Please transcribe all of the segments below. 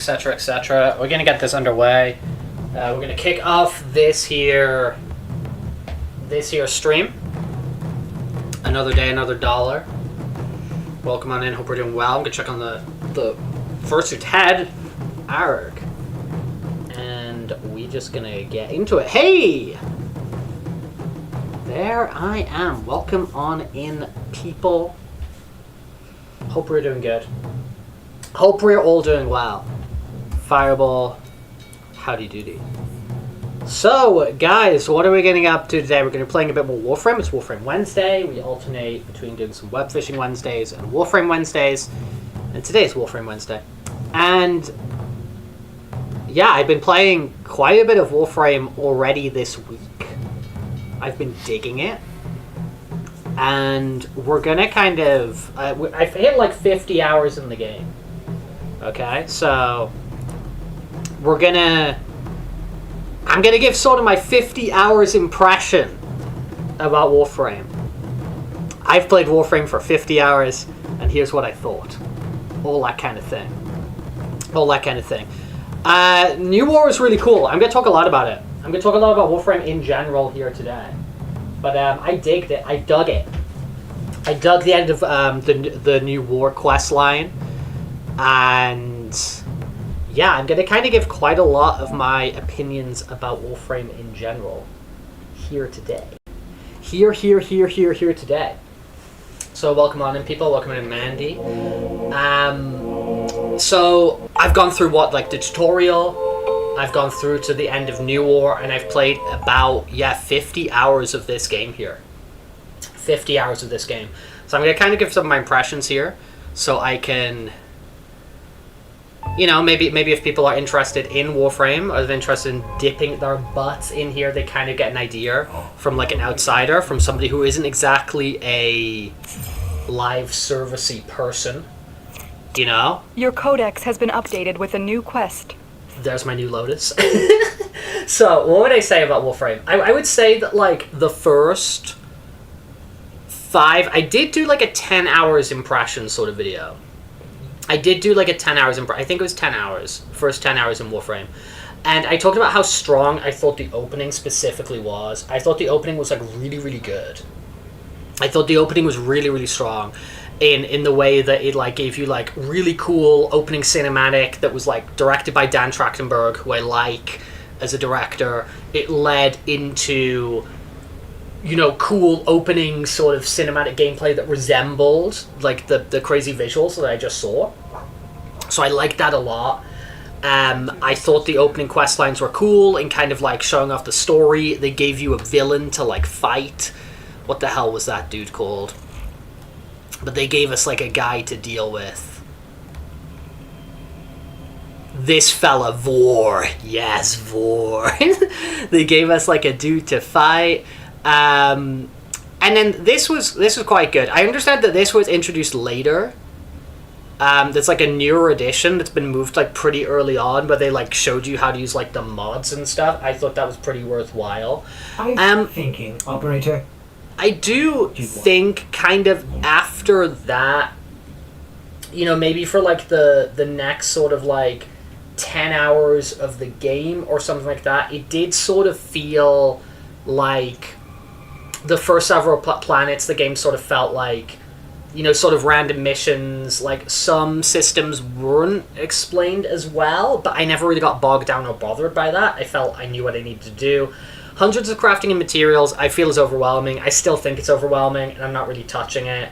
etc., etc. We're gonna get this underway. We're gonna kick off this here stream. Another day, another dollar. Welcome on in. Hope we're doing well. I'm gonna check on the Fursuit head, Arg, and we just gonna get into it. Hey, there I am. Welcome on in, people. Hope we're doing good. Hope we're all doing well. Fireball, howdy doody. So, guys, what are we getting up to today? We're going to be playing a bit more Warframe. It's Warframe Wednesday. We alternate between doing some web fishing Wednesdays and Warframe Wednesdays. And today is Warframe Wednesday. And, yeah, I've been playing quite a bit of Warframe already this week. I've been digging it. And we're going to kind of... I've hit like 50 hours in the game. Okay, so... I'm gonna give sort of my 50 hours impression about Warframe. I've played Warframe for 50 hours, and here's what I thought. All that kind of thing. New War is really cool. I'm gonna talk a lot about it. I'm gonna talk a lot about Warframe in general here today. But I digged it. I dug it. I dug the end of the New War quest line, and yeah, I'm going to kind of give quite a lot of my opinions about Warframe in general here today. Here today. So welcome on in, people. Welcome in, Mandy. So I've gone through the tutorial. I've gone through to the end of New War, and I've played about, 50 hours of this game here. 50 hours of this game. So I'm going to kind of give some of my impressions here, so I can... maybe if people are interested in Warframe, or they're interested in dipping their butts in here, they kind of get an idea from like an outsider, from somebody who isn't exactly a live servicey person, Your codex has been updated with a new quest. There's my new Lotus. So, what would I say about Warframe? I would say that, the first 5... I did do, a 10 hours impression sort of video. I did do, a 10 hours... I think it was 10 hours. First 10 hours in Warframe. And I talked about how strong I thought the opening specifically was. I thought the opening was, really, really good. I thought the opening was really, really strong in the way that it, gave you, really cool opening cinematic that was, directed by Dan Trachtenberg, who I like as a director. It led into... cool opening sort of cinematic gameplay that resembled, the crazy visuals that I just saw. So I liked that a lot. I thought the opening quest lines were cool and kind of, showing off the story. They gave you a villain to, fight. What the hell was that dude called? But they gave us, a guy to deal with. This fella, Vor. Yes, Vor. They gave us, a dude to fight. And then this was quite good. I understand that this was introduced later. That's a newer edition that's been moved pretty early on, but they showed you how to use the mods and stuff. I thought that was pretty worthwhile. I'm thinking, operator. I do think kind of after that, maybe for the next sort of 10 hours of the game or something like that, it did sort of feel like the first several planets, the game sort of felt sort of random missions. Some systems weren't explained as well, but I never really got bogged down or bothered by that. I felt I knew what I needed to do. Hundreds of crafting and materials I feel is overwhelming. I still think it's overwhelming, and I'm not really touching it.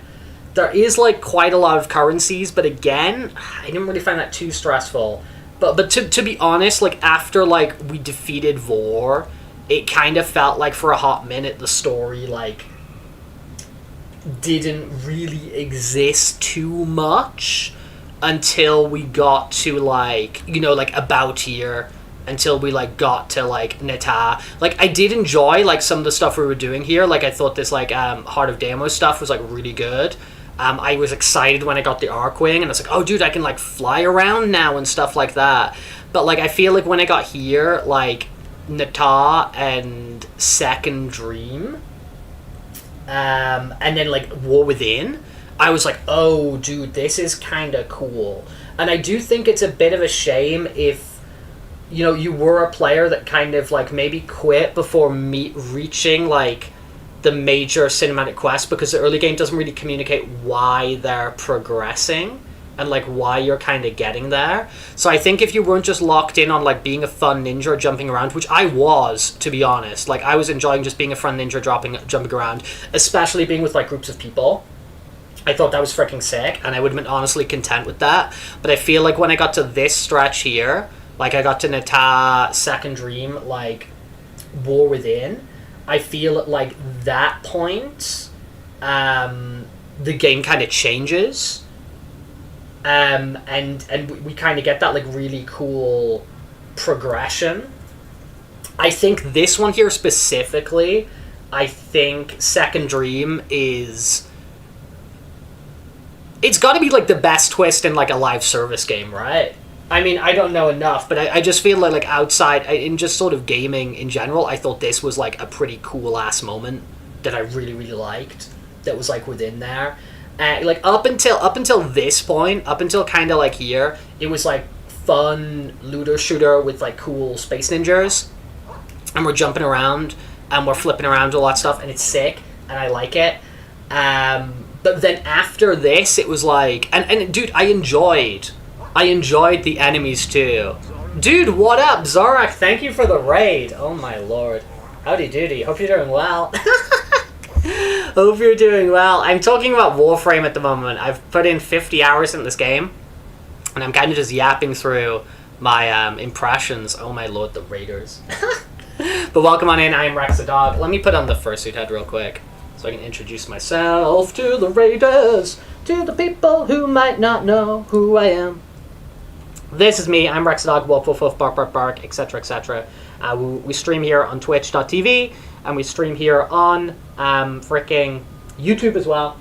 There is quite a lot of currencies, but again, I didn't really find that too stressful. But to be honest, after we defeated Vor, it kind of felt for a hot minute the story didn't really exist too much until we got to about here, until we got to Nata. I did enjoy some of the stuff we were doing here. I thought this Heart of Deimos stuff was really good. I was excited when I got the Arcwing, and I was oh dude, I can fly around now and stuff like that. But I feel when I got here, Nata and Second Dream, and then War Within, I was oh dude, this is kind of cool. And I do think it's a bit of a shame if, you know, you were a player that kind of, like, maybe quit before reaching, like, the major cinematic quest, because the early game doesn't really communicate why they're progressing and, like, why you're kind of getting there. So I think if you weren't just locked in on, like, being a fun ninja jumping around, which I was, to be honest, like, I was enjoying just being a fun ninja jumping around, especially being with, like, groups of people. I thought that was freaking sick, and I would have been honestly content with that. But I feel like when I got to this stretch here, like, I got to Nata, Second Dream, like, War Within, I feel at, like, that point, the game kind of changes. And we kind of get that, like, really cool progression. I think this one here specifically, I think Second Dream is... It's got to be, like, the best twist in, like, a live service game, right? I mean, I don't know enough, but I just feel like outside, in just sort of gaming in general, I thought this was, like, a pretty cool-ass moment that I really, really liked, that was, like, within there. Like, up until this point, up until kind of, like, here, it was, like, fun looter-shooter with, like, cool space ninjas, and we're jumping around, and we're flipping around all that stuff, and it's sick, and I like it. But then after this, it was like... And dude, I enjoyed the enemies, too. Dude, what up? Zorak, thank you for the raid. Oh, my lord. Howdy doody. Hope you're doing well. Hope you're doing well. I'm talking about Warframe at the moment. I've put in 50 hours in this game, and I'm kind of just yapping through my impressions. Oh, my lord, the raiders. But welcome on in. I am Rex the Dog. Let me put on the fursuit head real quick, so I can introduce myself to the raiders, to the people who might not know who I am. This is me. I'm Rex the Dog, wolf, wolf, wolf, bark, bark, bark, etc., etc. We stream here on twitch.tv, and we stream here on freaking YouTube as well.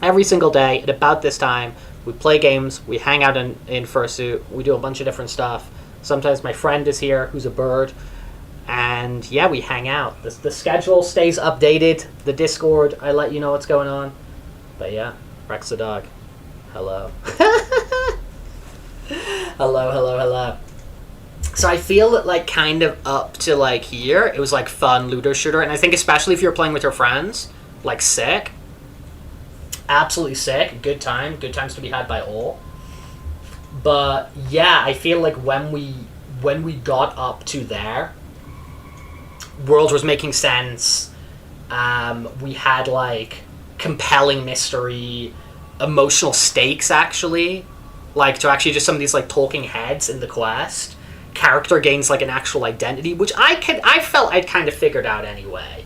Every single day at about this time, we play games, we hang out in Fursuit, we do a bunch of different stuff. Sometimes my friend is here, who's a bird. And yeah, we hang out. The schedule stays updated. The Discord, I let you know what's going on. But yeah, Rex the Dog. Hello. hello. So I feel that, like, kind of up to, like, here, it was, like, fun looter shooter. And I think especially if you're playing with your friends, like, sick. Absolutely sick. Good time. Good times to be had by all. But yeah, I feel like when we got up to there, world was making sense. We had, like, compelling mystery, emotional stakes, actually, like, to actually just some of these, like, talking heads in the quest. Character gains, like, an actual identity, which I felt I'd kind of figured out anyway.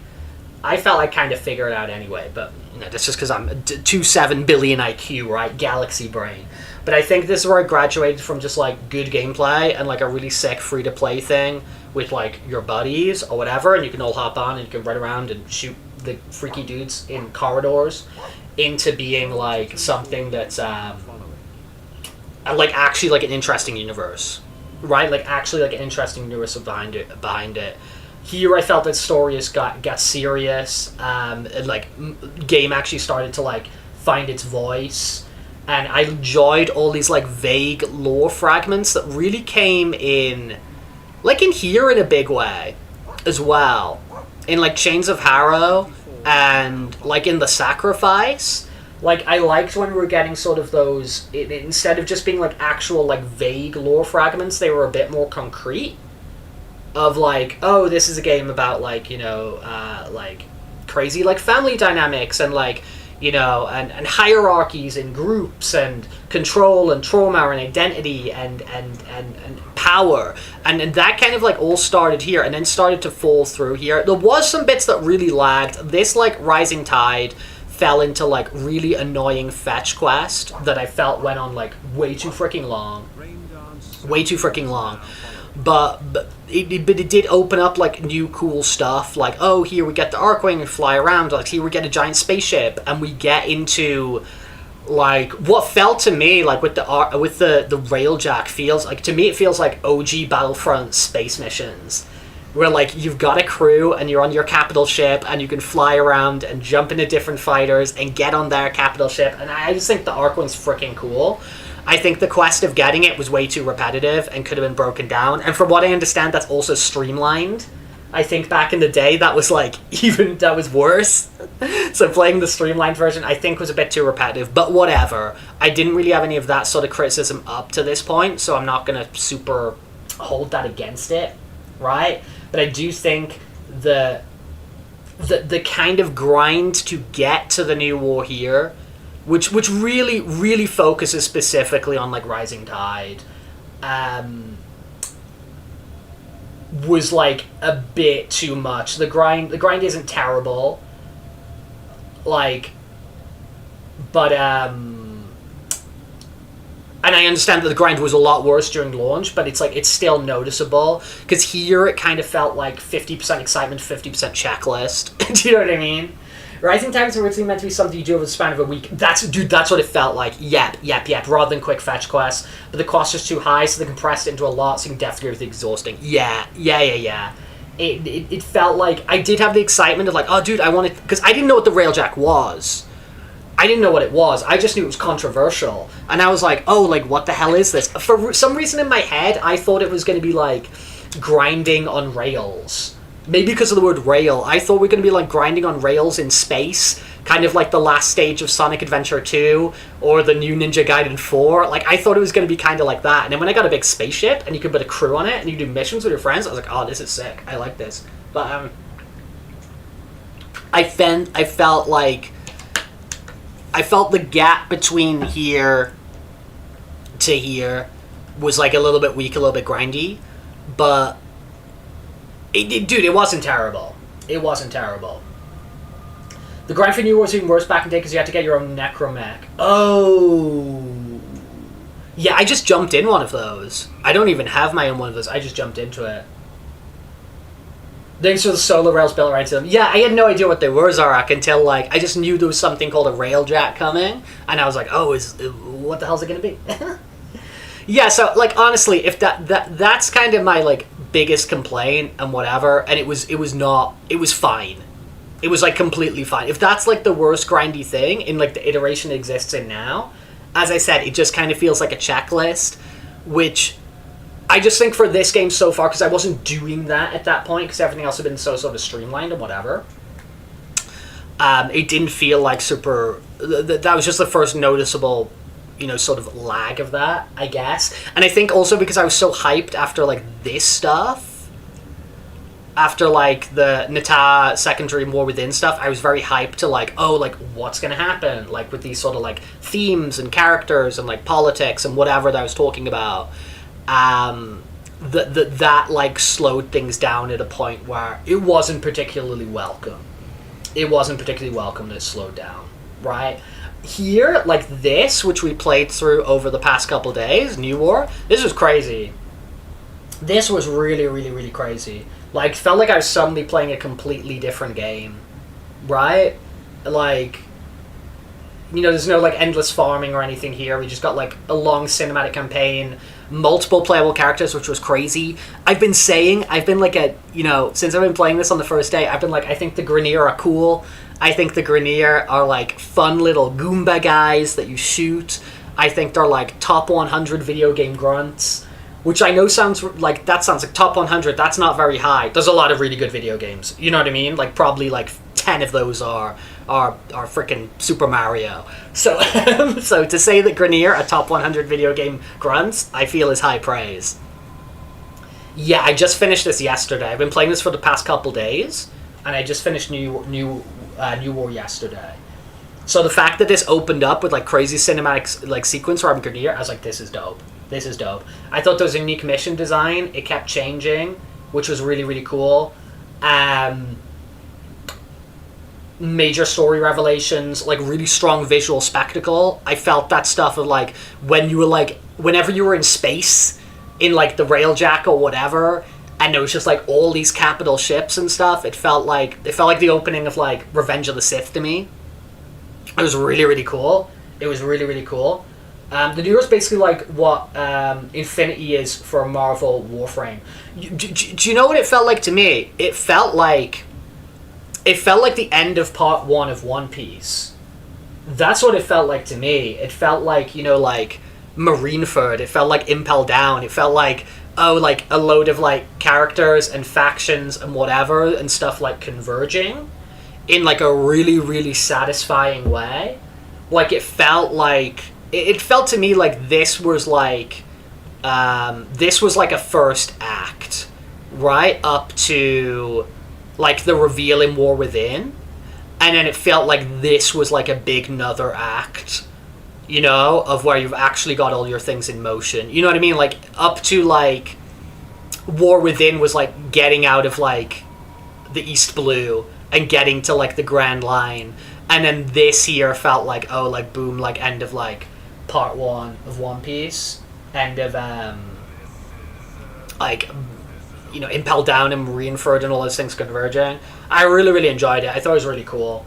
But you know, that's just because I'm 27 billion IQ, right? Galaxy brain. But I think this is where I graduated from just, like, good gameplay and, like, a really sick free-to-play thing with, like, your buddies or whatever, and you can all hop on and you can run around and shoot the freaky dudes in corridors, into being, like, something that's, like, actually, like, an interesting universe, right? Like, actually, like, an interesting universe behind it. Here, I felt that story got serious, and, like, game actually started to, like, find its voice. And I enjoyed all these, like, vague lore fragments that really came in, like, in here in a big way as well. In, like, Chains of Harrow and, like, in The Sacrifice. Like, I liked when we were getting sort of those, instead of just being, like, actual, like, vague lore fragments, they were a bit more concrete. Of, like, oh, this is a game about, like, you know, like, crazy, like, family dynamics and, like, you know, and hierarchies and groups and control and trauma and identity and power. And that kind of, like, all started here and then started to fall through here. There was some bits that really lagged. This, like, Rising Tide fell into, like, really annoying fetch quest that I felt went on, like, way too freaking long. But it did open up, like, new cool stuff. Like, oh, here we get the Archwing and fly around. Like, here we get a giant spaceship, and we get into, like, what felt to me like with the railjack feels like, to me it feels like OG Battlefront space missions, where, like, you've got a crew and you're on your capital ship and you can fly around and jump into different fighters and get on their capital ship. And I just think the Archwing's freaking cool. I think the quest of getting it was way too repetitive and could have been broken down. And from what I understand, that's also streamlined. I think back in the day, that was that was worse. So playing the streamlined version, I think, was a bit too repetitive. But whatever. I didn't really have any of that sort of criticism up to this point, so I'm not going to super hold that against it, right? But I do think the kind of grind to get to the new war here, which really, really focuses specifically on, Rising Tide, was a bit too much. The grind isn't terrible, but and I understand that the grind was a lot worse during launch, but it's still noticeable, because here it kind of felt like 50% excitement, 50% checklist. Do you know what I mean? Rising Tide was originally meant to be something you do over the span of a week. That's what it felt like. Yep, rather than quick fetch quests. But the cost is too high, so they compressed it into a lot, so you can definitely go with the exhausting. Yeah. It felt like I did have the excitement of oh, dude, I wanted... Because I didn't know what the Railjack was. I didn't know what it was. I just knew it was controversial. And I was like, oh, what the hell is this? For some reason in my head, I thought it was going to be grinding on rails. Maybe because of the word rail. I thought we were going to be grinding on rails in space, kind of like the last stage of Sonic Adventure 2 or the new Ninja Gaiden 4. I thought it was going to be kind of like that. And then when I got a big spaceship and you could put a crew on it and you do missions with your friends, I was like, oh, this is sick. I like this. But I felt the gap between here to here was a little bit weak, a little bit grindy, but it wasn't terrible. It wasn't terrible. The grind for New War was even worse back in the day because you had to get your own Necromech. Oh. Yeah, I just jumped in one of those. I don't even have my own one of those. I just jumped into it. Thanks for the solar rails built right to them. Yeah, I had no idea what they were, Zarak, until I just knew there was something called a railjack coming, and I was like, oh, what the hell's it gonna be? Yeah, so honestly, if that's kind of my biggest complaint and whatever, and it was fine. It was completely fine. If that's the worst grindy thing in the iteration it exists in now, as I said, it just kind of feels like a checklist, which I just think for this game so far, because I wasn't doing that at that point, because everything else had been so sort of streamlined and whatever, it didn't feel super... That was just the first noticeable, sort of lag of that, I guess. And I think also because I was so hyped after, this stuff, after, the Nata secondary War Within stuff, I was very hyped to, what's gonna happen? With these sort of, themes and characters and, politics and whatever that I was talking about. That slowed things down at a point where it wasn't particularly welcome. It wasn't particularly welcome that it slowed down, right? Here, this, which we played through over the past couple days, New War, this was crazy. This was really, really, really crazy. Felt like I was suddenly playing a completely different game, right? There's no, endless farming or anything here. We just got, a long cinematic campaign, multiple playable characters, which was crazy. I've been, since I've been playing this on the first day, I've been I think the Grenier are cool. I think the Grenier are, fun little Goomba guys that you shoot. I think they're, top 100 video game grunts, which I know sounds like top 100, that's not very high. There's a lot of really good video games. You know what I mean? Probably, 10 of those are freaking Super Mario. So so to say that Grenier are top 100 video game grunts, I feel is high praise. Yeah, I just finished this yesterday. I've been playing this for the past couple days, and I just finished New War yesterday. So the fact that this opened up with crazy cinematic sequence where I'm Grenier, I was like, this is dope. This is dope. I thought there was a unique mission design. It kept changing, which was really, really cool. Major story revelations, really strong visual spectacle. I felt that stuff of when you were whenever you were in space in the Railjack or whatever, and there was just all these capital ships and stuff. It felt like the opening of Revenge of the Sith to me. It was really, really cool. It was really, really cool. The New War is basically what Infinity is for Marvel Warframe. Do you know what it felt like to me? It felt like the end of part 1 of One Piece. That's what it felt like to me. It felt like, Marineford. It felt like Impel Down. It felt like, oh, like a load of like characters and factions and whatever and stuff like converging in like a really, really satisfying way. Like it felt to me like this was like a first act, right up to like the reveal in War Within, and then it felt like this was like a big another act, you know, of where you've actually got all your things in motion. You know what I mean? Like up to like War Within was like getting out of like the East Blue and getting to like the Grand Line, and then this here felt like, oh, like boom, like end of like part 1 of One Piece, end of like, you know, Impel Down and Marineford and all those things converging. I really, really enjoyed it. I thought it was really cool.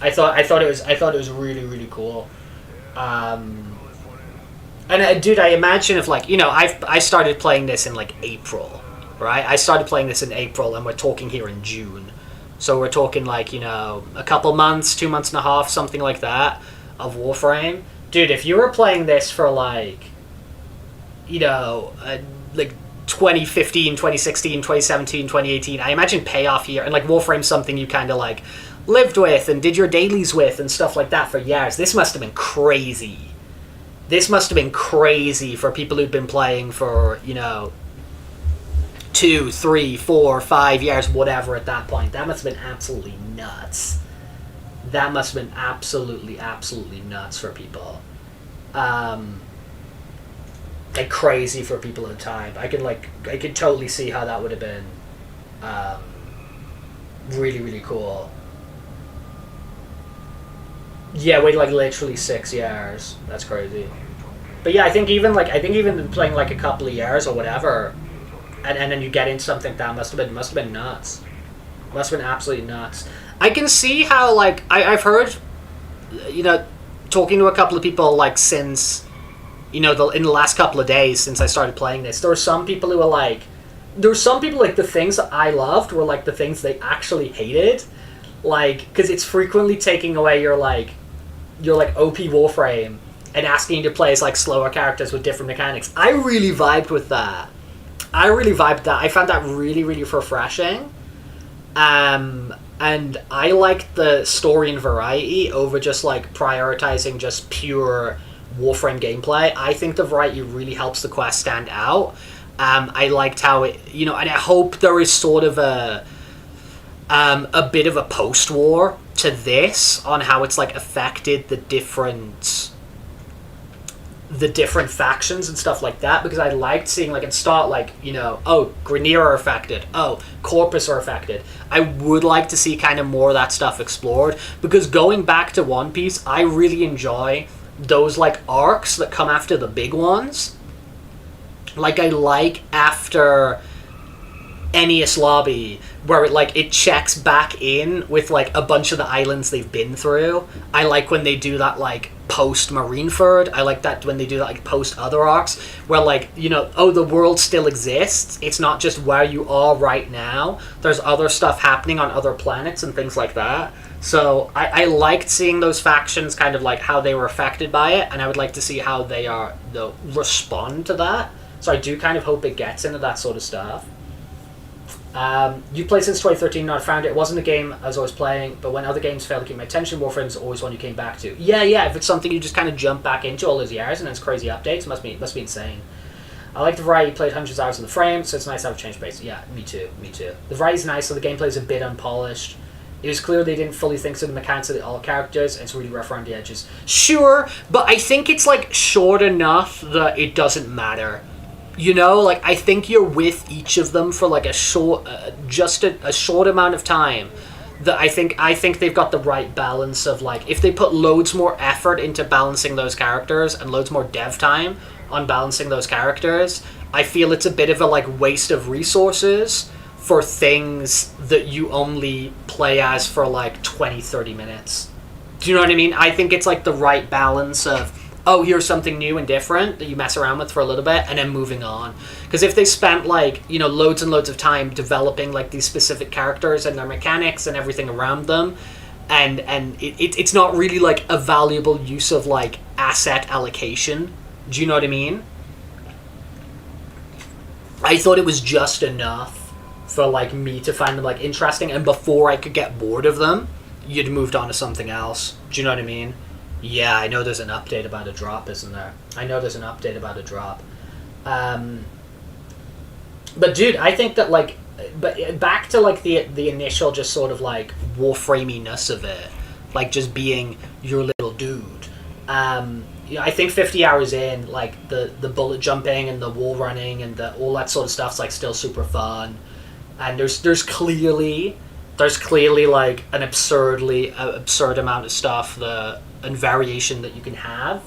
I thought it was really, really cool. And dude, I imagine if like, you know, I started playing this in like April, right? I started playing this in April, and we're talking here in June, so we're talking like, you know, a couple months, 2 months and a half, something like that, of Warframe. Dude, if you were playing this for like, you know, like 2015, 2016, 2017, 2018, I imagine payoff here, and like Warframe's something you kind of like lived with and did your dailies with and stuff like that for years. This must have been crazy. This must have been crazy for people who'd been playing for, you know, 2, 3, 4, 5 years, whatever at that point. That must have been absolutely nuts. That must have been absolutely, absolutely nuts for people. Like crazy for people at the time. I could totally see how that would have been really, really cool. Yeah, wait, like literally 6 years. That's crazy. But yeah, I think even playing like a couple of years or whatever, and then you get into something that must have been nuts. Must have been absolutely nuts. I can see how, like, I've heard, you know, talking to a couple of people, like, since, you know, in the last couple of days since I started playing this, there were some people who were like, the things that I loved were like the things they actually hated, like, because it's frequently taking away your OP Warframe and asking you to play as like slower characters with different mechanics. I really vibed with that. I found that really, really refreshing. And I liked the story and variety over just like prioritizing just pure Warframe gameplay. I think the variety really helps the quest stand out. I liked how it, you know, and I hope there is sort of a bit of a post-war to this on how it's like affected the different factions and stuff like that, because I liked seeing like it start like, you know, oh, Grineer are affected, oh, Corpus are affected. I would like to see kind of more of that stuff explored, because going back to One Piece, I really enjoy those like arcs that come after the big ones. Like I like after Enies Lobby, where it checks back in with like a bunch of the islands they've been through. I like when they do that like post Marineford. I like that when they do that like post other arcs, where like, you know, oh, the world still exists. It's not just where you are right now. There's other stuff happening on other planets and things like that. So I liked seeing those factions kind of like how they were affected by it, and I would like to see how they'll respond to that. So I do kind of hope it gets into that sort of stuff. You played since 2013, not found it. It wasn't a game I was always playing, but when other games failed to keep my attention, Warframe's always one you came back to. Yeah, if it's something you just kind of jump back into all those years and it's crazy updates, must be insane. I like the variety. You played hundreds of hours in the frame, so it's nice to have a change pace. Yeah, me too. The variety's nice, so the gameplay's a bit unpolished. It was clear they didn't fully think through the mechanics of all characters, and it's really rough around the edges. Sure, but I think it's like short enough that it doesn't matter. You know, like I think you're with each of them for like a short, just a short amount of time. That I think they've got the right balance of like, if they put loads more effort into balancing those characters and loads more dev time on balancing those characters, I feel it's a bit of a like waste of resources for things that you only play as for like 20-30 minutes. Do you know what I mean? I think it's like the right balance of, oh, here's something new and different that you mess around with for a little bit and then moving on. Because if they spent like, you know, loads and loads of time developing like these specific characters and their mechanics and everything around them, and it's not really like a valuable use of like asset allocation Do you know what I mean? I thought it was just enough for like me to find them like interesting, and before I could get bored of them, you'd moved on to something else. Do you know what I mean? Yeah, I know there's an update about a drop, isn't there? I know there's an update about a drop. But dude, I think that like, but back to like the initial just sort of like Warframe-iness of it, like just being your little dude. You know, I think 50 hours in, like the bullet jumping and the wall running and all that sort of stuff's like still super fun, and there's clearly like an absurd amount of stuff and variation that you can have,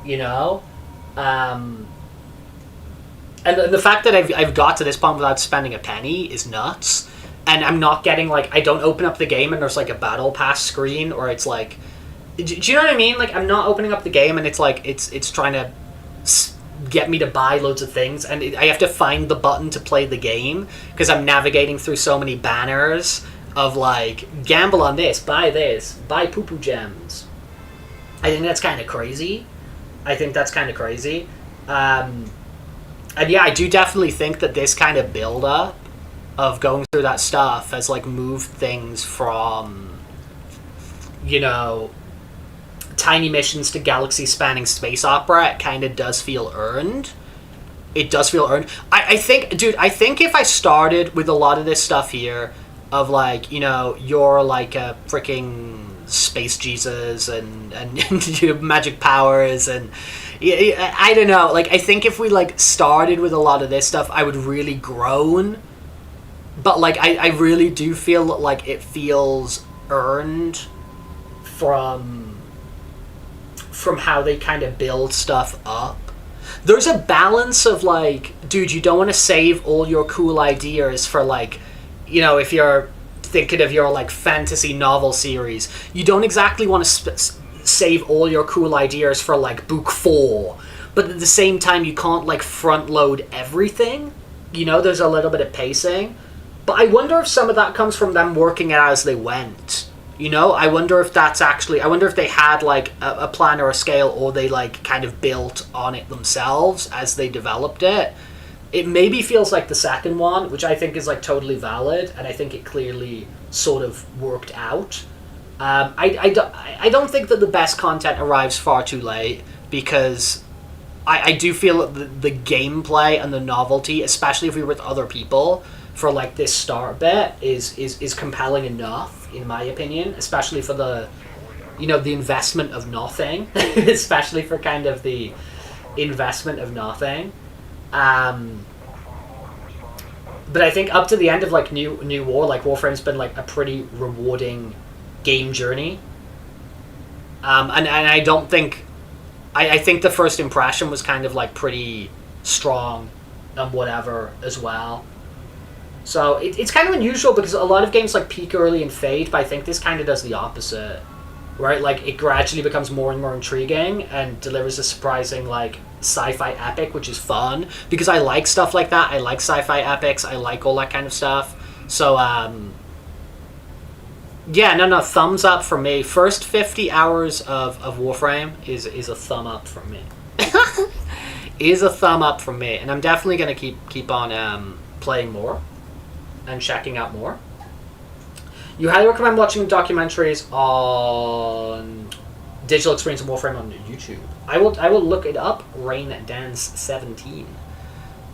you know. And the fact that I've got to this point without spending a penny is nuts. And I'm not getting, like, I don't open up the game and there's, like, a battle pass screen, or it's, like... Do you know what I mean? Like, I'm not opening up the game and it's, like, it's trying to get me to buy loads of things. And I have to find the button to play the game because I'm navigating through so many banners of, like, gamble on this, buy poo-poo gems. I think that's kind of crazy. And yeah, I do definitely think that this kind of build-up of going through that stuff has, like, moved things from, you know, tiny missions to galaxy-spanning space opera. It kind of does feel earned. It does feel earned. I think, dude, if I started with a lot of this stuff here of, like, you know, you're, like, a freaking space Jesus and you have magic powers and... Yeah, I don't know. Like, I think if we, like, started with a lot of this stuff, I would really groan. But, like, I really do feel like it feels earned from how they kind of build stuff up. There's a balance of, like, dude, you don't want to save all your cool ideas for, like, you know, if you're thinking of your, like, fantasy novel series, you don't exactly want to save all your cool ideas for, like, book 4, but at the same time you can't, like, front load everything, you know. There's a little bit of pacing, but I wonder if some of that comes from them working it out as they went, you know. I wonder if they had, like, a plan or a scale, or they, like, kind of built on it themselves as they developed it. It maybe feels like the second one, which I think is, like, totally valid, and I think it clearly sort of worked out. I don't think that the best content arrives far too late, because I do feel that the gameplay and the novelty, especially if we were with other people, for, like, this start bit is compelling enough, in my opinion, especially for the, you know, the investment of nothing, especially for kind of the investment of nothing. But I think up to the end of, like, New War, like, Warframe's been, like, a pretty rewarding game journey, and I don't think I think the first impression was kind of, like, pretty strong and whatever as well. So it's kind of unusual because a lot of games, like, peak early and fade, but I think this kind of does the opposite, right? Like, it gradually becomes more and more intriguing and delivers a surprising, like, sci-fi epic, which is fun because I like stuff like that. I like sci-fi epics. I like all that kind of stuff. So yeah, no, thumbs up for me. First 50 hours of Warframe is a thumb up from me. Is a thumb up from me, and I'm definitely gonna keep on playing more and checking out more. You highly recommend watching documentaries on digital experience of Warframe on YouTube. I will look it up. Rain Dance 17.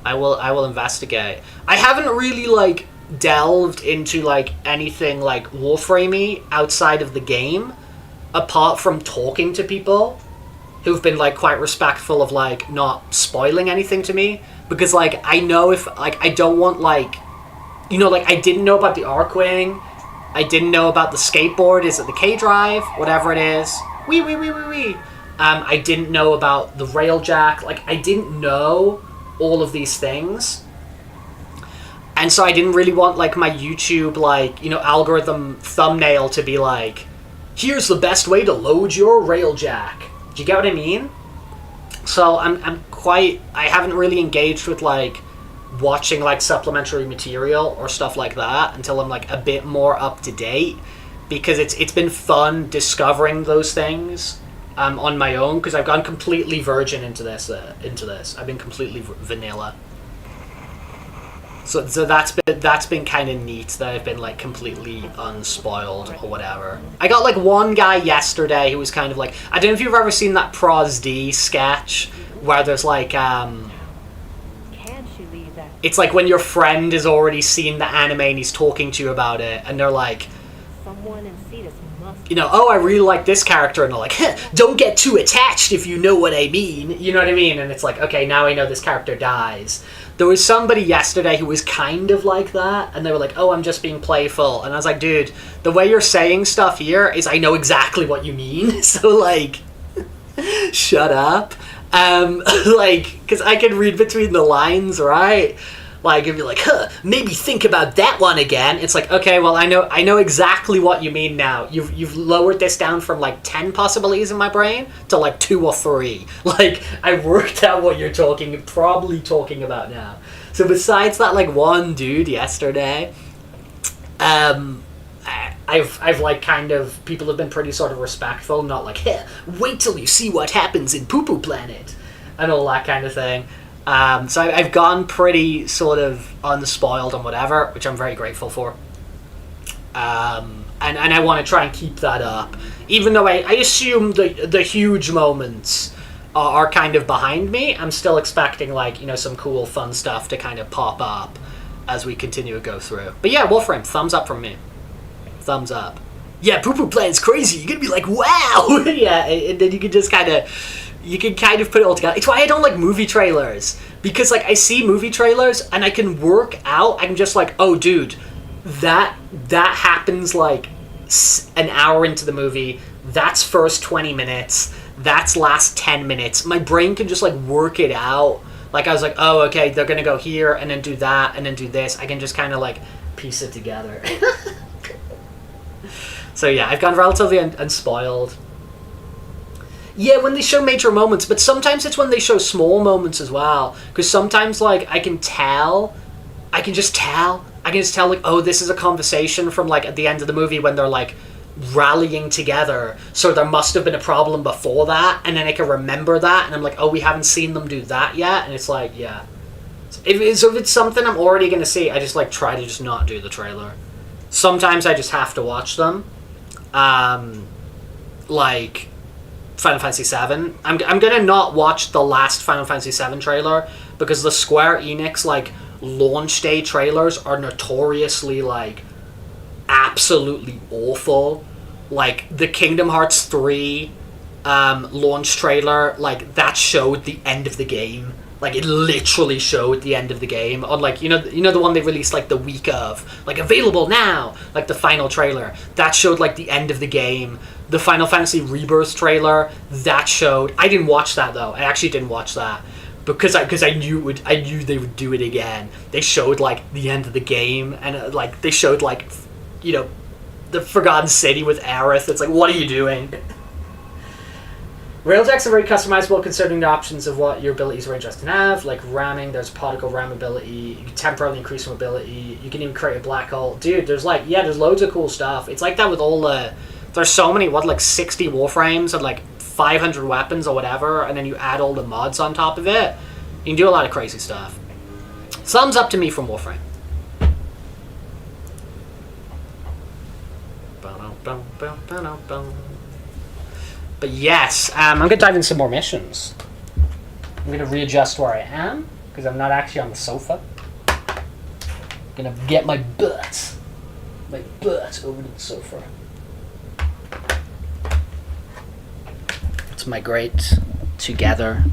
I will investigate. I haven't really, like, delved into, like, anything, like, Warframey outside of the game, apart from talking to people who've been, like, quite respectful of, like, not spoiling anything to me, because, like, I know if, like, I don't want, like, you know, like, I didn't know about the Arcwing, I didn't know about the skateboard, is it the K-Drive, whatever it is, I didn't know about the Railjack, like, I didn't know all of these things. And so I didn't really want, like, my YouTube, like, you know, algorithm thumbnail to be like, here's the best way to load your Railjack. Do you get what I mean? So I haven't really engaged with, like, watching, like, supplementary material or stuff like that until I'm, like, a bit more up to date, because it's been fun discovering those things on my own, because I've gone completely virgin into this. I've been completely vanilla. So that's been kind of neat that I've been like completely unspoiled or whatever. I got like one guy yesterday who was kind of like, I don't know if you've ever seen that Pros D sketch where there's like it's like when your friend has already seen the anime and he's talking to you about it, and they're like, you know, oh, I really like this character, and they're like, don't get too attached if you know what I mean. You know what I mean? And it's like, okay, now I know this character dies. There was somebody yesterday who was kind of like that, and they were like, oh, I'm just being playful. And I was like, dude, the way you're saying stuff here is I know exactly what you mean. So, like, shut up. Like, because I can read between the lines, right? Like, if you're like, maybe think about that one again. It's like, okay, well, I know exactly what you mean now. You've lowered this down from like 10 possibilities in my brain to like 2 or 3. Like, I worked out what you're probably talking about now. So besides that, like, one dude yesterday, I've like kind of, people have been pretty sort of respectful, not like, wait till you see what happens in Poo Poo Planet, and all that kind of thing. So I've gone pretty sort of unspoiled and whatever, which I'm very grateful for. And I want to try and keep that up. Even though I assume the huge moments are kind of behind me, I'm still expecting, like, you know, some cool fun stuff to kind of pop up as we continue to go through. But yeah, WARFRAME, thumbs up from me. Thumbs up. Yeah, Poo Poo Planet's crazy. You're gonna be like, wow! Yeah, and then you can just kind of... You can kind of put it all together. It's why I don't like movie trailers. Because, like, I see movie trailers and I can work out. I'm just like, oh, dude, that happens, like, an hour into the movie. That's first 20 minutes. That's last 10 minutes. My brain can just, like, work it out. Like, I was like, oh, okay, they're going to go here and then do that and then do this. I can just kind of, like, piece it together. So, yeah, I've gone relatively unspoiled. Yeah, when they show major moments, but sometimes it's when they show small moments as well. Because sometimes, like, I can just tell, like, oh, this is a conversation from, like, at the end of the movie when they're, like, rallying together. So there must have been a problem before that, and then I can remember that, and I'm like, oh, we haven't seen them do that yet, and it's like, yeah. If it's something I'm already going to see, I just, like, try to just not do the trailer. Sometimes I just have to watch them. Like... Final Fantasy VII. I'm gonna not watch the last Final Fantasy VII trailer because the Square Enix, like, launch day trailers are notoriously, like, absolutely awful. Like, the Kingdom Hearts 3 launch trailer, like, that showed the end of the game. Like, it literally showed the end of the game. On, like, you know the one they released, like, the week of, like, available now, like, the final trailer. That showed, like, the end of the game. The Final Fantasy Rebirth trailer, that showed... I didn't watch that, though. I actually didn't watch that. Because I knew they would do it again. They showed, like, the end of the game, and, like, they showed, like, you know, the Forgotten City with Aerith. It's like, what are you doing? Railjacks are very customizable considering the options of what your abilities range can have, like ramming. There's particle ram ability. You can temporarily increase mobility. You can even create a black hole. Dude, there's, like, yeah, there's loads of cool stuff. It's like that with all the... There's so many, like 60 Warframes and, like, 500 weapons or whatever, and then you add all the mods on top of it. You can do a lot of crazy stuff. Thumbs up to me from Warframe. But yes, I'm going to dive into some more missions. I'm going to readjust where I am, because I'm not actually on the sofa. I'm going to get my butt over to the sofa. Let's migrate together.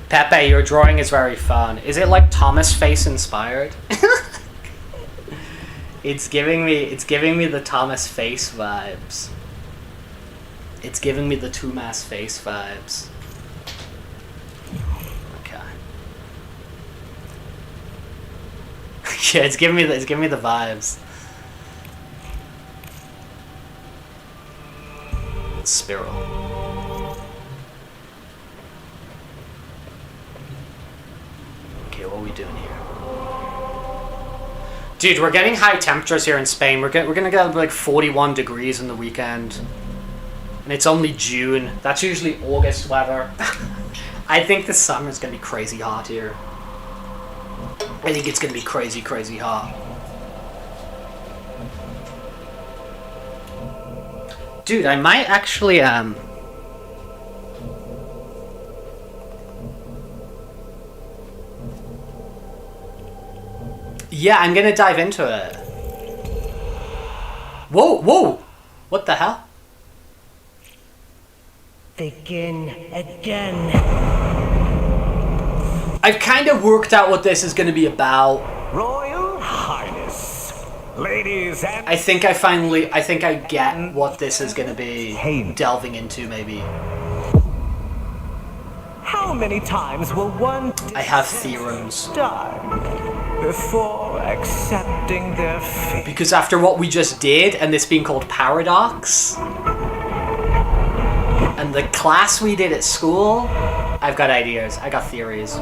Pepe, your drawing is very fun. Is it, like, Thomas Face inspired? It's giving me the Thomas Face vibes. It's giving me the Tumas Face vibes. Okay. Yeah, it's giving me the vibes. Spiral. doing here? Dude, we're getting high temperatures here in Spain. We're gonna get like 41 degrees in the weekend. And it's only June. That's usually August weather. I think the summer's gonna be crazy hot here. I think it's gonna be crazy, crazy hot. Dude, I might actually, yeah, I'm gonna dive into it. Whoa, whoa! What the hell? Begin again. I've kind of worked out what this is gonna be about. Royal Highness, ladies and... I think I get what this is gonna be delving into, maybe. How many times will one... I have theorems. ...die before accepting their fate? Because after what we just did, and this being called Paradox, and the class we did at school, I've got ideas. I got theories.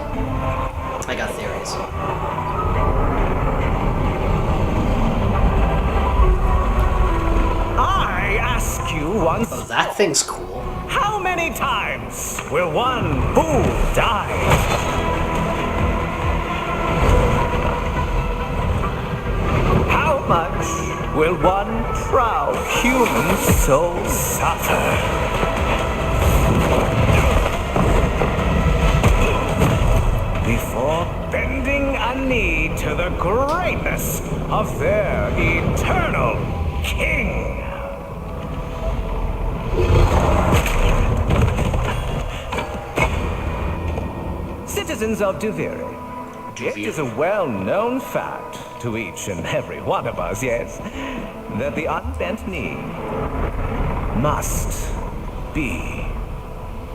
I ask you once... Oh, that thing's cool. How many times will one who dies? How much will one proud human soul suffer? Before bending a knee to the greatness of their eternal king. Citizens of Duviri, it is a well-known fact to each and every one of us, yes, that the unbent knee must be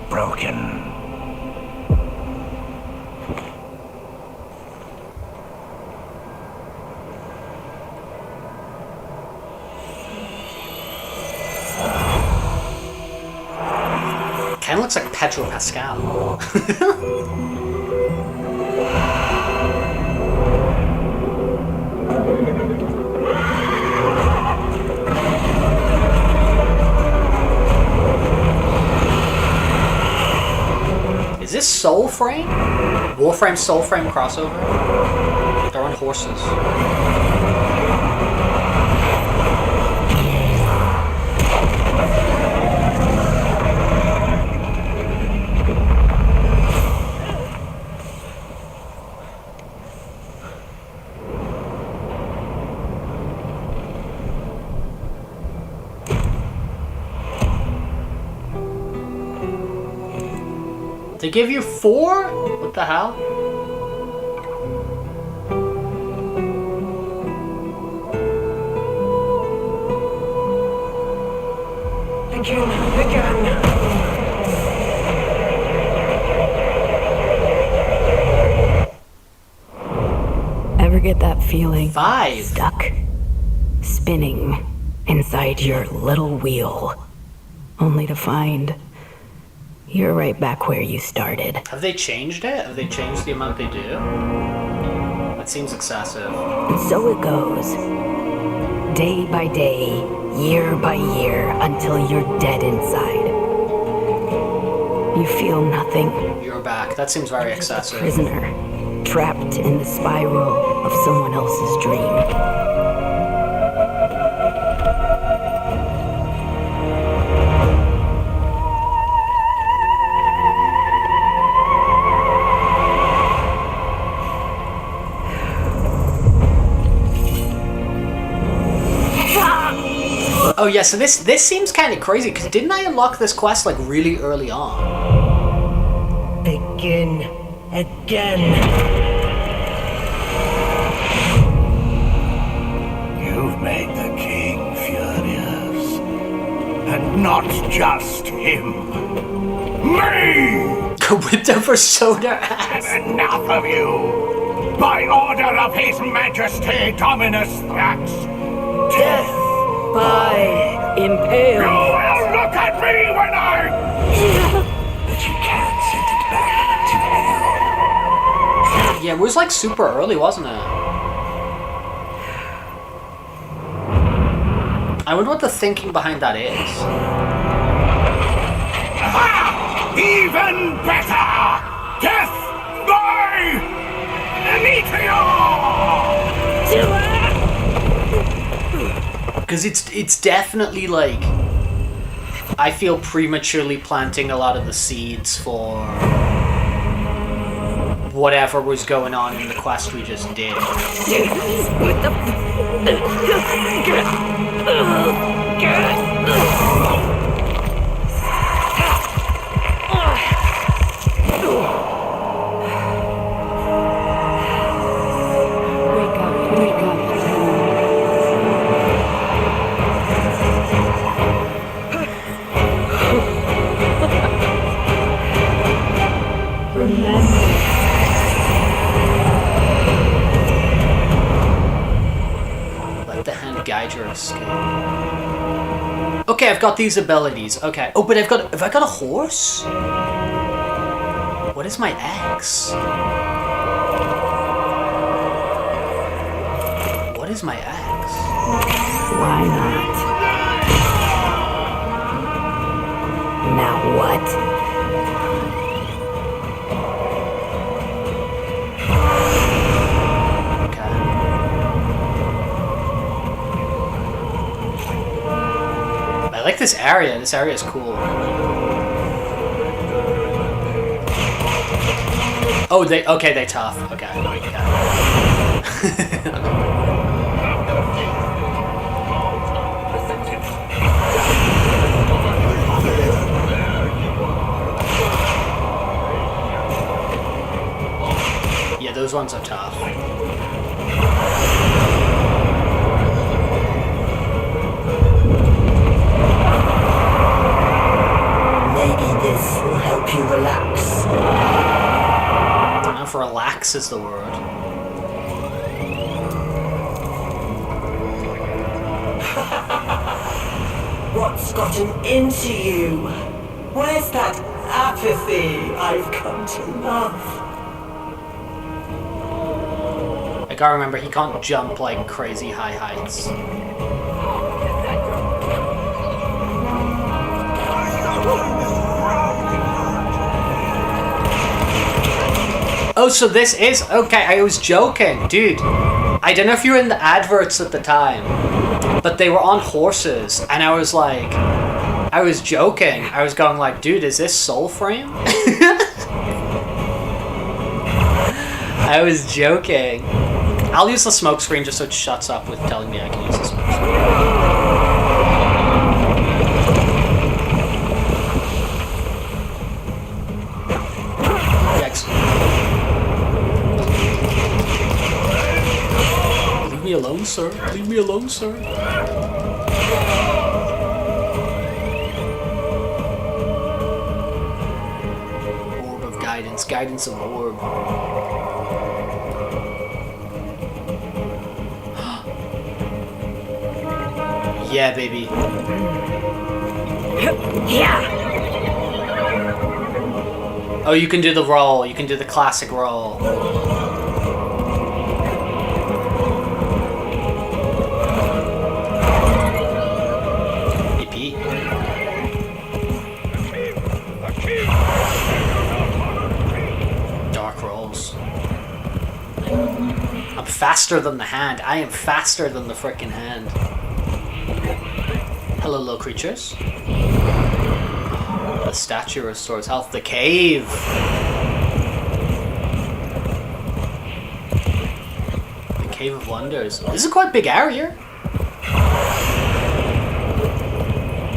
broken. Kind of looks like Pedro Pascal. Is this Soul Frame? WARFRAME Soul Frame crossover? They're on horses. They give you 4? What the hell? Again. Ever get that feeling? 5. Stuck, spinning inside your little wheel, only to find you're right back where you started. Have they changed it? Have they changed the amount they do? That seems excessive. And so it goes. Day by day, year by year, until you're dead inside. You feel nothing. You're back. That seems very excessive. Prisoner, trapped in the spiral of someone else's dream. Oh yeah, so this seems kind of crazy, because didn't I unlock this quest like really early on? Begin again. You've made the king furious. And not just him. Me! With the persona ass. Enough of you! By order of His Majesty Dominus Thrax, Death by you impale. will look at me when I... But you can't send it back to hell. Yeah, it was like super early, wasn't it? I wonder what the thinking behind that is. Ha! Even better! Death by meteor! Because it's definitely like, I feel prematurely planting a lot of the seeds for whatever was going on in the quest we just did. Wake up. Let the hand guide your escape. Okay, I've got these abilities. Okay. Oh, but have I got a horse? What is my X? What is my X? Why not? Now what? Okay. I like this area. This area is cool. Oh, they tough. Okay. Yeah, those ones are tough. Maybe this will help you relax. I don't know if relax is the word. What's gotten into you? Where's that apathy I've come to love? I gotta remember, he can't jump like crazy high heights. Oh, so this is... Okay, I was joking. Dude, I don't know if you were in the adverts at the time, but they were on horses, and I was like... I was joking. I was going like, dude, is this WARFRAME? I was joking. I'll use the smoke screen just so it shuts up with telling me I can use the smoke screen. Leave me alone, sir. Leave me alone, sir. Orb of guidance. Guidance of orb. Yeah, baby. Yeah. Oh, you can do the roll. You can do the classic roll. Yippee. Dark rolls. I'm faster than the hand. I am faster than the frickin' hand. Hello, little creatures. The statue restores health. The cave. The Cave of Wonders. This is a quite big area.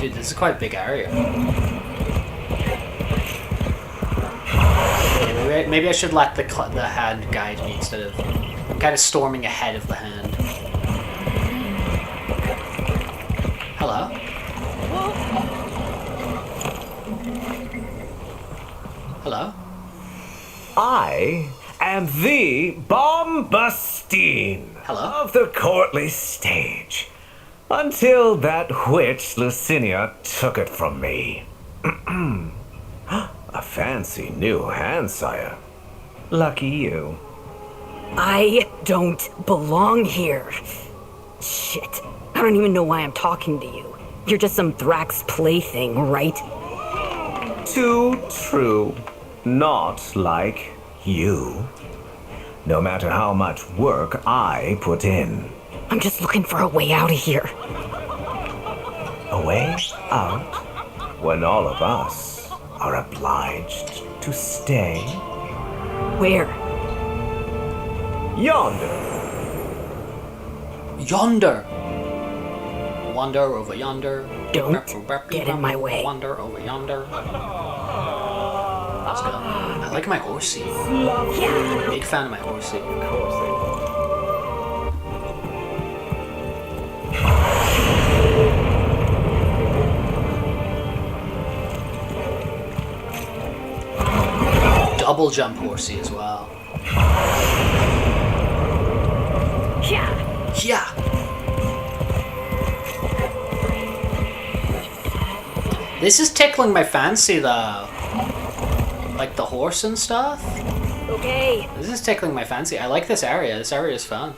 Dude, this is quite a big area. Okay, maybe I should let the hand guide me instead of... I'm kind of storming ahead of the hand. Hello? Hello? I am the Bombastine Hello? of the courtly stage. Until that witch Lucinia took it from me. A fancy new hand, sire. Lucky you. I don't belong here. Shit. I don't even know why I'm talking to you. You're just some Thrax plaything, right? Too true. Not like you. No matter how much work I put in. I'm just looking for a way out of here. A way out? When all of us are obliged to stay? Where? Yonder. Yonder. Wander over yonder. Don't get in my way. Wander over yonder. That's good. I like my horsey. Yeah. Big fan of my horsey. Double jump horsey as well. Yeah. Yeah. This is tickling my fancy though. Like the horse and stuff. Okay. This is tickling my fancy. I like this area. This area is fun.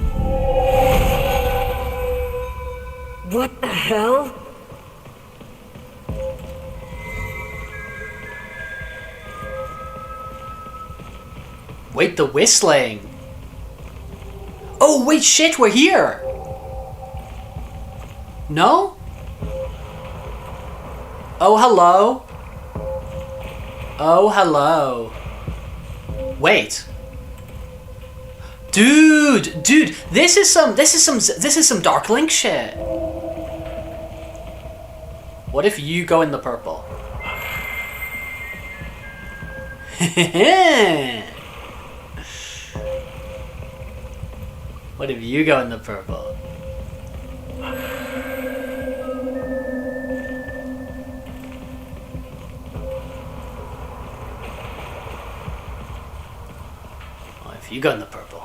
What the hell? Wait, the whistling. Oh, wait, shit, we're here. No? Oh, hello. Oh, hello. Wait. Dude, this is some Dark Link shit. What if you go in the purple? What if you go in the purple? What if you go in the purple?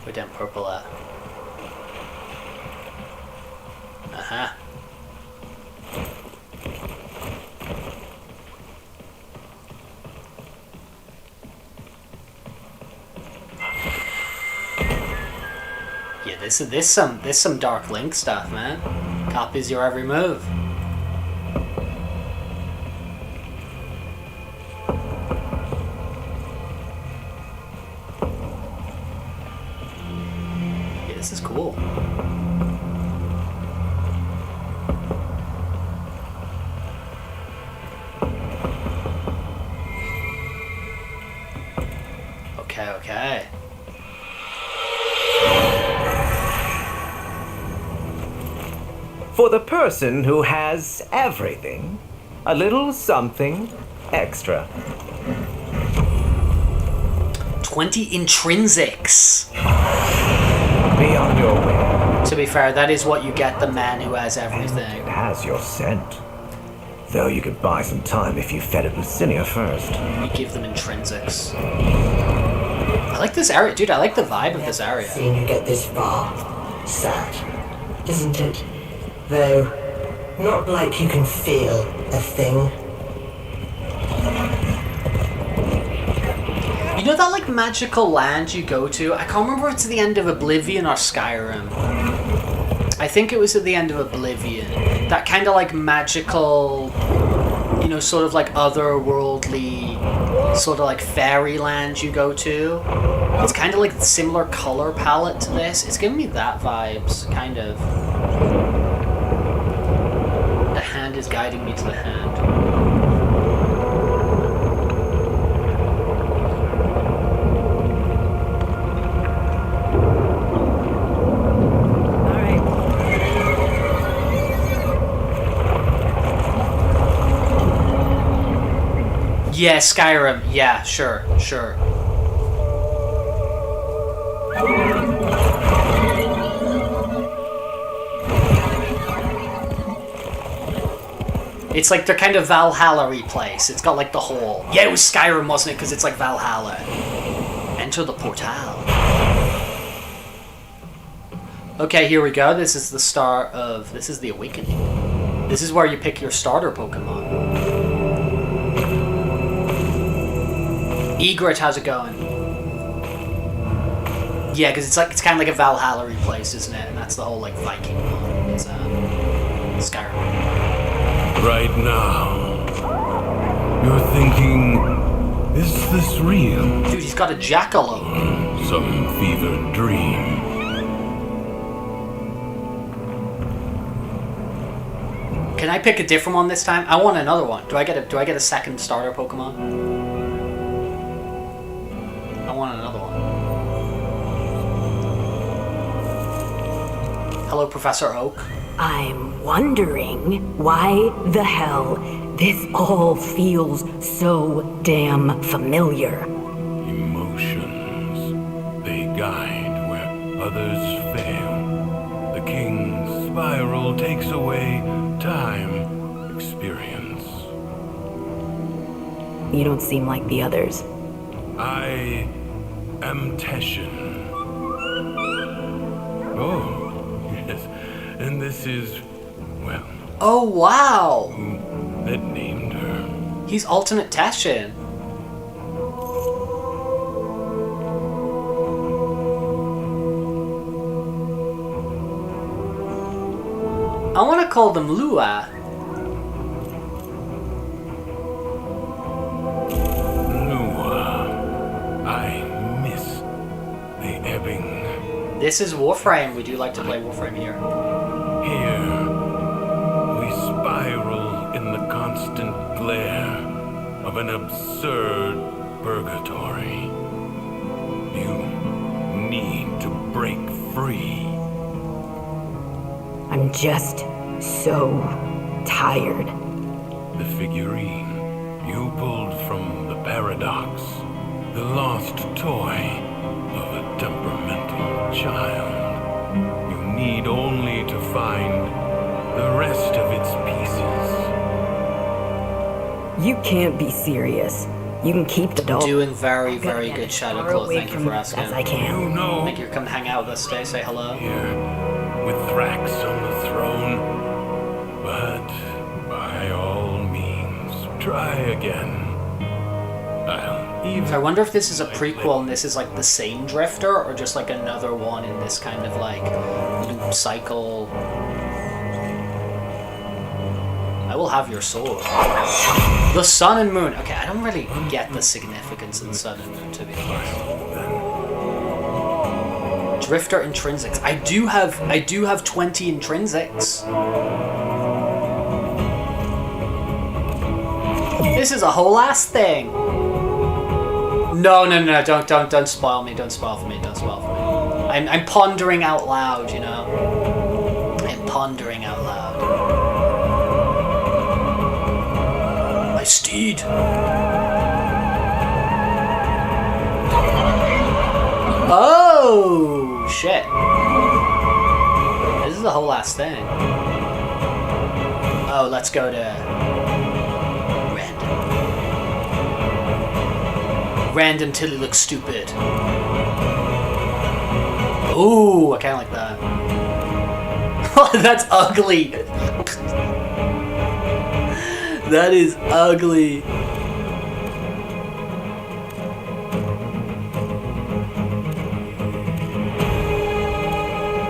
Where damn purple at? Uh-huh. Yeah, this some Dark Link stuff, man. Copies your every move. Yeah, this is cool. Okay. For the person who has everything, a little something extra. 20 intrinsics. Be on your way. To be fair, that is what you get the man who has everything. It has your scent. Though you could buy some time if you fed it Lucinia first. You give them intrinsics. I like this area, dude. I like the vibe of this area. Seeing you get this far. Sad, isn't it? Though, not like you can feel a thing. You know that like magical land you go to? I can't remember if it's at the end of Oblivion or Skyrim. I think it was at the end of Oblivion. That kind of like magical, you know, sort of like otherworldly, sort of like fairyland you go to. It's kind of like similar color palette to this. It's giving me that vibes, kind of. The hand is guiding me to the hand. Yeah, Skyrim. Yeah, sure. It's like they're kind of Valhalla-y place. It's got like the whole... Yeah, it was Skyrim, wasn't it? Because it's like Valhalla. Enter the portal. Okay, here we go. This is the start of... This is the awakening. This is where you pick your starter Pokemon. Egret, how's it going? Yeah, because it's kind of like a Valhalla place, isn't it? And that's the whole like Viking one. It's Skyrim. Right now, you're thinking, is this real? Dude, he's got a jackalope. Some fevered dream. Can I pick a different one this time? I want another one. Do I get a second starter Pokemon? I want another one. Hello, Professor Oak. I'm wondering why the hell this all feels so damn familiar. Emotions, they guide where others fail. The king's spiral takes away time, experience. You don't seem like the others. I am Teshin. Oh, yes. And this is, well, Oh, wow. who that named her. He's alternate Teshin. I want to call them Lua. I miss the ebbing. This is Warframe. We do like to play Warframe here. Here, we spiral in the constant glare of an absurd purgatory. You need to break free. I'm just so tired. The figurine you pulled from the paradox, the lost toy of a temperamental child. You need only to find the rest of its pieces. You can't be serious. You can keep the doll. Doing very, I've gotta very get good as Shadow far Claw. away Thank you from for this asking. as I can. You know, Thank you. Come hang out with us today. Say hello. here with Thrax on the throne, but by all means, try again. I'll even. I wonder if this is a prequel and this is like the same Drifter or just like another one in this kind of like loop cycle. I will have your sword. The Sun and Moon. Okay, I don't really get the significance of the Sun and Moon, to be honest. Drifter intrinsics. I do have 20 intrinsics. This is a whole ass thing. No, don't spoil me. Don't spoil for me. Don't spoil for me. I'm pondering out loud, you know. I'm pondering out loud. My steed. Oh shit! This is a whole ass thing. Oh, let's go to random till he looks stupid. Ooh, I kind of like that. That's ugly. That is ugly.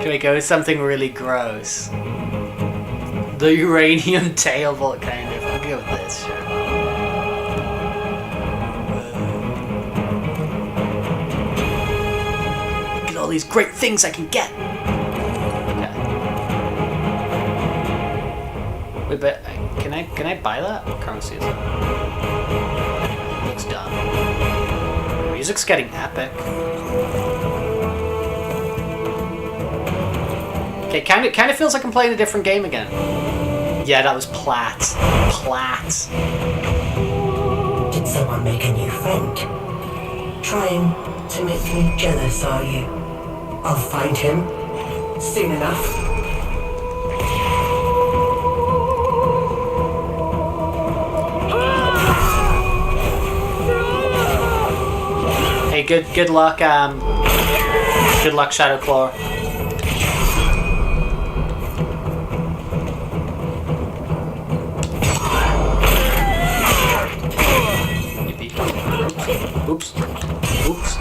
Can we go with something really gross? The uranium tailbolt, kind of. I'll go with this, sure. Look at all these great things I can get. Okay. Wait, but can I buy that? What currency is that? Looks dumb. Music's getting epic. Okay, kind of feels like I'm playing a different game again. Yeah, that was Platt. Platt. Did someone make a new friend? Trying to make me jealous, are you? I'll find him soon enough. Hey, good luck, Shadowclaw. maybe. Oops. Oops.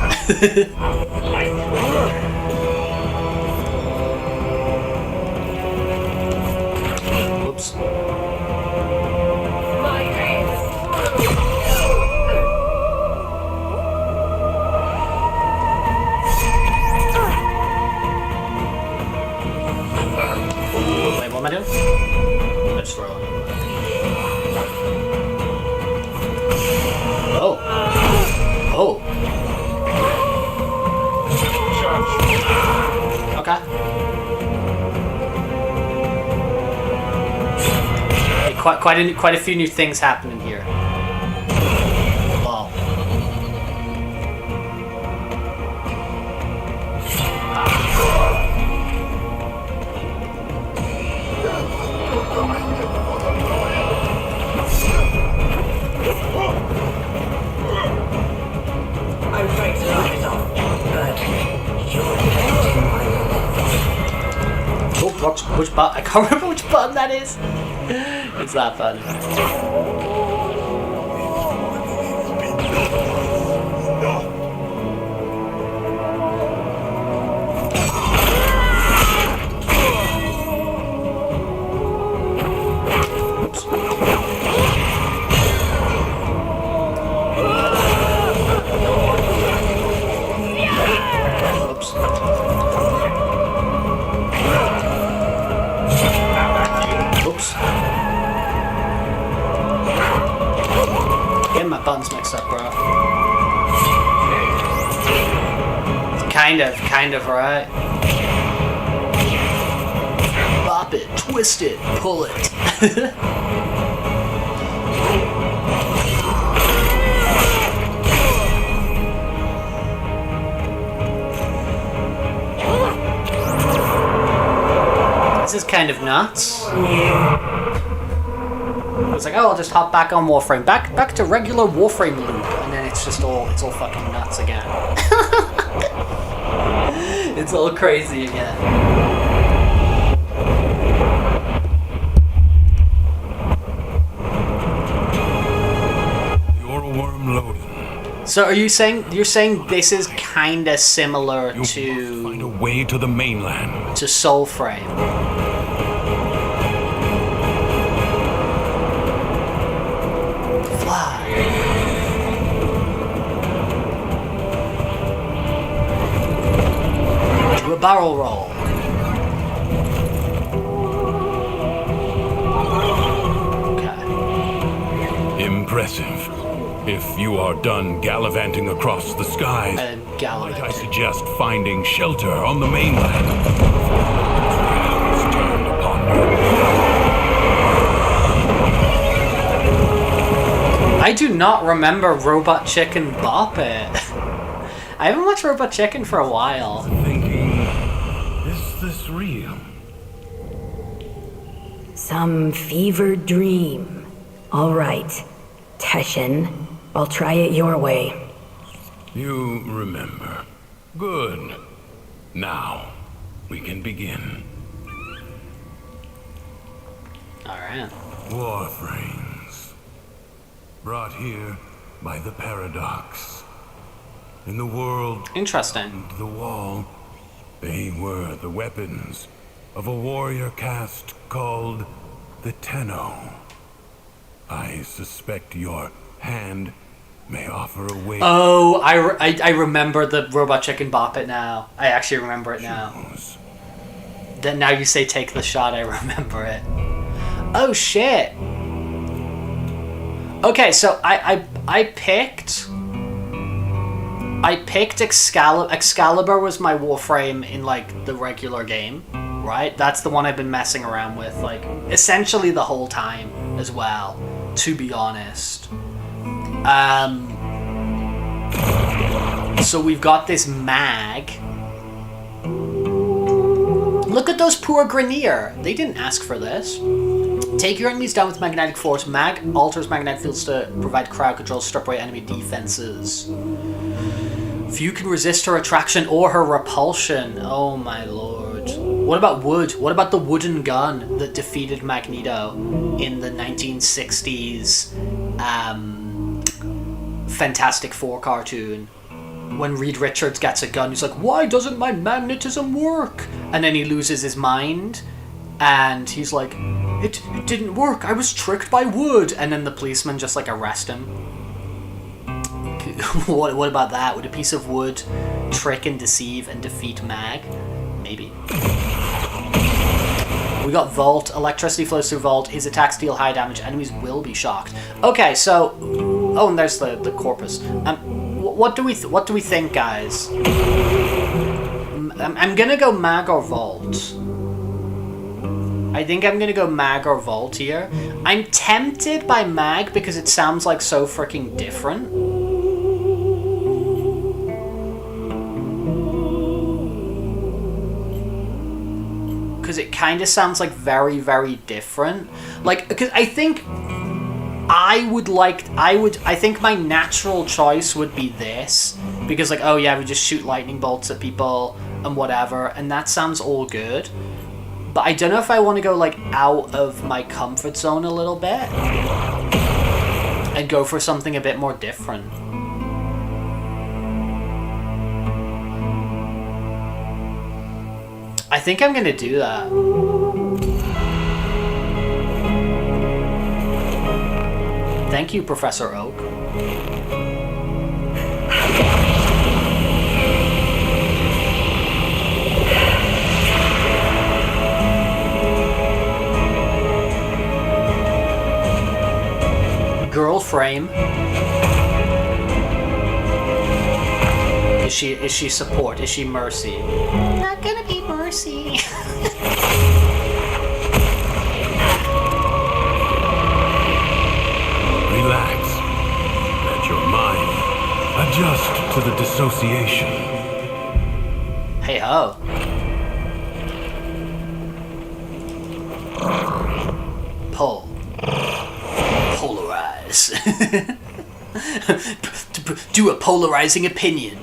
Oops. Wait, what am I doing? I just throw it. Oh. Oh. Okay. Hey, quite a few new things happening here. Wow. I'm afraid to knock it off, but you're protecting my life. Oh, which button? I can't remember which button that is. It's that button. Oops. Oops. Getting my buttons mixed up, bro. Kind of, right? Bop it, twist it, pull it. This is kind of nuts. It's like, oh, I'll just hop back on Warframe, back to regular Warframe loop, and then it's all fucking nuts again. It's all crazy again. You're a worm loaded. So you're saying this is kind of similar You must find a way to the mainland. to Soulframe? Fly. Do a barrel roll. Okay. Impressive. If you are done gallivanting across the skies, And might I Gallivant. suggest finding shelter on the mainland? It's turned upon you. I do not remember Robot Chicken Bop It. I haven't watched Robot Chicken for a while. Thinking, is this real? Some fevered dream. All right, Teshin, I'll try it your way. You remember. Good. Now, we can begin. Alright. Warframes. Brought here by the paradox. In the world Interesting. and the wall, they were the weapons of a warrior caste called the Tenno. I suspect your hand may offer a way. Oh, I remember the Robot Chicken Bop It now. I actually remember it now. Choose. Then now you say take the shot, I remember it. Oh shit. Okay, so I picked Excalibur was my Warframe in like the regular game, right? That's the one I've been messing around with like essentially the whole time as well, to be honest. So we've got this mag. Look at those poor Grenier. They didn't ask for this. Take your enemies down with magnetic force. Mag alters magnetic fields to provide crowd control, strip away enemy defenses. Few can resist her attraction or her repulsion. Oh my lord. What about wood? What about the wooden gun that defeated Magneto in the 1960s Fantastic Four cartoon when Reed Richards gets a gun. He's like, why doesn't my magnetism work? And then he loses his mind, and he's like, it didn't work, I was tricked by wood. And then the policeman just like arrest him. What about that? Would a piece of wood trick and deceive and defeat Mag? Maybe. We got Vault. Electricity flows through Vault. His attacks deal high damage. Enemies will be shocked. Okay, so... Oh, and there's the corpus. What do we think, guys? I'm gonna go Mag or Vault. I think I'm gonna go Mag or Vault here. I'm tempted by Mag because it sounds like so freaking different. Because it kind of sounds like very, very different. Like, because I think I think my natural choice would be this. Because like, oh yeah, we just shoot lightning bolts at people and whatever, and that sounds all good. But I don't know if I want to go like out of my comfort zone a little bit and go for something a bit more different. I think I'm gonna do that. Thank you, Professor Oak. Girl frame. Is she support? Is she mercy? Not gonna be mercy. Relax. Let your mind adjust to the dissociation. Hey ho. Pull. Polarize. Do a polarizing opinion.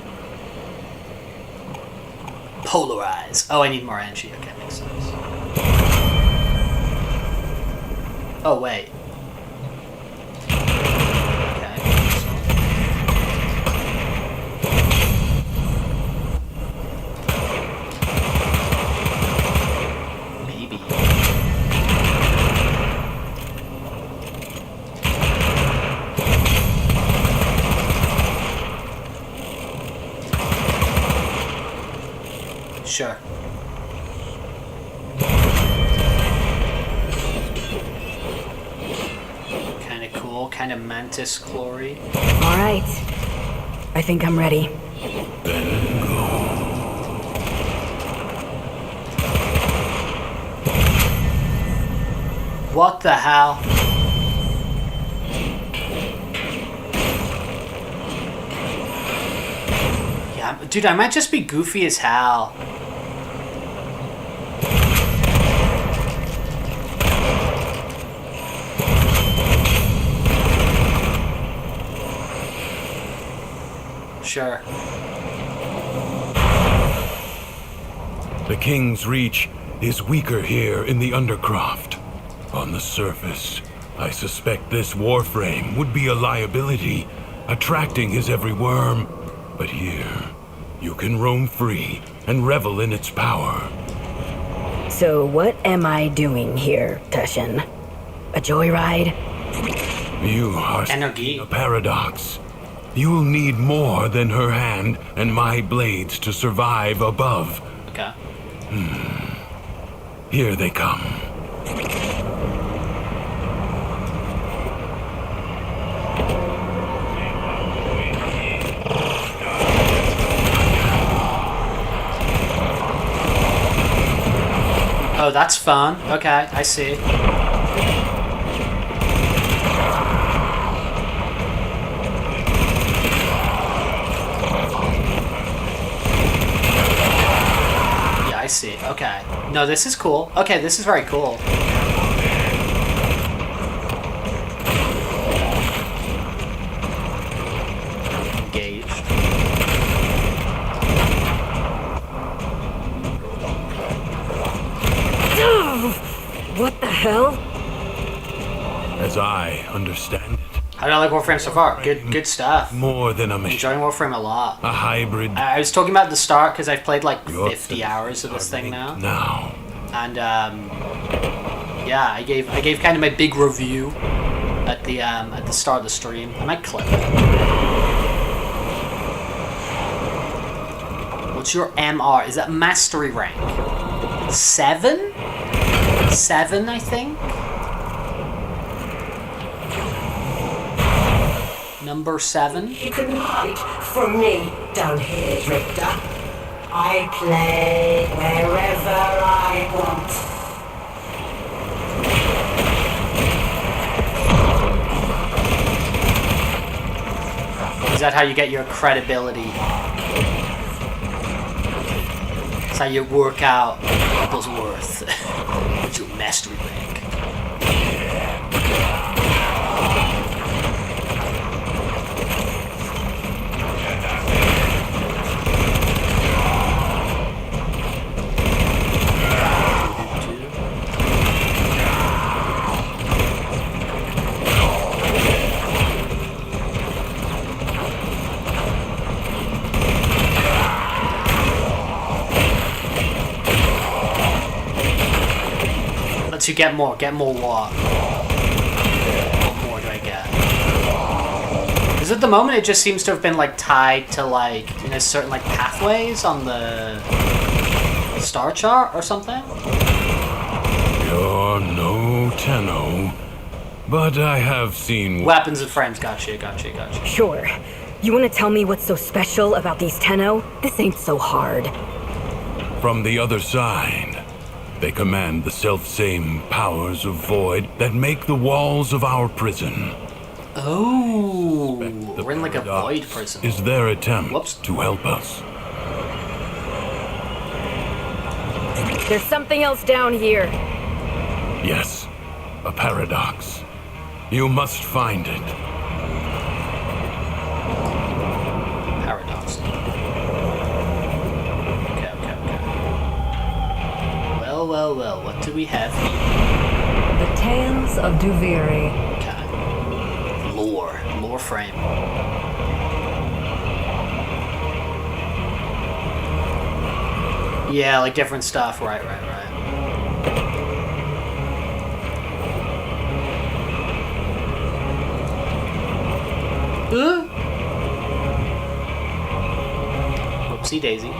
Polarize. Oh, I need more energy. Okay, makes sense. Oh, wait. Okay. Maybe. Sure. Kinda cool, kinda mantis glory. Alright. I think I'm ready. Then go. What the hell? Yeah, dude, I might just be goofy as hell. Sure. The King's reach is weaker here in the Undercroft. On the surface, I suspect this Warframe would be a liability, attracting his every worm. But here, you can roam free and revel in its power. So what am I doing here, Tushin? A joyride? You are Energy. a paradox. You'll need more than her hand and my blades to survive above. Okay. Here they come. Oh, that's fun. Okay, I see. I see. Okay. No, this is cool. Okay, this is very cool. Engaged. What the hell? As I understand it, How I don't like Warframe so far. Good stuff. More than a machine. Enjoying Warframe a lot. A hybrid. I was talking about at the start because I've played like Your 50 hours of this thing now. Now. And yeah, I gave kind of my big review at the start of the stream. I might clip it. What's your MR? Is that mastery rank? 7? 7, I think. Number 7. You can hide from me down here, Drifter. I play wherever I want. Is that how you get your credibility? That's how you work out people's worth. It's your mastery rank. To get more what? What more do I get? Because at the moment it just seems to have been like tied to like, you know, certain like pathways on the star chart or something. You're no Tenno, but I have seen Weapons and frames, gotcha. Sure. You want to tell me what's so special about these Tenno? This ain't so hard. from the other side. They command the self-same powers of void that make the walls of our prison. Oh, The we're in like a paradox void prison. is their attempt Whoops. to help us. There's something else down here. Yes, a paradox. You must find it. Paradox. Okay. Well, what do we have here? The Tales of Duviri. Okay. Lore frame. Yeah, like different stuff, right. Whoopsie daisy.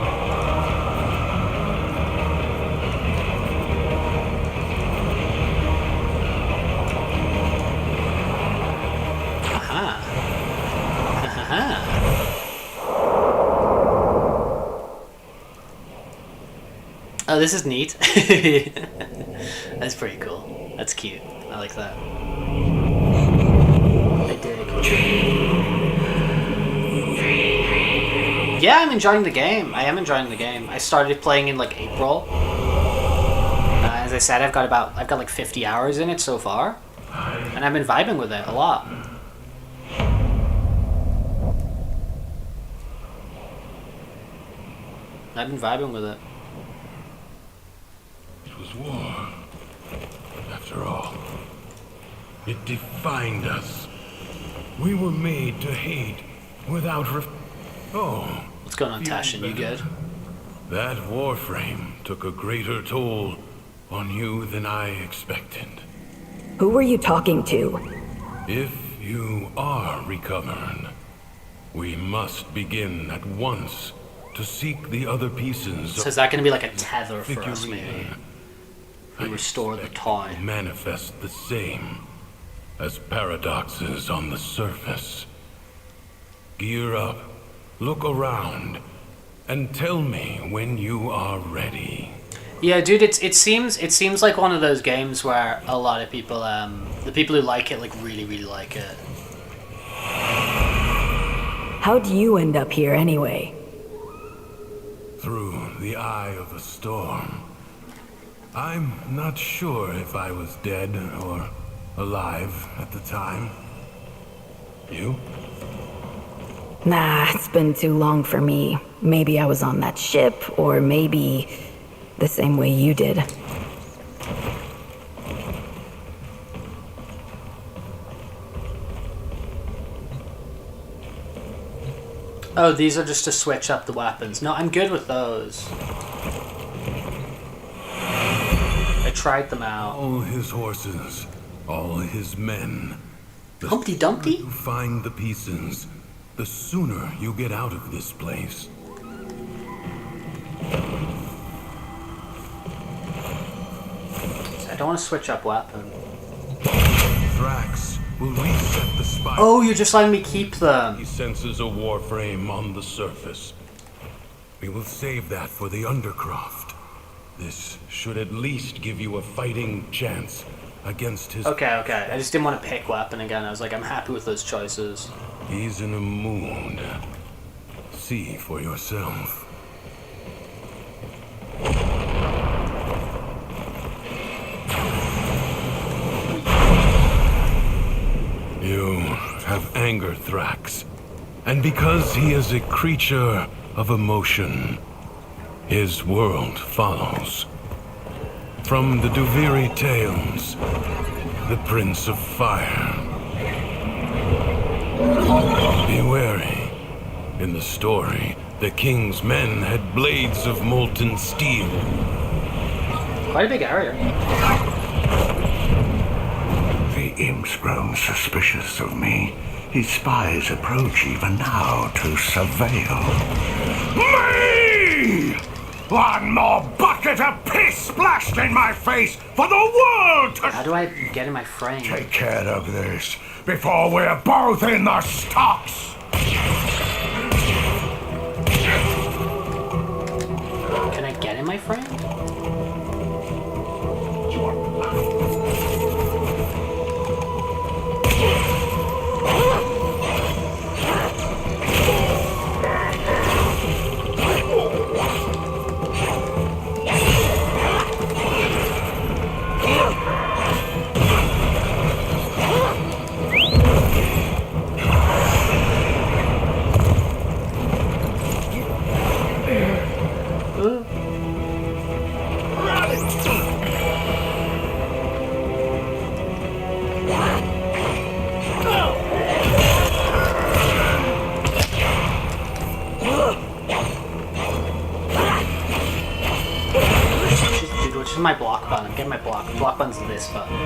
Oh, this is neat. That's pretty cool. That's cute. I like that. I dig. Yeah, I'm enjoying the game. I am enjoying the game. I started playing in like April. As I said, I've got like 50 hours in it so far, and I've been vibing with it a lot. I've been vibing with it. It was war. After all, it defined us. We were made to hate without Oh. What's going on, Tashin? You good? That Warframe took a greater toll on you than I expected. Who were you talking to? If you are recovered, we must begin at once to seek the other pieces. So is that going to be like a tether for us, figurine. maybe? I We restore the expect toy. it will manifest the same as paradoxes on the surface. Gear up, look around, and tell me when you are ready. Yeah, dude, it seems like one of those games where a lot of people, the people who like it, like really like it. How'd you end up here anyway? Through the eye of the storm. I'm not sure if I was dead or alive at the time. You? Nah, it's been too long for me. Maybe I was on that ship, or maybe the same way you did. Oh, these are just to switch up the weapons. No, I'm good with those. I tried them out. All his horses, all his men. The Humpty sooner Dumpty? you find the pieces, the sooner you get out of this place. I don't want to switch up weapon. Thrax will reset the spire. Oh, you're just letting me keep them. He senses a warframe on the surface. We will save that for the Undercroft. This should at least give you a fighting chance against his... Okay. I just didn't want to pick weapon again. I was like, I'm happy with those choices. He's in a mood. See for yourself. You have anger, Thrax. And because he is a creature of emotion, his world follows. From the Duviri tales, the Prince of Fire. Be wary. In the story, the king's men had blades of molten steel. Quite a big area. The imp's grown suspicious of me. His spies approach even now to surveil me! One more bucket of piss splashed in my face for the world to... How do I get in my frame? Take care of this before we're both in the stocks! Can I get in my frame? Which is my block button? I'm getting my block. Block button's this button.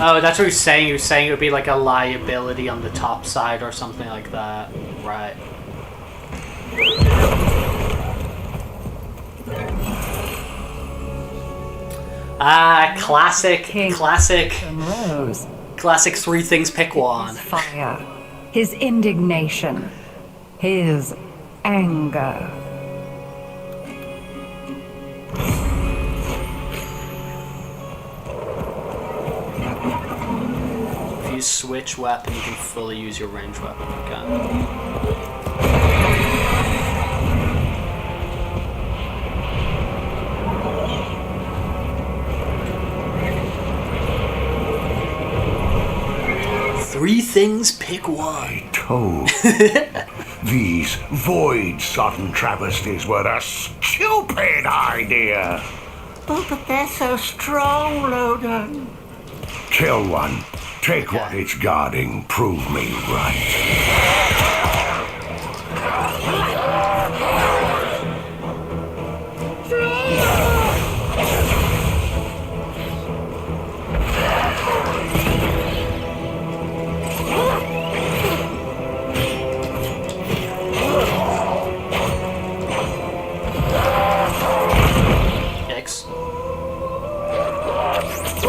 Oh, that's what he was saying. He was saying it would be like a liability on the top side or something like that. Right. Ah, classic, classic, Rose. classic three things, pick one. His fire, his indignation, his anger. If you switch weapon, you can fully use your range weapon. Okay. 3 things, pick one. Told. These void-sodden travesties were a stupid idea. Oh, but they're so strong, Loden. Kill one. Take what it's guarding. Prove me right.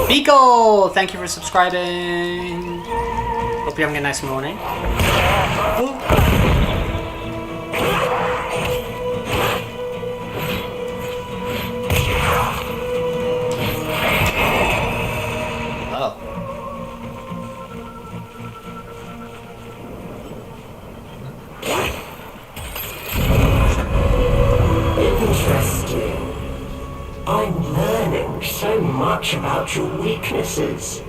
Biko, thank you for subscribing. Hope you're having a nice morning. Oh. Interesting. I'm learning so much about your weaknesses.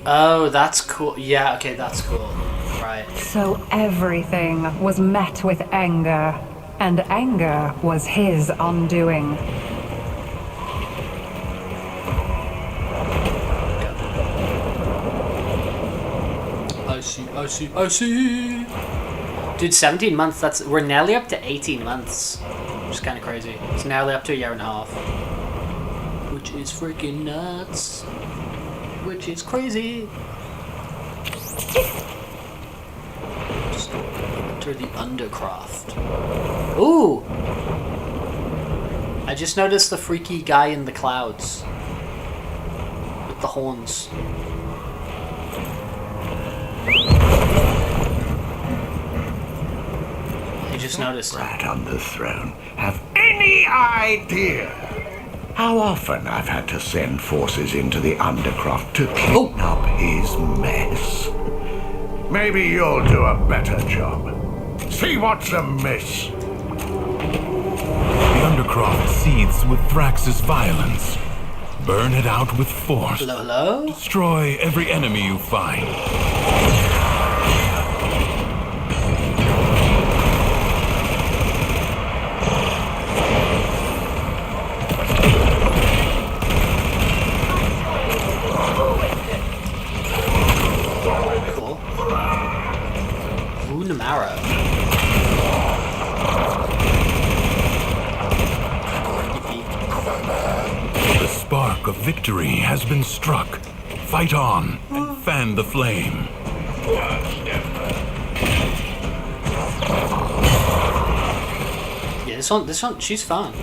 Oh, that's cool. Yeah, okay, that's cool. Right. So everything was met with anger, and anger was his undoing. I see. Dude, 17 months, we're nearly up to 18 months. Which is kind of crazy. It's nearly up to a year and a half. Which is freaking nuts. Which is crazy. Just enter the Undercroft. Ooh! I just noticed the freaky guy in the clouds. With the horns. I just noticed it. Rat on the throne have any idea how often I've had to send forces into the Undercroft to clean up his mess? Maybe you'll do a better job. See what's amiss. The Undercroft seethes with Thrax's violence. Burn it out with force. Hello, hello? Destroy every enemy you find. Cool. Rune Marrow. The spark of victory has been struck. Fight on and fan the flame. Yeah, this one, she's fun.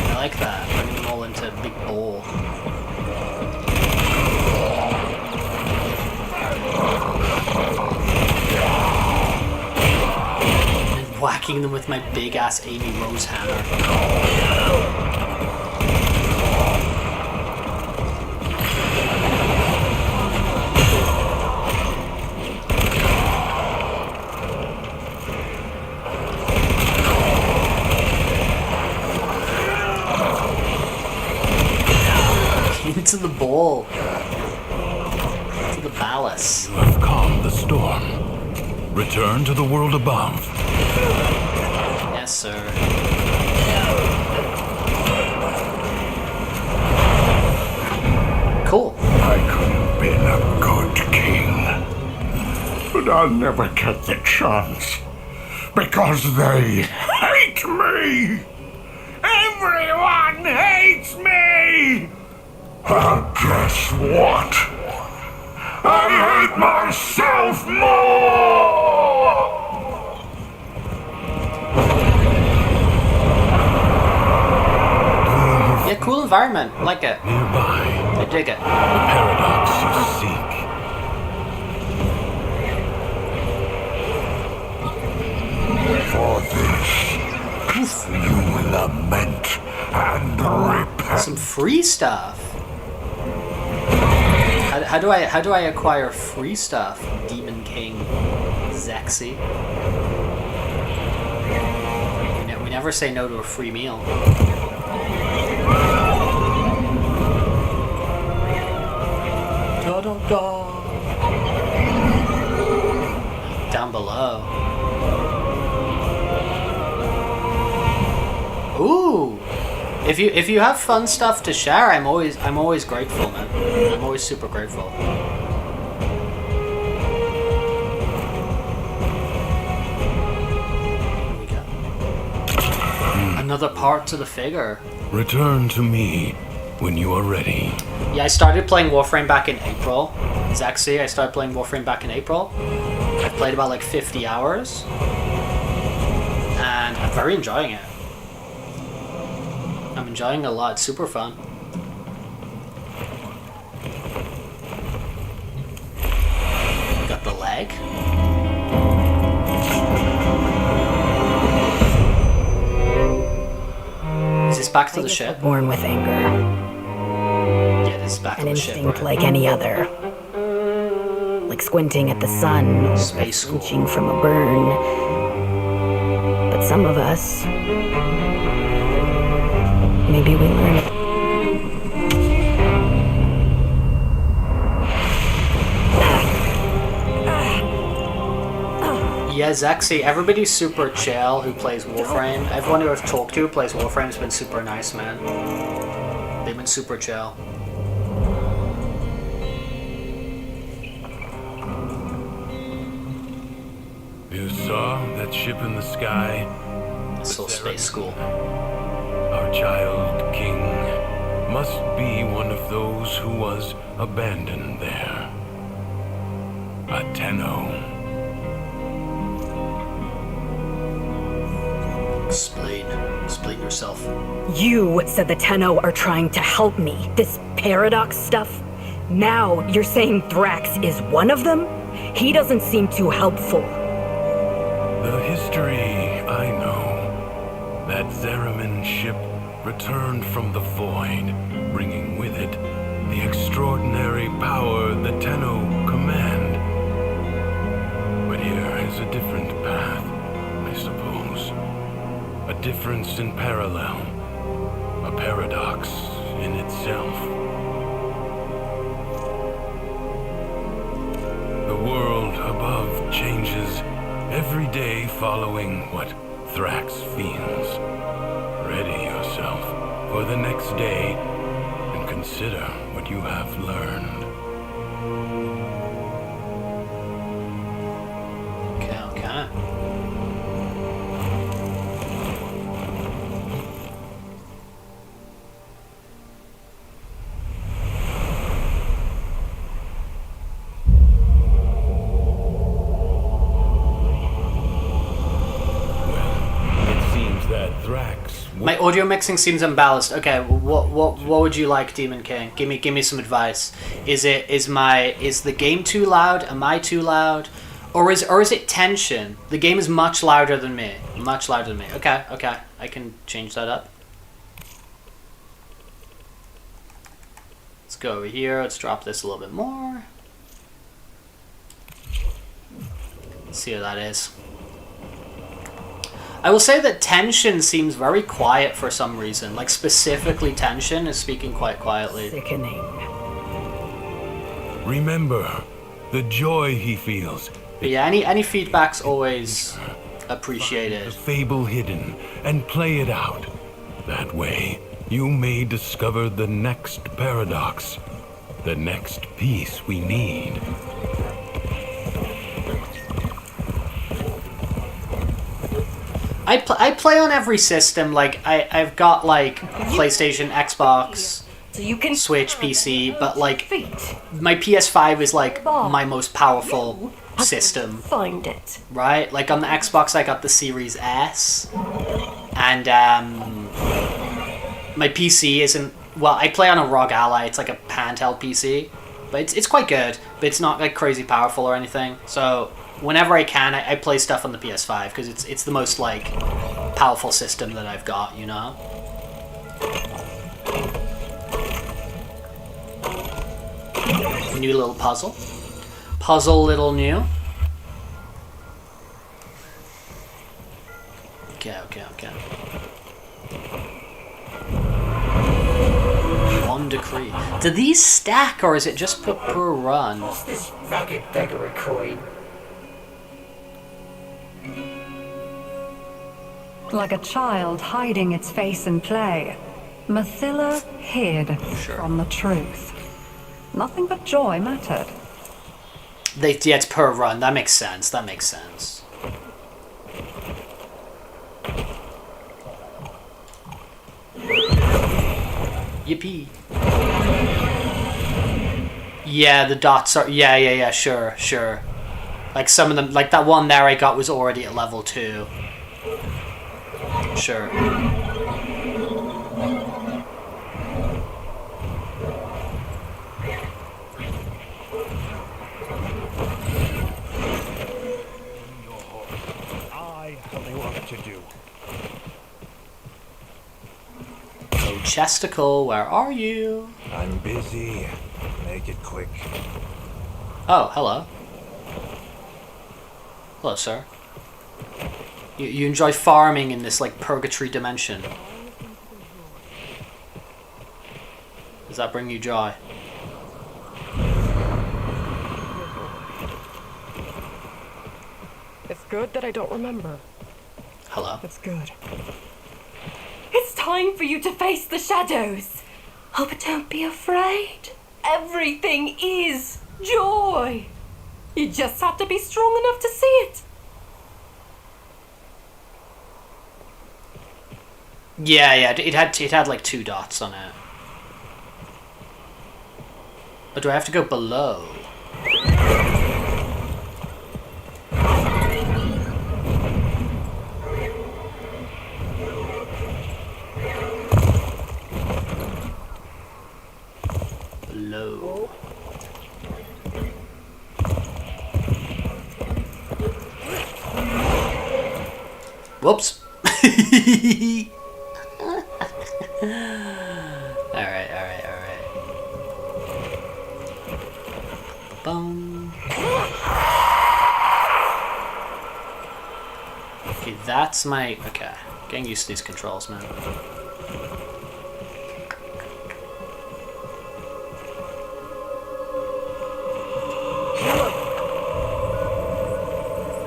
I like that. Bringing them all into a big ball. And whacking them with my big ass Amy Rose hammer. Into the ball. To the palace. You have calmed the storm. Return to the world above. Yes, sir. Cool. I could have been a good king, but I'll never get the chance because they hate me. Everyone hates me. And guess what? I hate myself more! Yeah, cool environment. I like it. Nearby, I dig it. the paradox you seek. For this, you lament and repent. Some free stuff. How do I acquire free stuff? Demon King Zexy. We never say no to a free meal. Da, da, da. Down below. Ooh. If you have fun stuff to share, I'm always grateful, man. I'm always super grateful. Here we go. Another part to the figure. Return to me when you are ready. Yeah, I started playing Warframe back in April. Zexy, I started playing Warframe back in April. I've played about like 50 hours. And I'm very enjoying it. I'm enjoying it a lot. It's super fun. Got the leg. Is this back to the ship? Born with anger, Yeah, this is back to an the ship. instinct Right? like any other. Like squinting at the sun, Space school. flinching from a burn. But some of us. Maybe we learn it. Yeah, Zexy, everybody's super chill who plays Warframe. Everyone who I've talked to who plays Warframe has been super nice, man. They've been super chill. You saw that ship in the sky? I saw Space School. Our child king must be one of those who was abandoned there. A Tenno. Explain yourself. You said the Tenno are trying to help me. This paradox stuff. Now you're saying Thrax is one of them? He doesn't seem too helpful. The history I know. That Zeramin ship returned from the void, bringing with it the extraordinary power the Tenno command. But here is a different path, I suppose. A difference in parallel. A paradox in itself. The world above changes every day following what Thrax feels. Ready yourself for the next day and consider what you have learned. Okay. My audio mixing seems unbalanced. Okay, what would you like, Demon King? Give me some advice. Is the game too loud? Am I too loud? Or is it tension? The game is much louder than me. Much louder than me. Okay. I can change that up. Let's go over here. Let's drop this a little bit more. Let's see what that is. I will say that tension seems very quiet for some reason. Like, specifically tension is speaking quite quietly. Sickening. Remember the joy he feels. But yeah, any feedback's always appreciated. The fable hidden and play it out. That way, you may discover the next paradox, the next piece we need. I play on every system. Like I've got like PlayStation, Xbox, So you can Switch, PC, but like my PS5 is like my most powerful system. find it. Right? Like on the Xbox I got the Series S. And my PC isn't, well, I play on a ROG Ally. It's like a handheld PC, but it's quite good, but it's not like crazy powerful or anything. So whenever I can, I play stuff on the PS5 because it's the most like powerful system that I've got, you know. New little puzzle little new. Okay. One decree. Do these stack or is it just per run? What's this ragged beggar a coin? Like a child hiding its face in play, Mathila hid from the truth. Nothing but joy mattered. Yeah, it's per run. That makes sense. Yippee. Yeah, the dots are... Yeah, sure. Like some of them... Like that one there I got was already at level 2. Sure. I tell you what to do. Oh, Chesticle, where are you? I'm busy. Make it quick. Oh, hello. Hello, sir. You enjoy farming in this like purgatory dimension. Does that bring you joy? It's good that I don't remember. Hello? It's good. It's time for you to face the shadows. Oh, but don't be afraid. Everything is joy. You just have to be strong enough to see it. Yeah, it had like 2 dots on it. But do I have to go below? Below. Whoops. Alright. Boom. Okay, that's my... Okay. Getting used to these controls, man.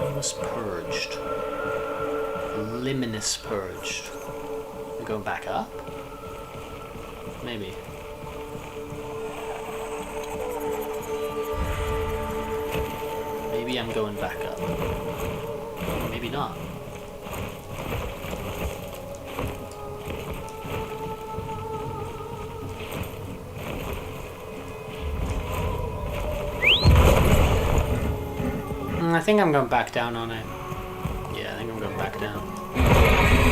Luminous purged. Luminous purged. We're going back up? Maybe. Maybe I'm going back up. Maybe not. I think I'm going back down on it. Yeah, I think I'm going back down.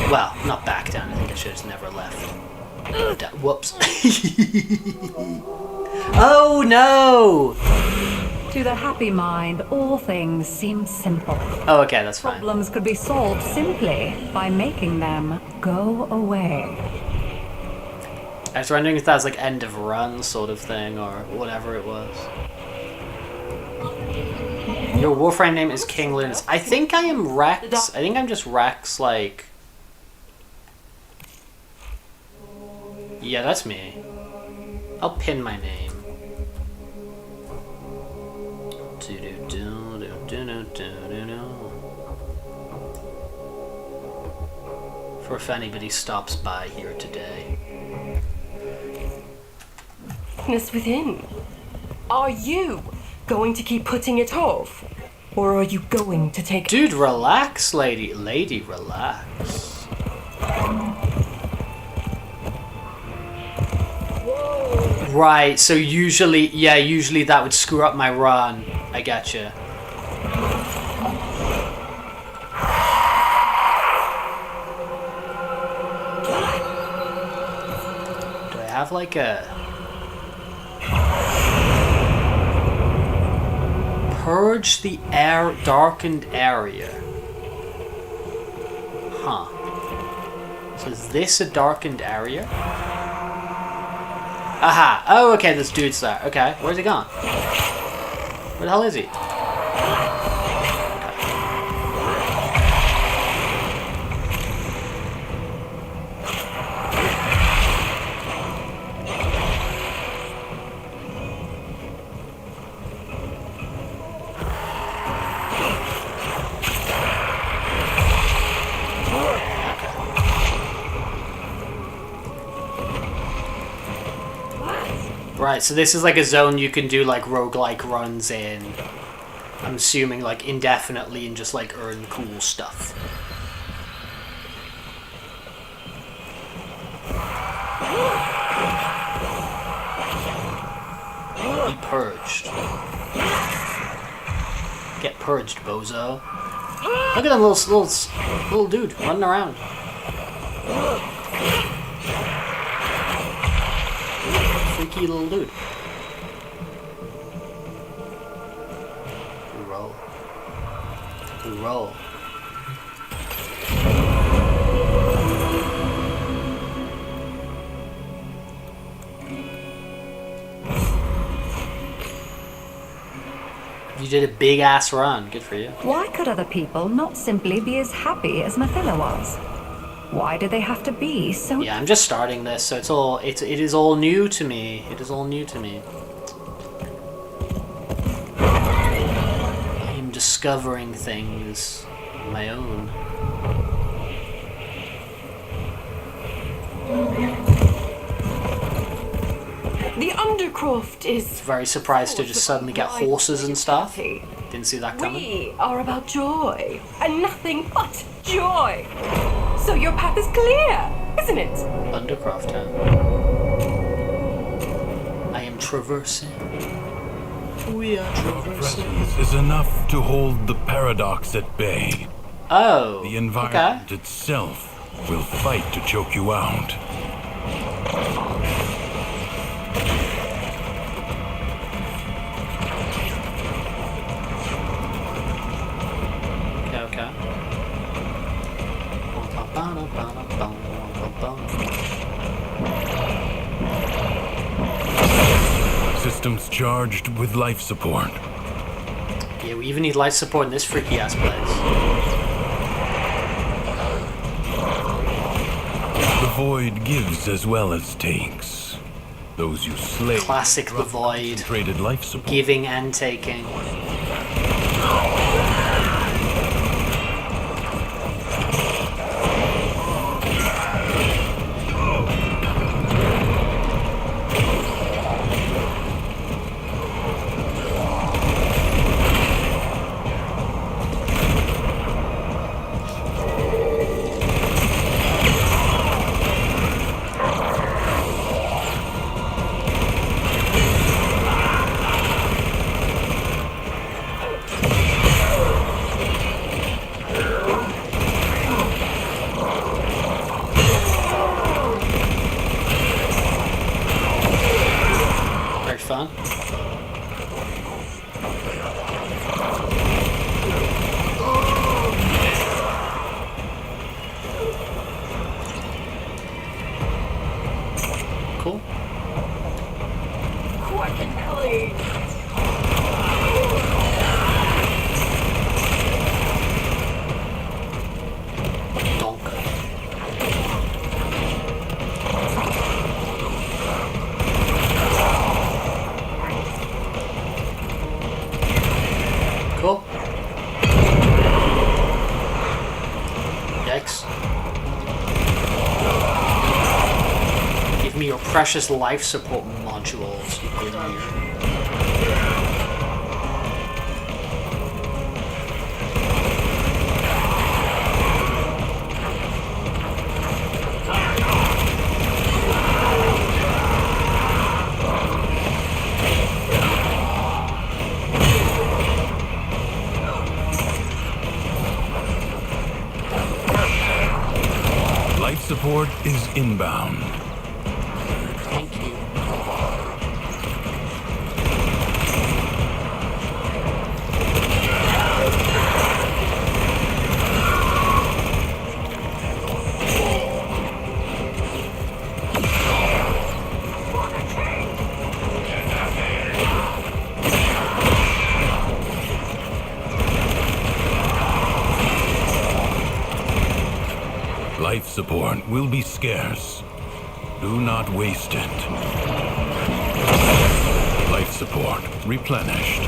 Well, not back down. I think I should have never left. Whoops. Oh no! To the happy mind, all things seem simple. Oh, okay, that's fine. Problems could be solved simply by making them go away. I was wondering if that was like end of run sort of thing or whatever it was. Your Warframe name is King Lunas. I think I am Rex. I think I'm just Rex, like... Yeah, that's me. I'll pin my name. For if anybody stops by here today. Darkness within. Are you going to keep putting it off? Or are you going to take... Dude, relax, lady. Lady, relax. Right, so usually, yeah, usually that would screw up my run. I getcha. Do I have like a... Purge the darkened area. Huh. So is this a darkened area? Aha! Oh, okay, this dude's there. Okay, where's he gone? Where the hell is he? Right, so this is like a zone you can do like roguelike runs in. I'm assuming like indefinitely and just like earn cool stuff. Be purged. Get purged, bozo. Look at that little dude running around. Freaky little dude. We roll. We roll. You did a big ass run. Good for you. Why could other people not simply be as happy as Mathila was? Why do they have to be so... Yeah, I'm just starting this, so it is all new to me. It is all new to me. I'm discovering things on my own. The Undercroft is... Very surprised to just suddenly get horses and stuff. Didn't see that coming. We are about joy, and nothing but joy. So your path is clear, isn't it? Undercroft, huh? I am traversing. We are Your traversing. presence is enough to hold the paradox at bay. Oh, The environment itself will fight to choke you out. Okay. Systems charged with life support. Yeah, we even need life support in this freaky ass place. The void gives as well as takes. Those you slay. Classic the void. Traded life support. Giving and taking. Very fun. Cool. Donk. Cool. Yikes. Give me your precious life support modules, you good here. Life support is inbound. Thank you. Life support will be scarce. Do not waste it. Life support replenished.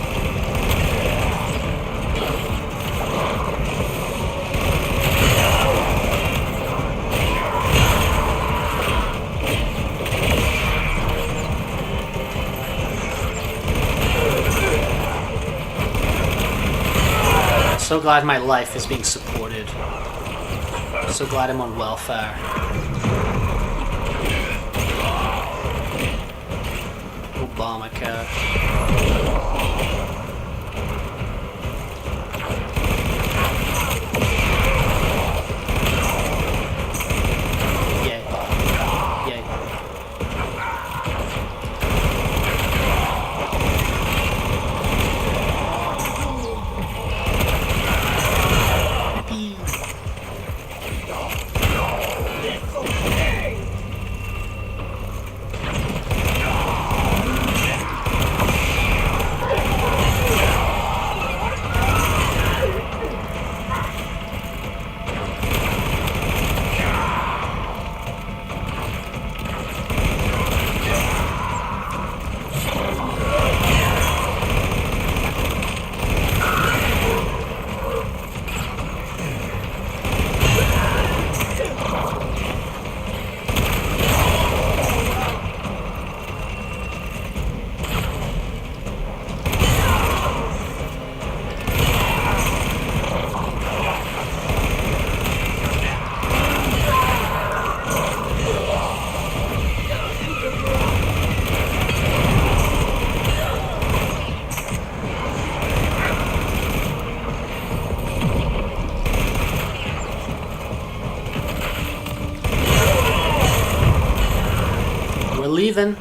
So glad my life is being supported. So glad I'm on welfare. Obamacare. Yay. Yay. leaving.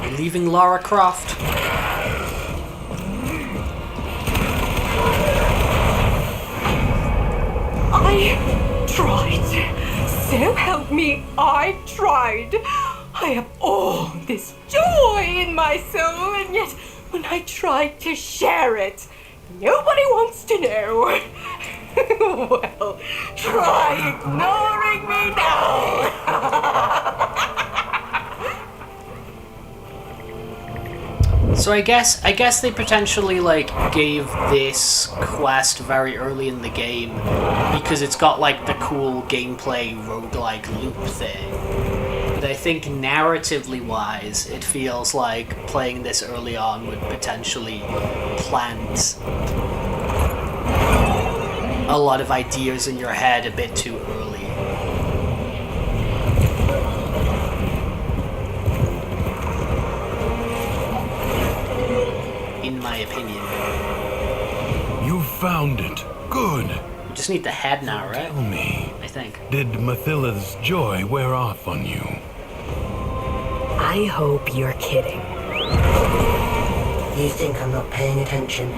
We're leaving Lara Croft. I tried. So help me, I tried. I have all this joy in my soul, and yet when I tried to share it, nobody wants to know. Well, try ignoring me now. So I guess they potentially like gave this quest very early in the game because it's got like the cool gameplay roguelike loop thing. But I think narratively wise, it feels like playing this early on would potentially plant a lot of ideas in your head a bit too early. In my opinion. You found it. Good. We just need the head now, right? Tell me, I think. did Mathilla's joy wear off on you? I hope you're kidding. You think I'm not paying attention?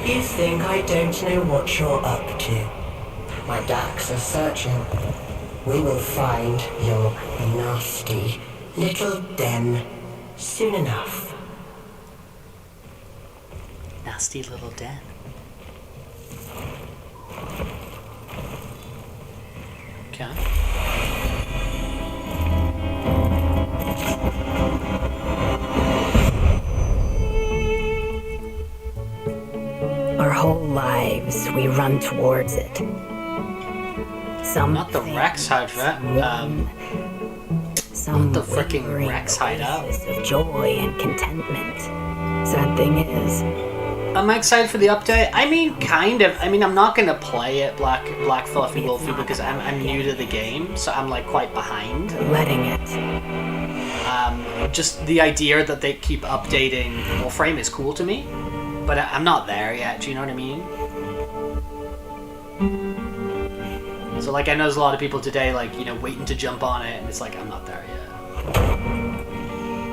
You think I don't know what you're up to? My ducks are searching. We will find your nasty little den soon enough. Nasty little den. Okay. Our whole lives, we run towards it. Some Not the Rex hideout. some the frickin' wavering Rex hideout. oasis of joy and contentment. Sad thing is, Am I excited for the update? I mean, kind of. I mean, I'm not gonna play it, Black Fluffy Wolfie, because I'm new to the game, so I'm like quite behind. letting it. Just the idea that they keep updating Warframe is cool to me, but I'm not there yet. Do you know what I mean? So like, I know there's a lot of people today, like, you know, waiting to jump on it, and it's like, I'm not there yet.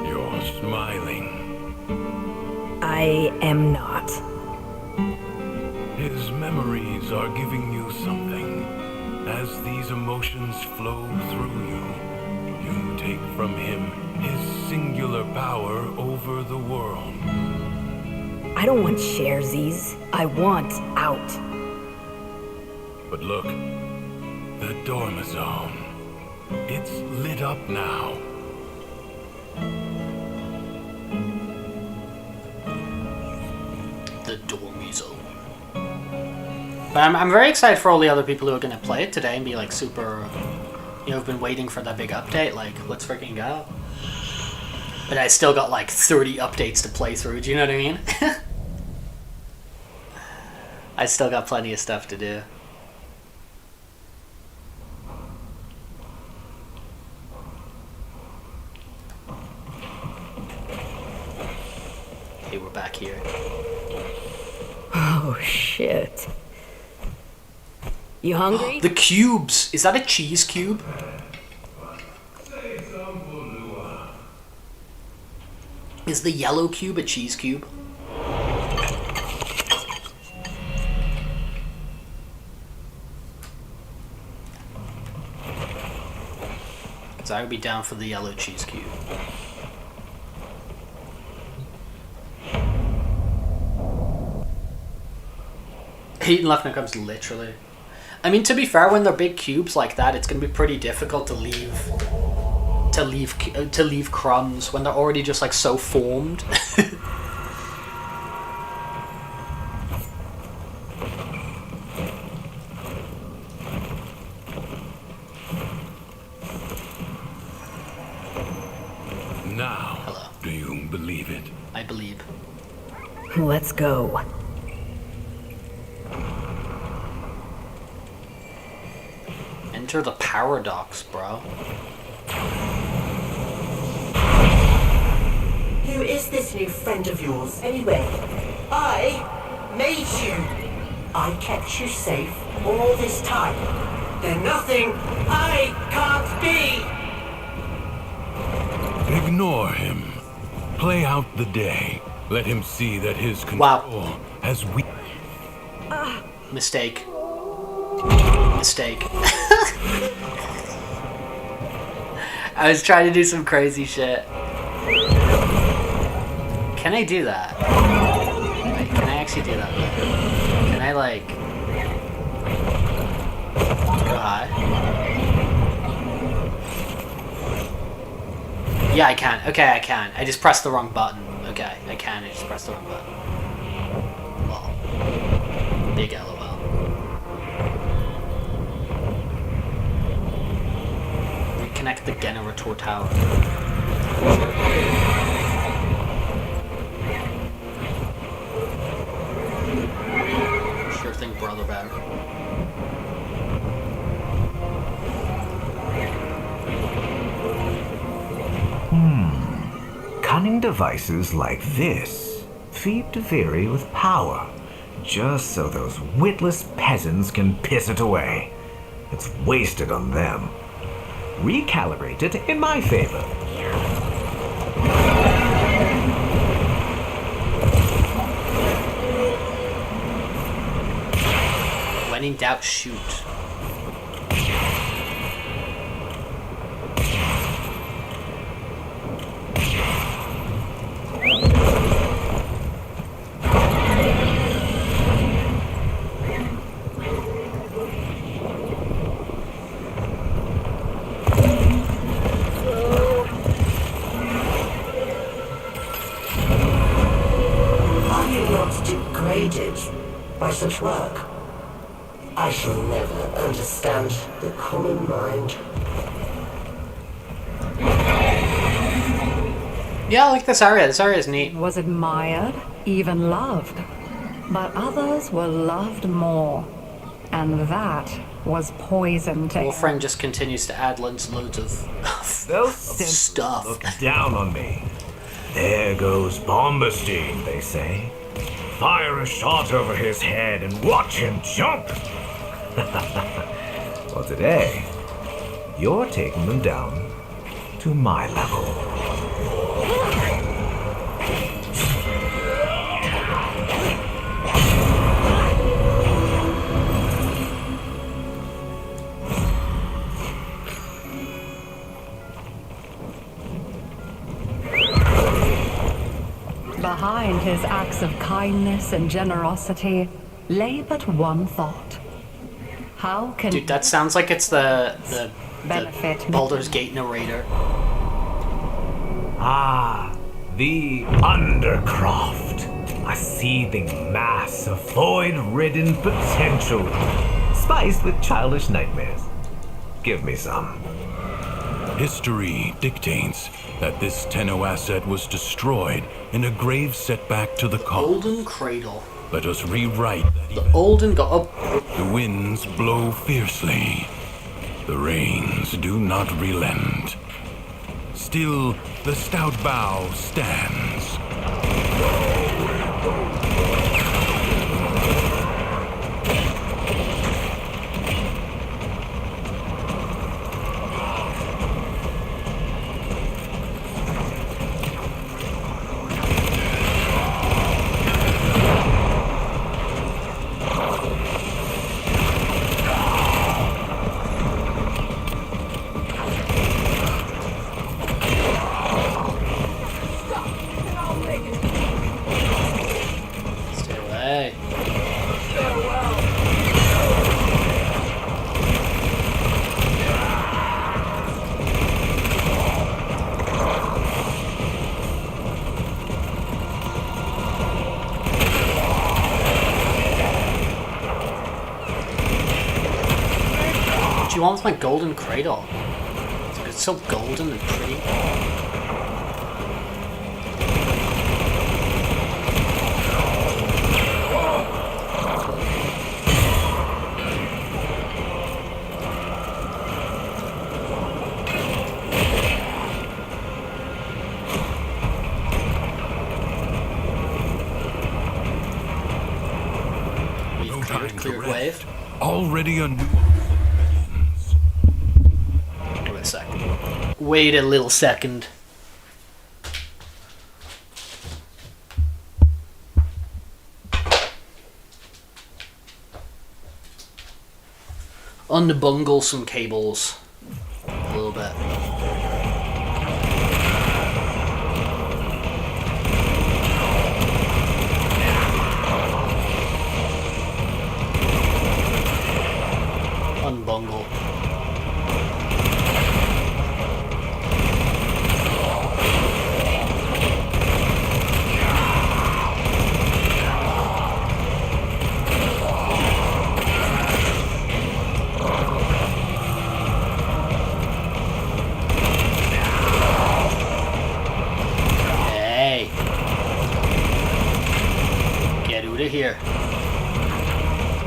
You're smiling. I am not. His memories are giving you something. As these emotions flow through you, you take from him his singular power over the world. I don't want sharesies. I want out. But look, the Dormizone. It's lit up now. The Dormizone. But I'm very excited for all the other people who are gonna play it today and be like super, you know, have been waiting for that big update. Like, let's freaking go. But I still got like 30 updates to play through. Do you know what I mean? I still got plenty of stuff to do. Okay, we're back here. Oh shit. You hungry? The cubes! Is that a cheese cube? Is the yellow cube a cheese cube? Because I would be down for the yellow cheese cube. Eating left now comes literally. I mean, to be fair, when they're big cubes like that, it's going to be pretty difficult to leave crumbs when they're already just like so formed. Now, Hello. do you believe it? I believe. Let's go. Enter the paradox, bro. Who is this new friend of yours, anyway? I made you. I kept you safe all this time. There's nothing I can't be. Ignore him. Play out the day. Let him see that his control has weak. Mistake. Mistake. I was trying to do some crazy shit. Can I do that? Wait, can I actually do that? Can I, like... go high? Yeah, I can. Okay, I can. I just pressed the wrong button. Okay, I can. I just pressed the wrong button. Well, big LOL. Reconnect the generator tower. Sure thing, brother bear. Cunning devices like this feed Viri with power, just so those witless peasants can piss it away. It's wasted on them. Recalibrate it in my favor. When in doubt, shoot. By such work, I shall never understand the common mind. Yeah, I like this area. This area is neat. Was admired, even loved. But others were loved more. And that was poison to WARFRAME just continues to add loads of Those stuff. look down on me. There goes Bombastine, they say. Fire a shot over his head and watch him jump. Well, today, you're taking them down to my level. Behind his acts of kindness and generosity lay but one thought. How can... Dude, that sounds like it's the benefit Baldur's Gate narrator. Ah, the Undercroft. A seething mass of void-ridden potential, spiced with childish nightmares. Give me some. History dictates that this Tenno asset was destroyed in a grave setback to the cause. Golden Cradle. Let us rewrite that The Olden God. The winds blow fiercely. The rains do not relent. Still, the stout bough stands. Stay away. What do you want with my golden cradle? It's so golden and pretty. We've cleared wave. Already a new Wait a second. Wait a little second. unbungle some cables a little bit. Unbungle. Hey. Get out of here.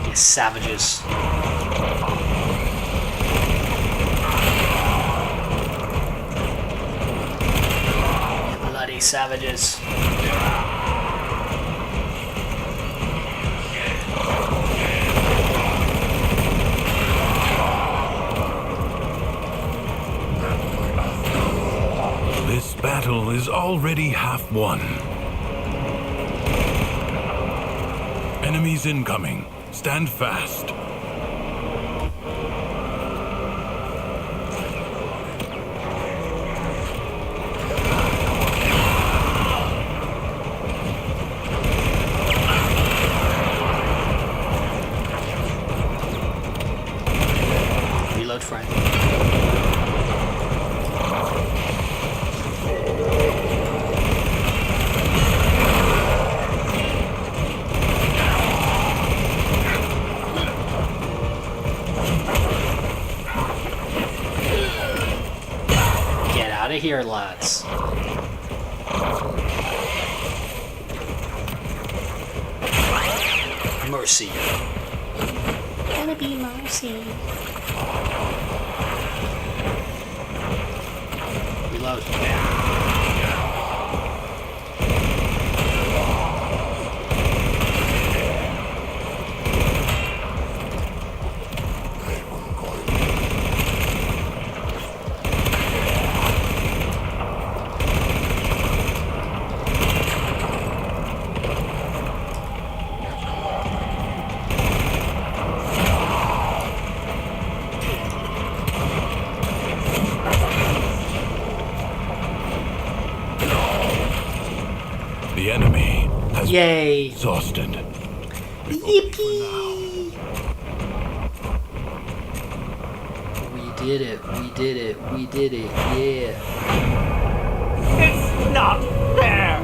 You savages. Bloody savages. This battle is already half won. Enemies incoming. Stand fast. Reload frame. Get out of here, lads. Mercy. Gonna be mercy. Reload. The enemy has Yay. exhausted. Yippee! We did it, we did it, we did it, yeah. It's not fair!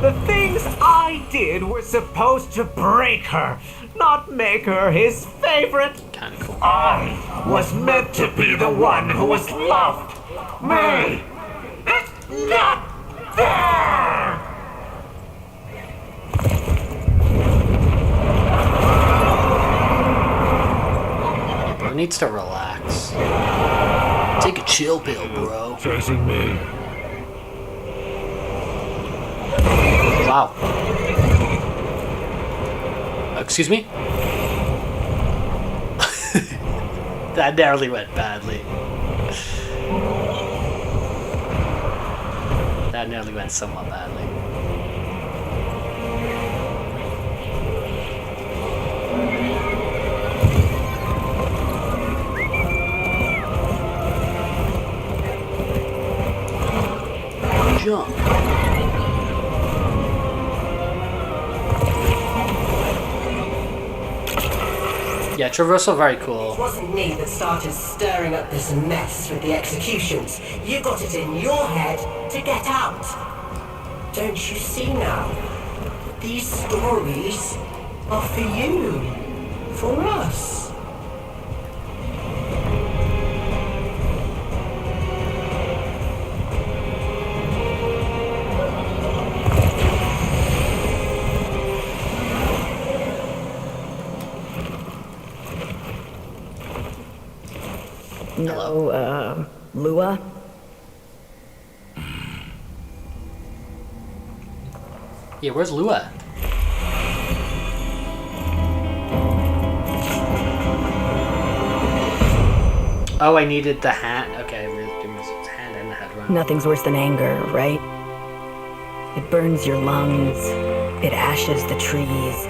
The things I did were supposed to break her, not make her his favorite. Kinda cool. I was meant to be the one who was loved. Me! It's not fair! Bro needs to relax. Take a chill pill, bro. Chasing me. Wow. Excuse me? That narrowly went badly. That nearly went somewhat badly. Jump. Yeah, traversal very cool. It wasn't me that started stirring up this mess with the executions. You got it in your head to get out. Don't you see now? These stories are for you. For us. No, Lua? Yeah, where's Lua? Oh, I needed the hat. Okay, his hand and the head run. Nothing's worse than anger, right? It burns your lungs, it ashes the trees,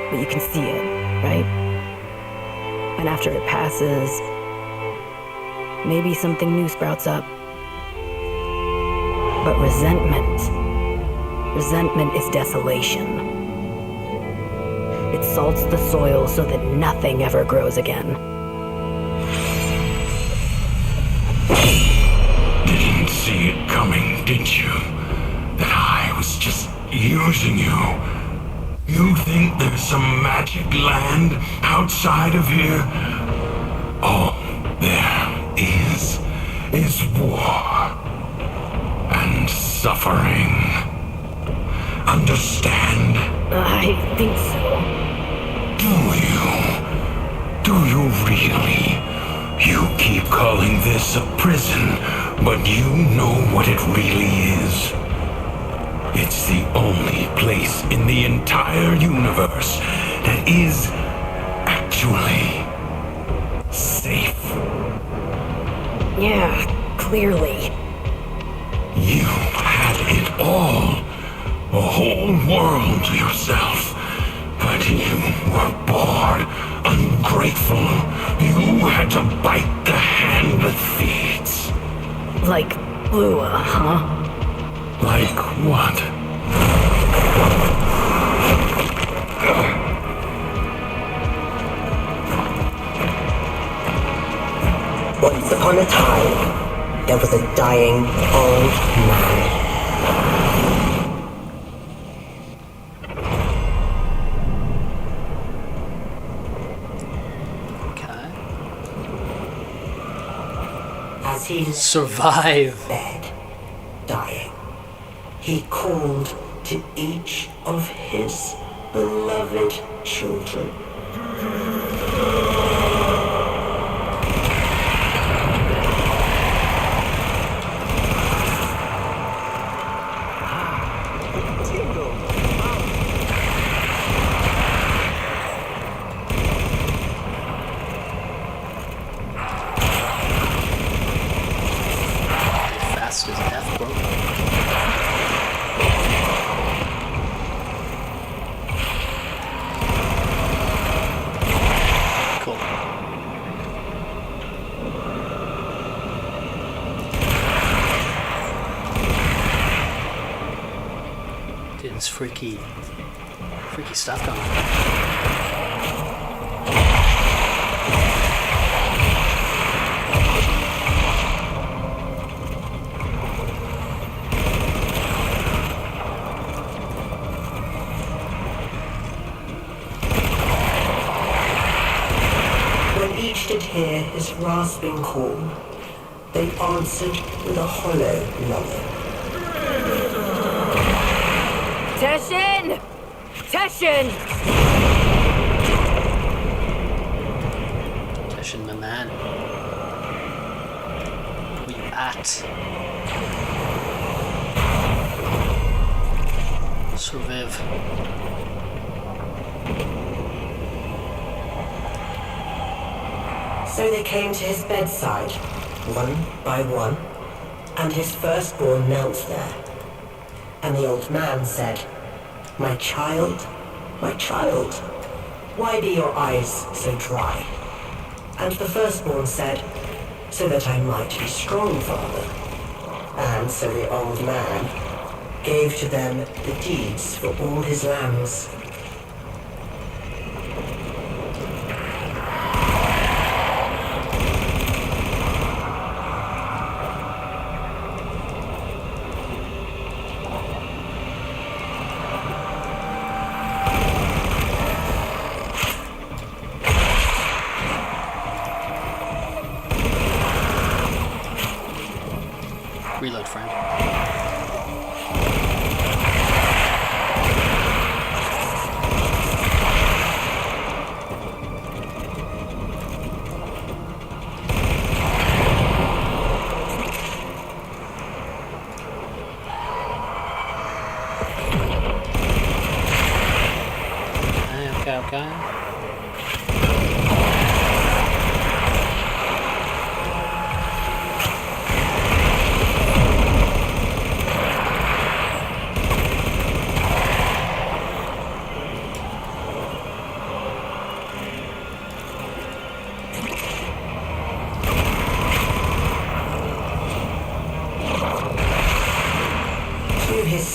but you can see it, right? And after it passes, maybe something new sprouts up. But resentment is desolation. It salts the soil so that nothing ever grows again. Didn't see it coming, did you? That I was just using you. You think there's some magic land outside of here? All there is war and suffering. Understand? I think so. Do you really? You keep calling this a prison, but you know what it really is. It's the only place in the entire universe that is actually safe. Yeah, clearly. You had it all. A whole world to yourself. But you were bored, ungrateful. You had to bite the hand that feeds. Like Lua, huh? Like what? Once upon a time, there was a dying old man. Okay. As he lay Survive. in bed, dying, he called to each of his beloved children. Fast as death, bro. Cool. Dude, it's freaky stuff going on. When each did hear his rasping call, they answered with a hollow longing. Teshin! Teshin! Teshin, my man. Where you at? Survive. So they came to his bedside, one by one, and his firstborn knelt there. And the old man said, my child, why be your eyes so dry? And the firstborn said, so that I might be strong, father. And so the old man gave to them the deeds for all his lambs. Reload, friend. Okay.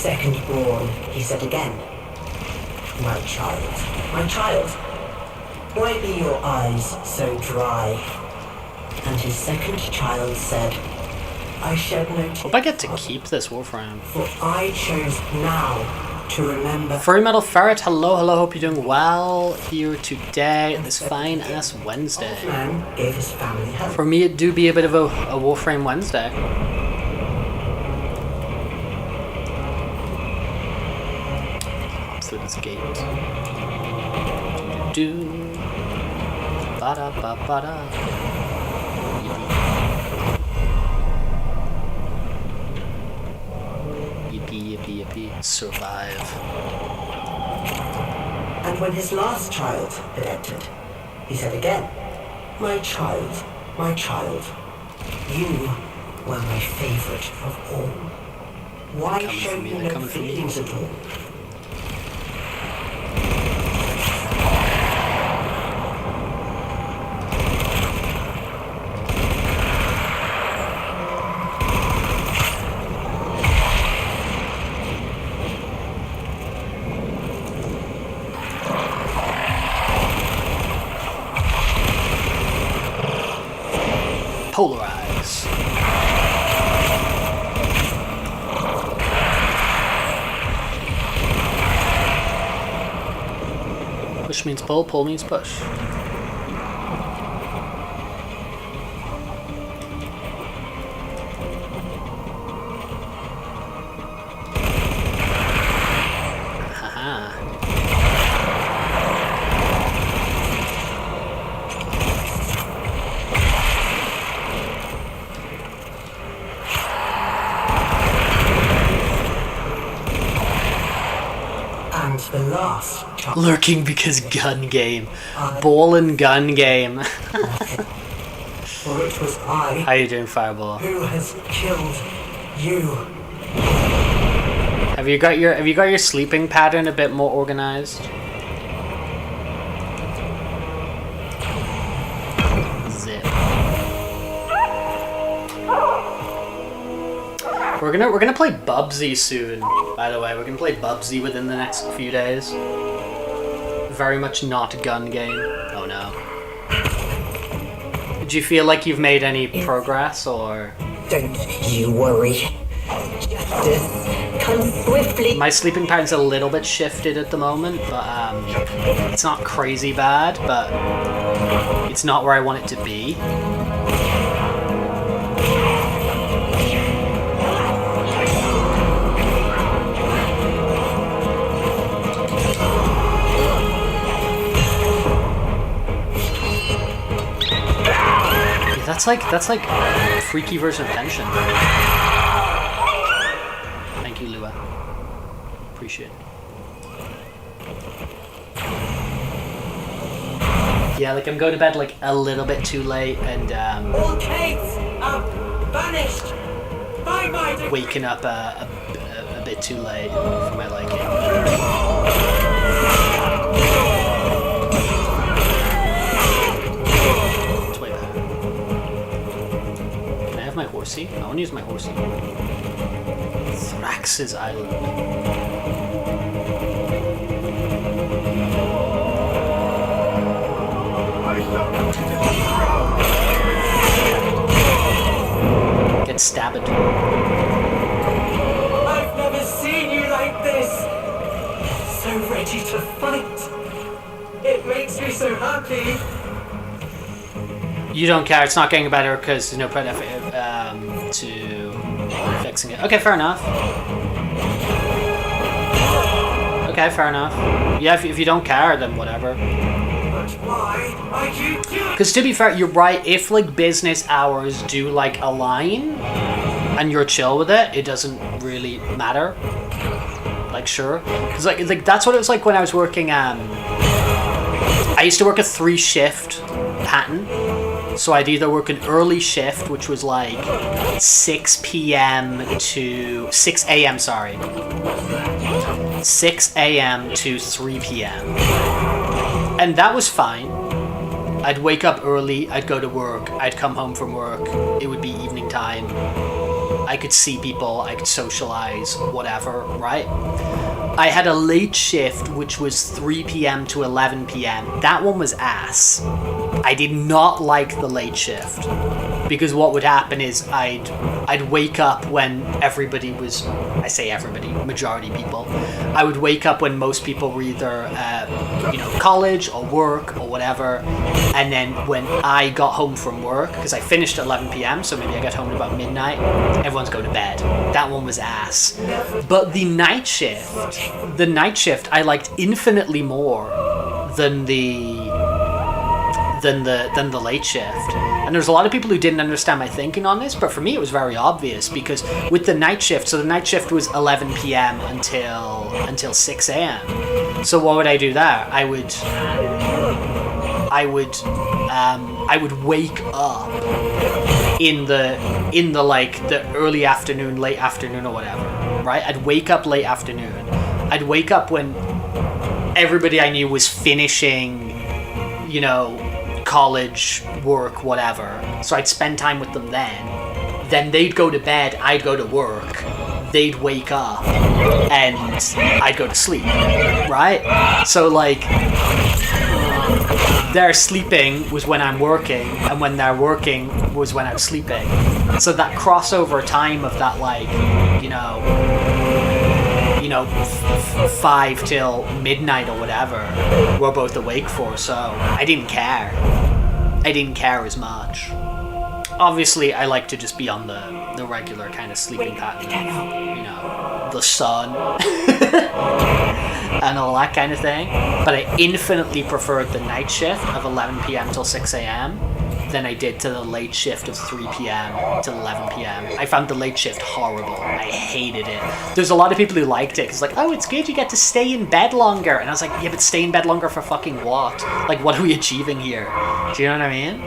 second born, he said again, my child, why be your eyes so dry? And his second child said, I shed no tears. Hope I get to keep this Warframe. For I chose now to remember. Furry Metal Ferret, hello, hope you're doing well here today, this fine ass Wednesday. Man gave his family help. For me, it do be a bit of a Warframe Wednesday. Hop through this gate. Do ba da ba ba da. Yippee, survive. And when his last child had entered, he said again, my child, you were my favorite of all. Why show you no feelings at all? Polarize. Push means pull means push. Lurking because gun game. Ballin' gun game. For it was I. How you doing, Fireball? Who has killed you? Have you got your sleeping pattern a bit more organized? Zip. We're gonna play Bubsy soon. By the way, we're gonna play Bubsy within the next few days. Very much not a gun game. Oh no. Do you feel like you've made any progress, or? Don't you worry. Justice comes swiftly. My sleeping pattern's a little bit shifted at the moment, but it's not crazy bad, but it's not where I want it to be. That's like a freaky version of tension. Thank you, Lua. Appreciate it. Yeah, like I'm going to bed like a little bit too late and all gates are banished by my waking up a bit too late for my liking. My horsey? I want to use my horsey. Thrax's Island. Get stabbed. I've never seen you like this. So ready to fight. It makes me so happy. You don't care, it's not getting better because there's no point effort to fixing it. Okay, fair enough. Okay, fair enough. Yeah, if you don't care, then whatever. But why are you doing? Because to be fair, you're right, if like business hours do like align and you're chill with it, it doesn't really matter. Like, sure. Because like that's what it was like when I was working, I used to work a 3-shift pattern. So I'd either work an early shift, which was like 6 a.m., sorry. 6 a.m. to 3 p.m. And that was fine. I'd wake up early, I'd go to work, I'd come home from work, it would be evening time. I could see people, I could socialize, whatever, right? I had a late shift, which was 3 p.m. to 11 p.m. That one was ass. I did not like the late shift, because what would happen is I'd wake up when everybody was, I say everybody, majority people, I would wake up when most people were either, college or work or whatever, and then when I got home from work, because I finished at 11 p.m, so maybe I got home at about midnight, everyone's going to bed. That one was ass. But the night shift I liked infinitely more than the late shift. And there's a lot of people who didn't understand my thinking on this, but for me it was very obvious, because with the night shift, so the night shift was 11 p.m. until 6 a.m. So what would I do there? I would wake up in the like the early afternoon, late afternoon or whatever, right? I'd wake up late afternoon. I'd wake up when everybody I knew was finishing, college, work, whatever. So I'd spend time with them then. Then they'd go to bed, I'd go to work. They'd wake up and I'd go to sleep, right? So like, their sleeping was when I'm working, and when they're working was when I'm sleeping. So that crossover time of that, like, 5 till midnight or whatever, we're both awake for, so I didn't care. I didn't care as much. Obviously, I like to just be on the regular kind of sleeping pattern of, the sun and all that kind of thing. But I infinitely preferred the night shift of 11 p.m. till 6 a.m. than I did to the late shift of 3 p.m. till 11 p.m. I found the late shift horrible. I hated it. There's a lot of people who liked it, because like, oh, it's good, you get to stay in bed longer. And I was like, yeah, but stay in bed longer for fucking what? Like, what are we achieving here? Do you know what I mean?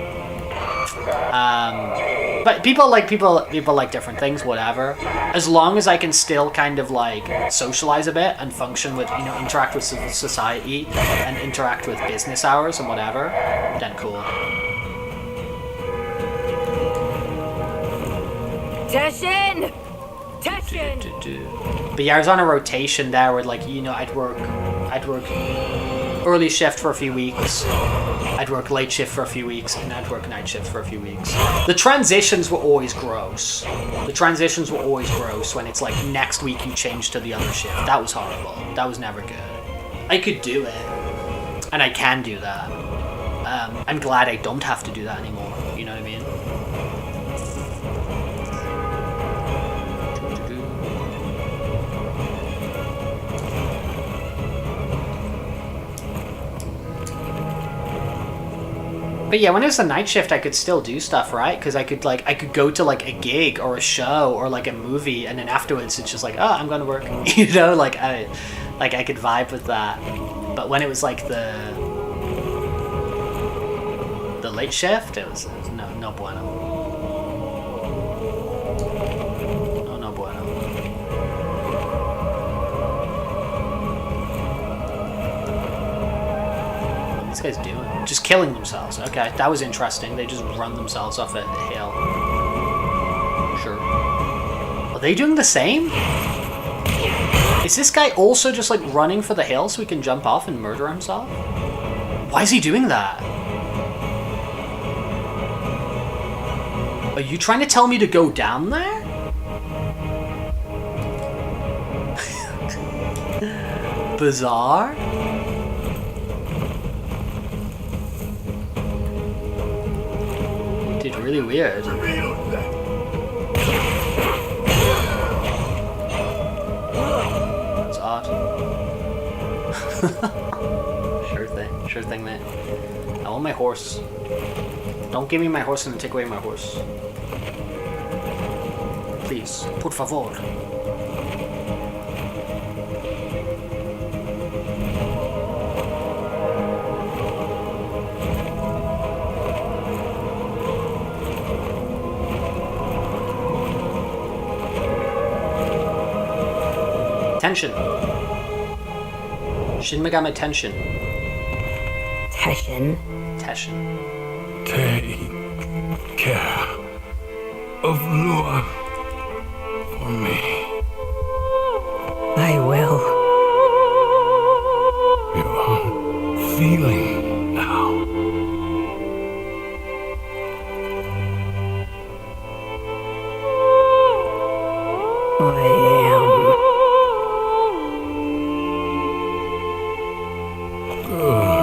But people like different things, whatever. As long as I can still kind of like socialize a bit and function with, interact with society and interact with business hours and whatever, then cool. Teshin! But yeah, I was on a rotation there where, like, I'd work early shift for a few weeks, I'd work late shift for a few weeks, and I'd work night shift for a few weeks. The transitions were always gross. When it's like, next week you change to the other shift. That was horrible. That was never good. I could do it, and I can do that. I'm glad I don't have to do that anymore. You know what I mean? But yeah, when it was a night shift, I could still do stuff, right? Because I could go to like a gig or a show or like a movie, and then afterwards it's just like, oh, I'm going to work. I could vibe with that. But when it was like the late shift, it was no bueno. No bueno. What are these guys doing? Just killing themselves. Okay, that was interesting. They just run themselves off a hill. Sure. Are they doing the same? Is this guy also just like running for the hill so he can jump off and murder himself? Why is he doing that? Are you trying to tell me to go down there? Bizarre? Dude, really weird. It's odd. Sure thing, man. I want my horse. Don't give me my horse and then take away my horse. Please, por favor. Tension. Shin Megami Tenshin. Teshin. Take care of Lua. for me. I will. You're feeling now. I am. Good.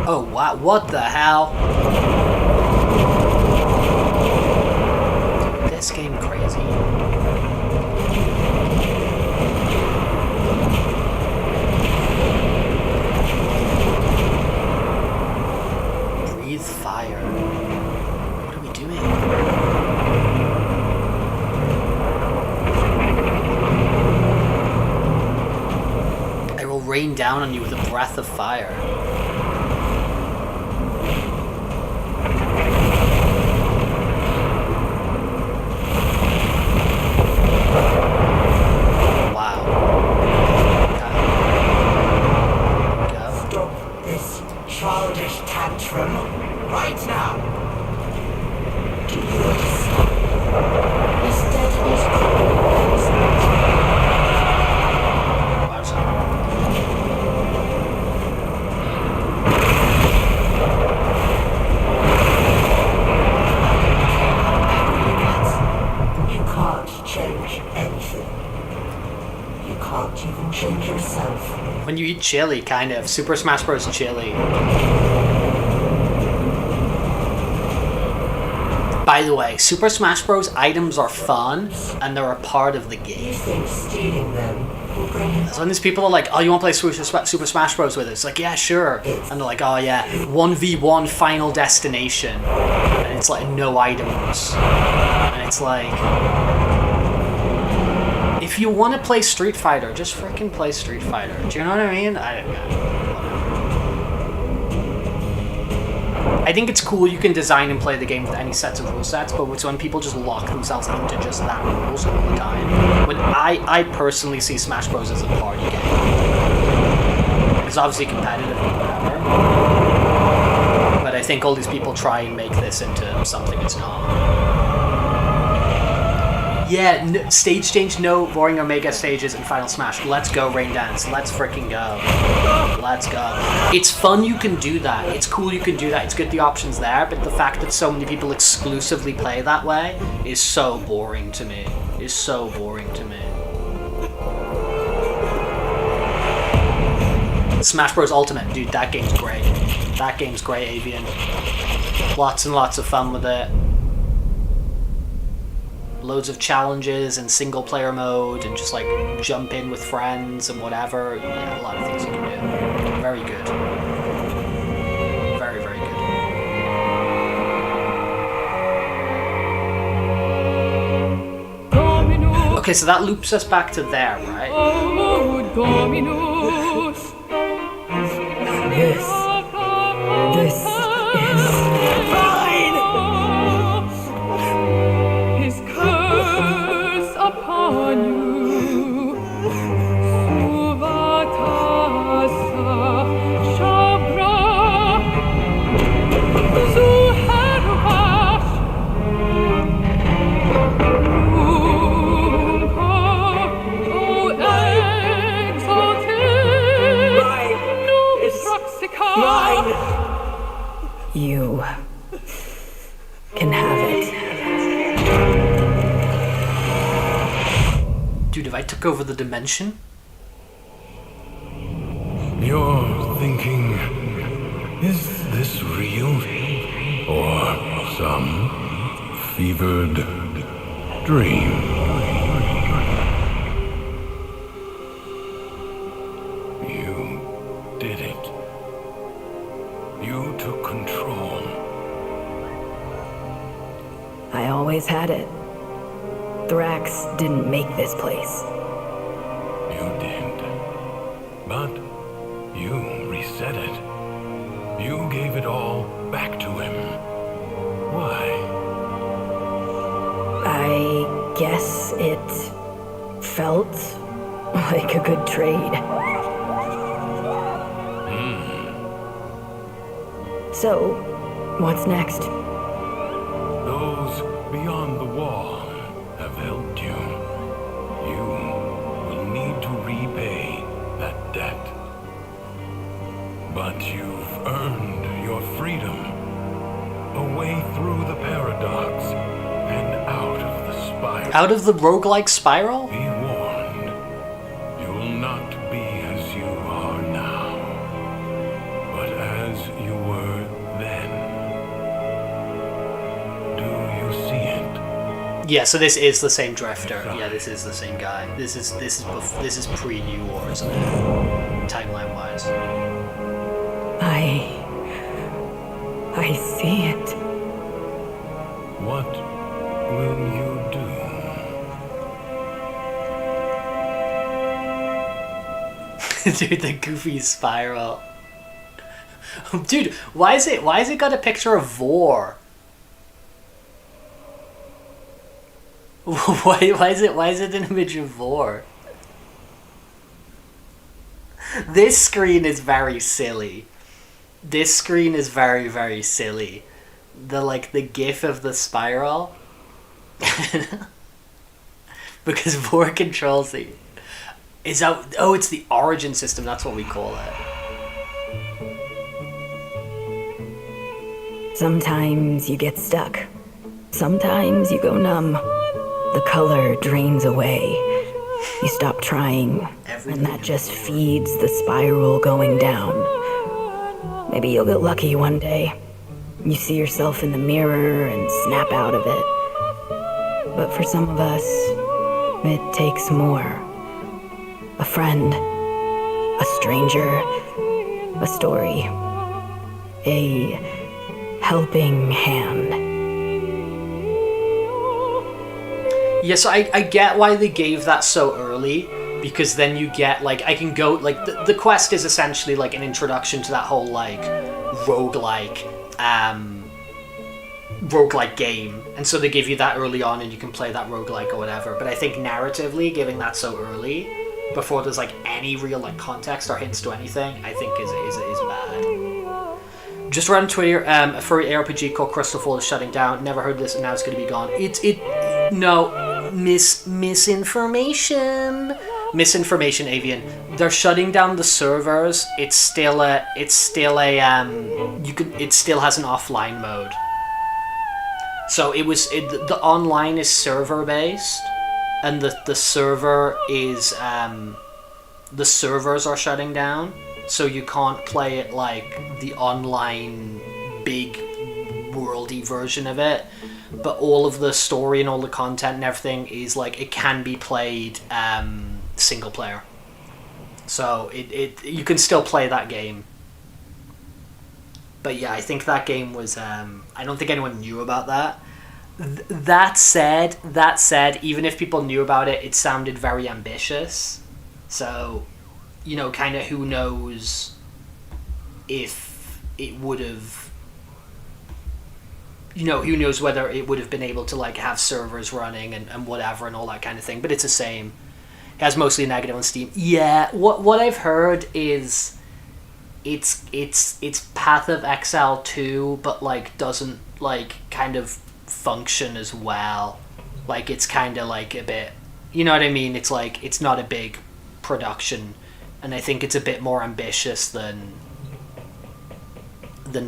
Oh, wow, what the hell? This game crazy. Breathe fire. What are we doing? I will rain down on you with a breath of fire. Childish tantrum right now. Do you understand? His deadly is You can't change anything. You can't even change yourself. When you eat chili, kind of. Super Smash Bros. Chili. By the way, Super Smash Bros. Items are fun, and they're a part of the game. You think stealing them will bring you... So when these people are like, oh, you want to play Super Smash Bros. With us? It's like, yeah, sure. And they're like, oh, yeah, 1v1 Final Destination. And it's like, no items. And it's like... If you want to play Street Fighter, just freaking play Street Fighter. Do you know what I mean? I think it's cool you can design and play the game with any sets of rule sets, but it's when people just lock themselves into just that rules all the time. When I personally see Smash Bros. As a party game. It's obviously competitive and whatever. But I think all these people try and make this into something it's not. Yeah, stage change, no Roaring Omega stages in Final Smash. Let's go, Rain Dance. Let's freaking go. Let's go. It's fun you can do that. It's cool you can do that. It's good the option's there, but the fact that so many people exclusively play that way is so boring to me. Is so boring to me. Smash Bros. Ultimate, dude, that game's great. That game's great, Avian. Lots and lots of fun with it. Loads of challenges and single player mode and just like jump in with friends and whatever. Yeah, a lot of things you can do. Very good. Very, very good. Okay, so that loops us back to there, right? This is fine! His curse upon you. Suvatasa Shabra Zuhervash Nunca O exalted Nubis Roxica. You can have it. Dude, if I took over the dimension? You're thinking, is this real? Or some fevered dream? You did it. You took control. always had it. Thrax didn't make this place. You did. But you reset it. You gave it all back to him. Why? I guess it felt like a good trade. So, what's next? Those beyond the wall have helped you. You will need to repay that debt. But you've earned your freedom. A way through the paradox and out of the spiral. Out of the roguelike spiral? Be warned. You will not be as you are now, but as you were then. Do you see it? Yeah, so this is the same Drifter. Yeah, this is the same guy. This is pre-New Wars, timeline-wise. I see it. What will you do? Dude, the goofy spiral. Dude, why is it got a picture of Vor? Why is it an image of Vor? This screen is very silly. This screen is very, very silly. The gif of the spiral. Because Vor controls the... It's the origin system, that's what we call it. Sometimes you get stuck. Sometimes you go numb. The color drains away. You stop trying, and that just feeds the spiral going down. Maybe you'll get lucky one day. You see yourself in the mirror and snap out of it. But for some of us, it takes more. A friend, a stranger, a story, a helping hand. Yeah, so I get why they gave that so early, because then you get, I can go, the quest is essentially, an introduction to that whole, roguelike game, and so they give you that early on, and you can play that roguelike or whatever, but I think narratively, giving that so early, before there's, any real, context or hints to anything, I think is bad. Just read on Twitter, a furry ARPG called Crystal Fall is shutting down. Never heard of this, and now it's going to be gone. Misinformation, Avian. They're shutting down the servers. It still has an offline mode. So the online is server based, and the server is the servers are shutting down. So you can't play it like the online big worldy version of it, but all of the story and all the content and everything is it can be played single player. So you can still play that game. But yeah, I think that game was I don't think anyone knew about that. That said, even if people knew about it, it sounded very ambitious. So kind of who knows if it would have, who knows whether it would have been able to have servers running and whatever and all that kind of thing. But it's the same. It has mostly negative on Steam. Yeah, what I've heard is it's Path of Exile 2, but doesn't kind of function as well. It's kind of a bit, you know what I mean? It's it's not a big production. And I think it's a bit more ambitious than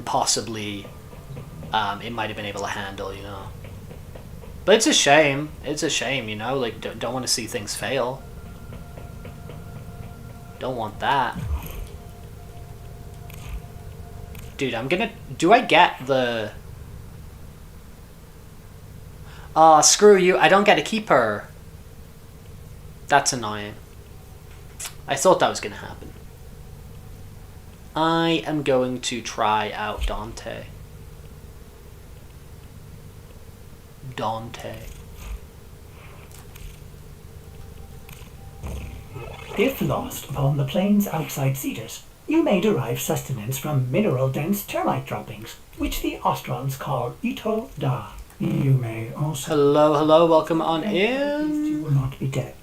possibly it might have been able to handle, But it's a shame. It's a shame, don't want to see things fail. Don't want that. Dude, do I get the... screw you, I don't get to keep her. That's annoying. I thought that was going to happen. I am going to try out Dante. Dante. If lost upon the plains outside Cedars, you may derive sustenance from mineral-dense termite droppings, which the Ostrons call Ito Da. You may also... Hello, welcome on in. You will not be dead.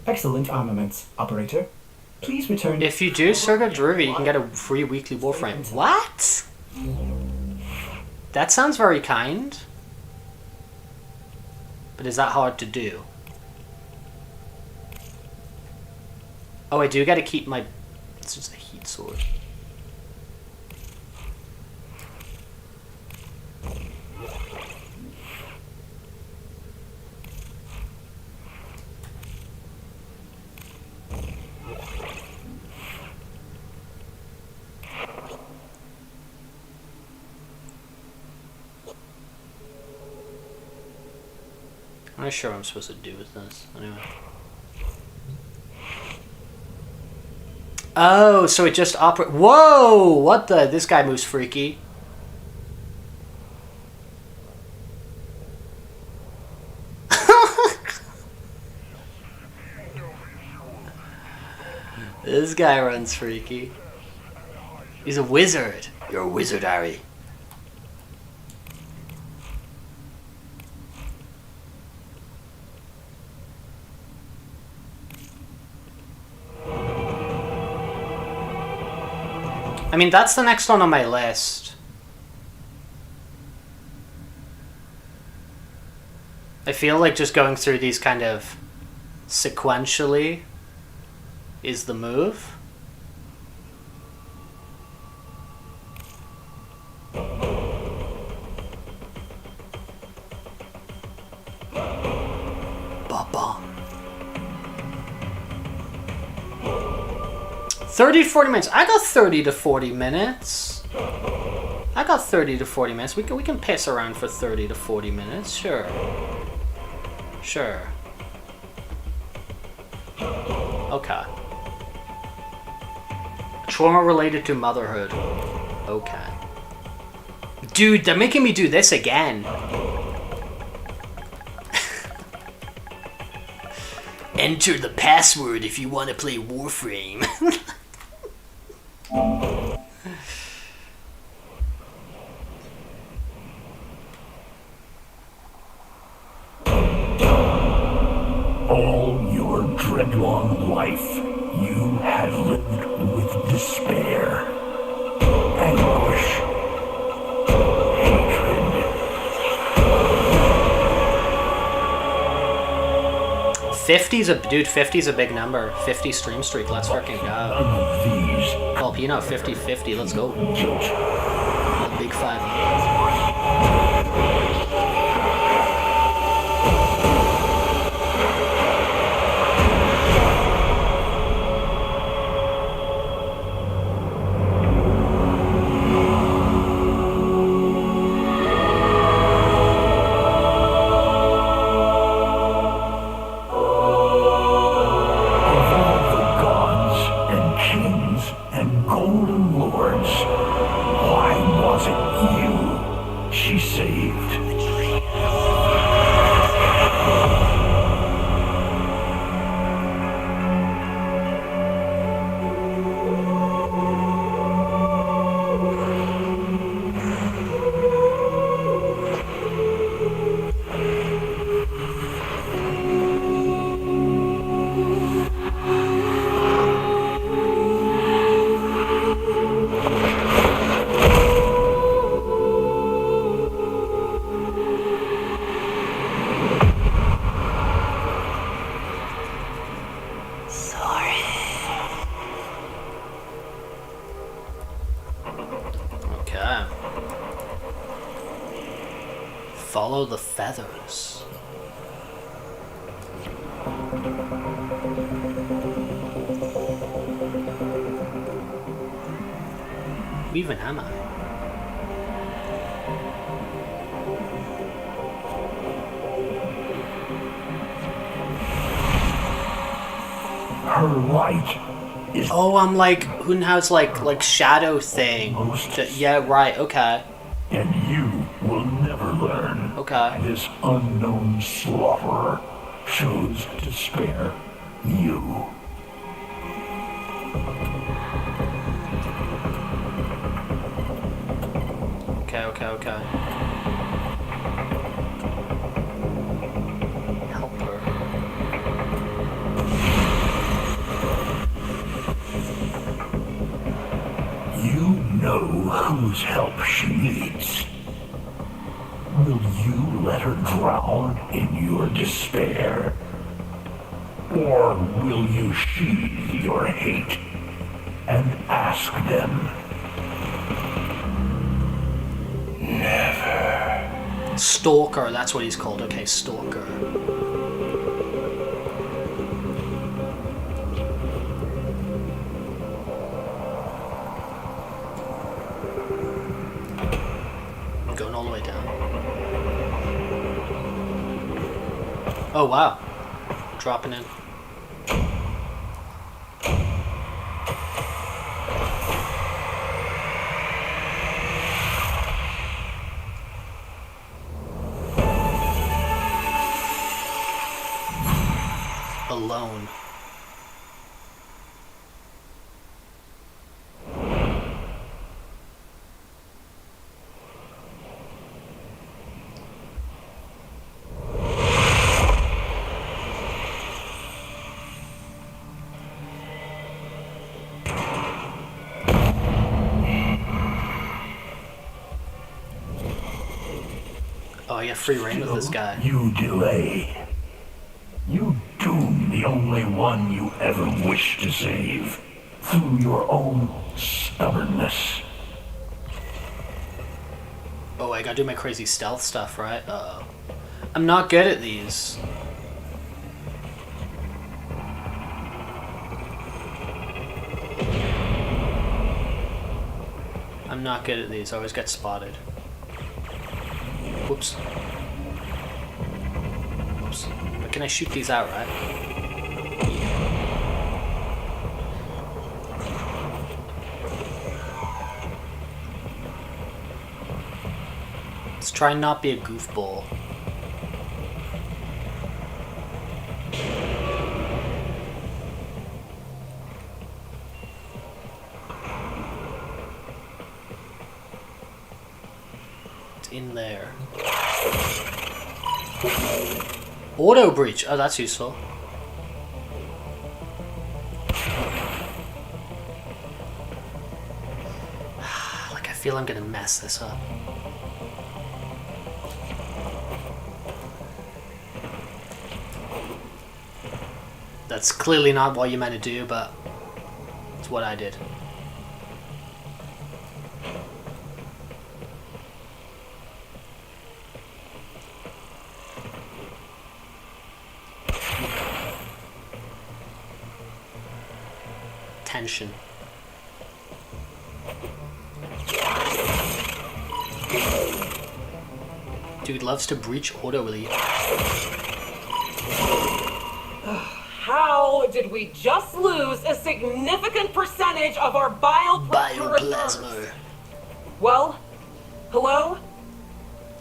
Excellent armaments, operator. Please return... If you do Circa Drury, you can get a free weekly Warframe. What? That sounds very kind. But is that hard to do? Oh, I do gotta keep my... It's just a heat sword. I'm not sure what I'm supposed to do with this. Anyway. Oh, so it just operates. Whoa! What the? This guy moves freaky. This guy runs freaky. He's a wizard. You're a wizard, Harry. I mean, that's the next one on my list. I feel like just going through these kind of sequentially is the move. Ba-ba. 30 to 40 minutes. I got 30 to 40 minutes. I got 30 to 40 minutes. We can piss around for 30 to 40 minutes. Sure. Sure. Okay. Trauma related to motherhood. Okay. Dude, they're making me do this again. Enter the password if you want to play Warframe. All your dreadlong life, you have lived with despair, anguish, hatred. 50's a dude. 50's a big number. 50 stream streak. Let's fucking go. Oh, you know, 50-50. Let's go. Big 5. Follow the feathers. Who even am I? Her light is Oh, I'm like, who has like shadow thing. Yeah, right, okay. and you will never learn. Okay. This unknown slaughterer chose to spare you. Okay. Help her. You know whose help she needs. Will you let her drown in your despair? Or will you sheathe your hate and ask them? Stalker, that's what he's called. Okay, Stalker. I'm going all the way down. Oh, wow. Dropping in. Alone. Oh, I got free reign with this guy. You delay. You doom the only one you ever wished to save through your own stubbornness. Oh, I gotta do my crazy stealth stuff, right? Uh-oh. I'm not good at these. I'm not good at these. I always get spotted. Whoops. Whoops. But can I shoot these out, right? Let's try and not be a goofball. It's in there. Auto breach. Oh, that's useful. Like, I feel I'm gonna mess this up. That's clearly not what you meant to do, but it's what I did. Tension. Dude loves to breach auto elite. How did we just lose a significant percentage of our Bioplasma. Well, hello?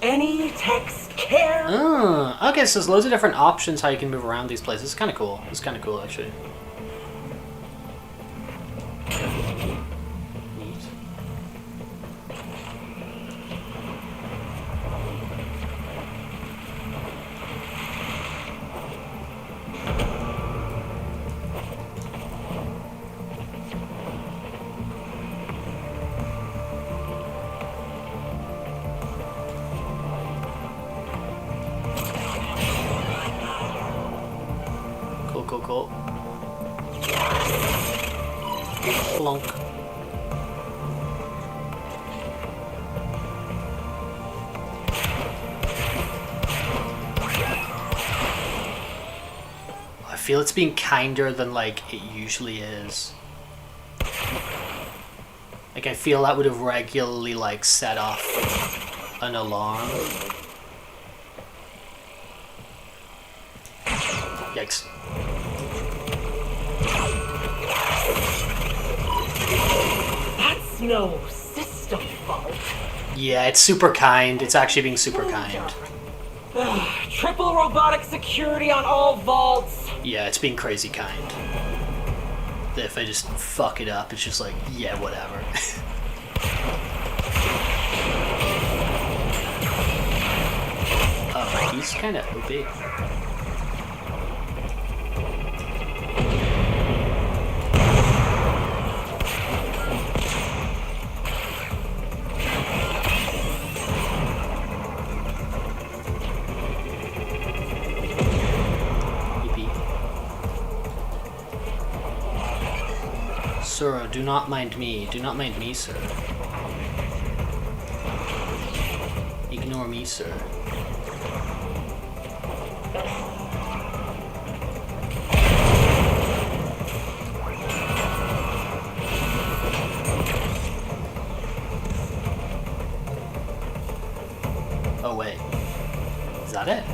Any techs care? Oh, okay, so there's loads of different options how you can move around these places. It's kind of cool. It's kind of cool, actually. Neat. Cool. Plonk. I feel it's being kinder than like it usually is. Like I feel that would have regularly like set off an alarm. Yikes. no system fault. Yeah, it's super kind. It's actually being super kind. Triple robotic security on all vaults. Yeah, it's being crazy kind. If I just fuck it up, it's just like, yeah, whatever. Oh, he's kind of OP. Sir, do not mind me. Do not mind me, sir. Ignore me, sir. Oh, wait. Is that it?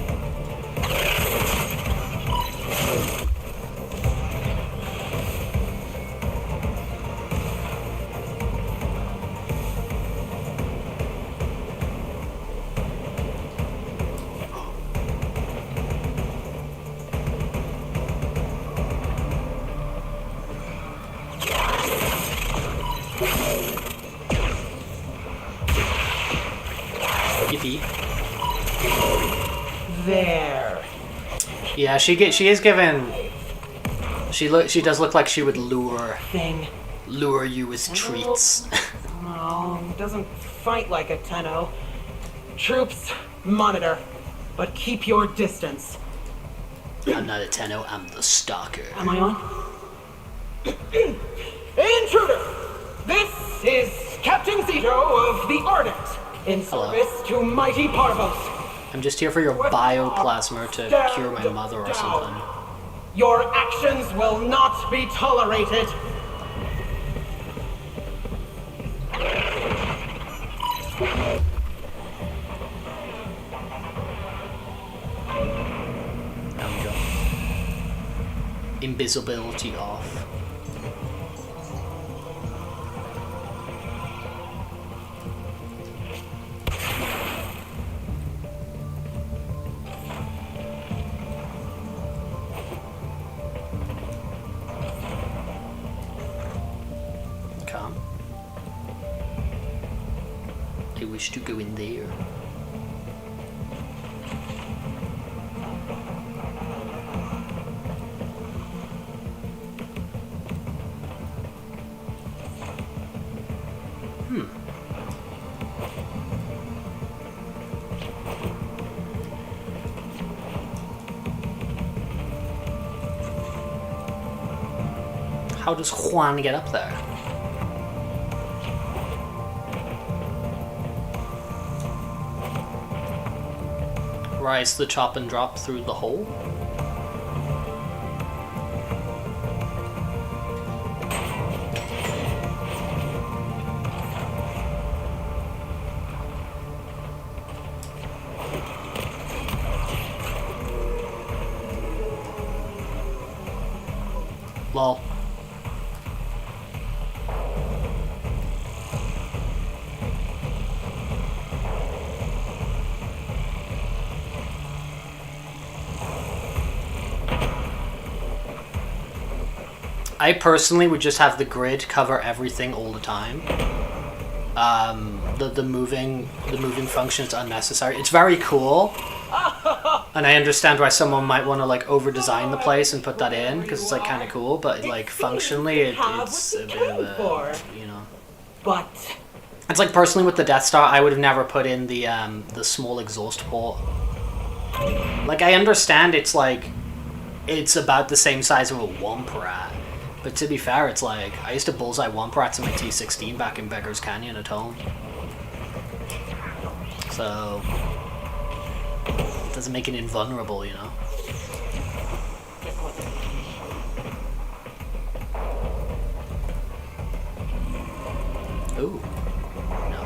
There. Yeah, she is given. She does look like she would lure you with treats. No, doesn't fight like a Tenno. Troops, monitor, but keep your distance. I'm not a Tenno, I'm the stalker. Am I on? Intruder! This is Captain Zito of the Ardent, in service to mighty Parvos. I'm just here for your bioplasma to cure my mother or something. Your actions will not be tolerated. There we go. Invisibility off. I wish to go in there. How does Juan get up there? Rise the chop and drop through the hole? Lol. I personally would just have the grid cover everything all the time. The moving function is unnecessary. It's very cool, and I understand why someone might want to like over design the place and put that in because it's like kind of cool, but like functionally it's a bit of a, you know. But it's like personally with the Death Star, I would have never put in the small exhaust port. Like I understand it's like it's about the same size of a Womp Rat. But to be fair, it's like, I used to bullseye Womp Rats in my T16 back in Beggar's Canyon at home. So, it doesn't make it invulnerable, you know? Ooh. No.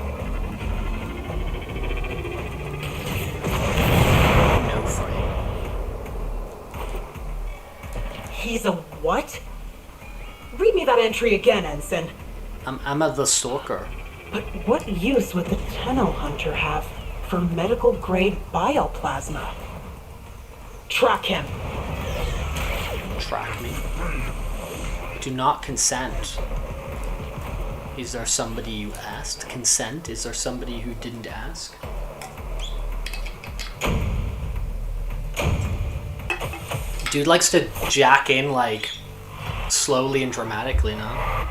No frame. he's a what? Read me that entry again, Ensign. I'm the stalker. But what use would the Tenno Hunter have for medical-grade bioplasma? Track him. Track me. Do not consent. Is there somebody you asked? Consent? Is there somebody who didn't ask? Dude likes to jack in, like, slowly and dramatically now.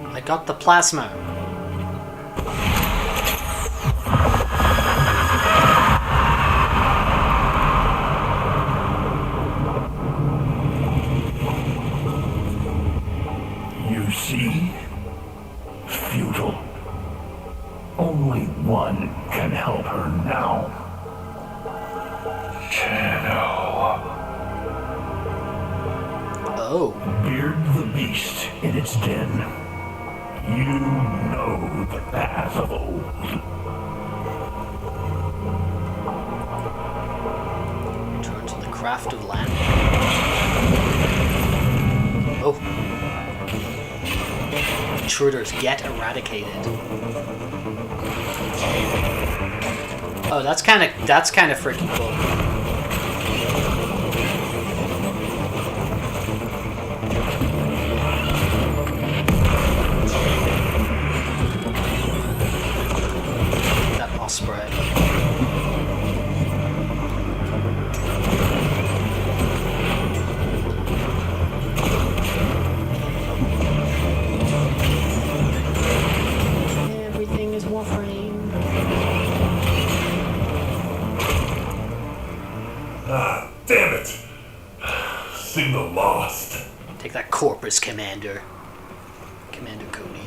I got the plasma. You see? Futile. Only one can help her now. Tenno. Oh. Beard the beast in its den. You know the path of old. Turn to the craft of land. Oh. Intruders get eradicated. Oh, that's kind of freaking cool. Spray. Everything is Warframe. Ah, damn it! Signal lost. Take that corpus, Commander. Commander Cody.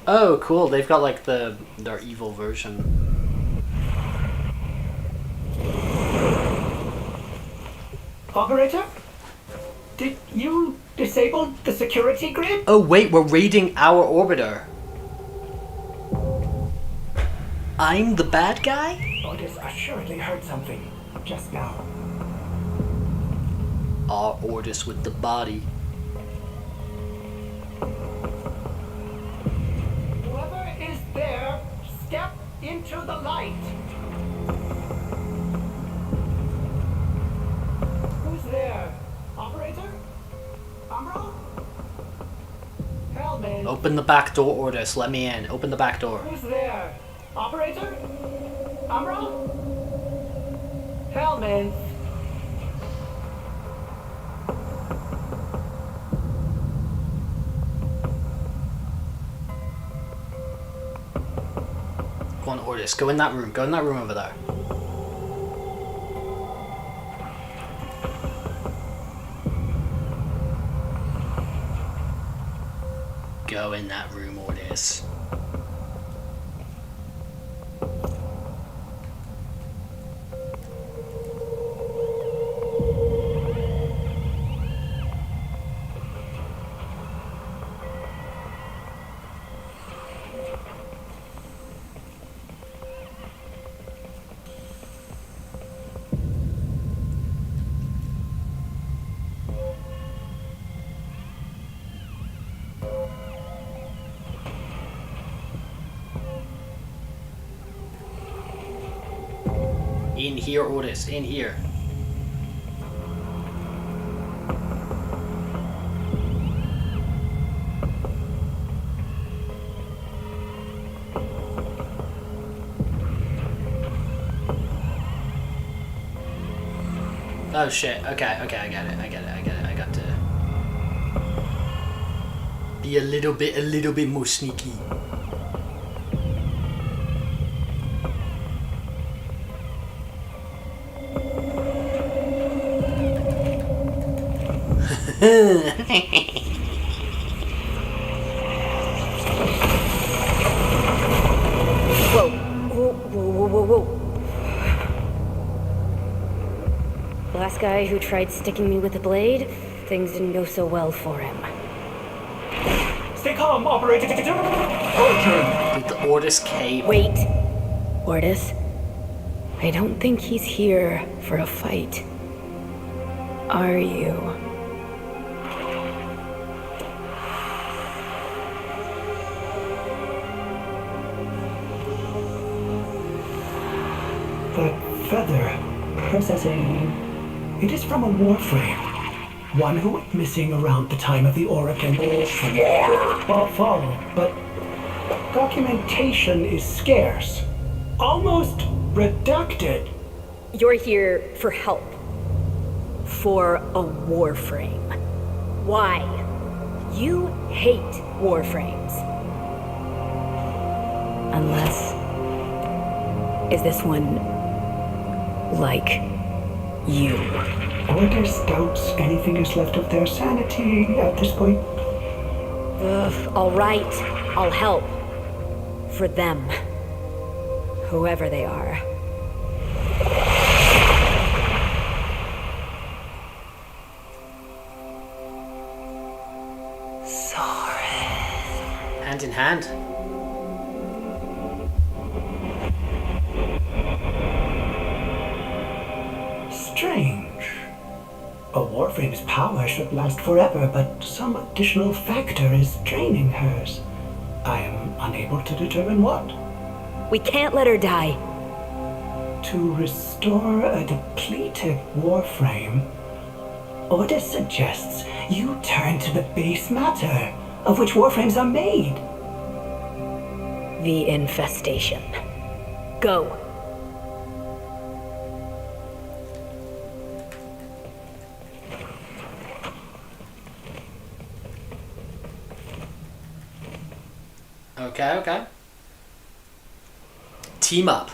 Oh, cool. They've got like their evil version. Operator? Did you disable the security grid? Oh wait, we're raiding our orbiter. I'm the bad guy? Otis assuredly heard something just now. Our Otis with the body. Whoever is there, step into the light. Who's there? Operator? Umbra? Hellman. Open the back door, Otis. Let me in. Open the back door. Who's there? Operator? Umbra? Hellman. Go on, Otis. Go in that room. Go in that room over there. Go in that room, Otis. In here, Otis. In here. Oh shit. Okay, I get it. I got to... Be a little bit more sneaky. Whoa. Whoa, whoa, whoa, whoa, whoa. The last guy who tried sticking me with a blade, things didn't go so well for him. Stay calm, operator. Did the Ortis cave? Wait. Ortis? I don't think he's here for a fight. Are you? That feather. Processing. It is from a warframe. One who went missing around the time of the Oracle fall, but documentation is scarce. Almost redacted. You're here for help. For a warframe. Why? You hate warframes. Unless... Is this one... like... you? Orders doubts anything is left of their sanity at this point. All right. I'll help. For them. Whoever they are. Hand in hand. Strange. A warframe's power should last forever, but some additional factor is draining hers. I am unable to determine what. We can't let her die. To restore a depleted warframe, Order suggests you turn to the base matter of which warframes are made. The infestation. Go. Okay. Team up.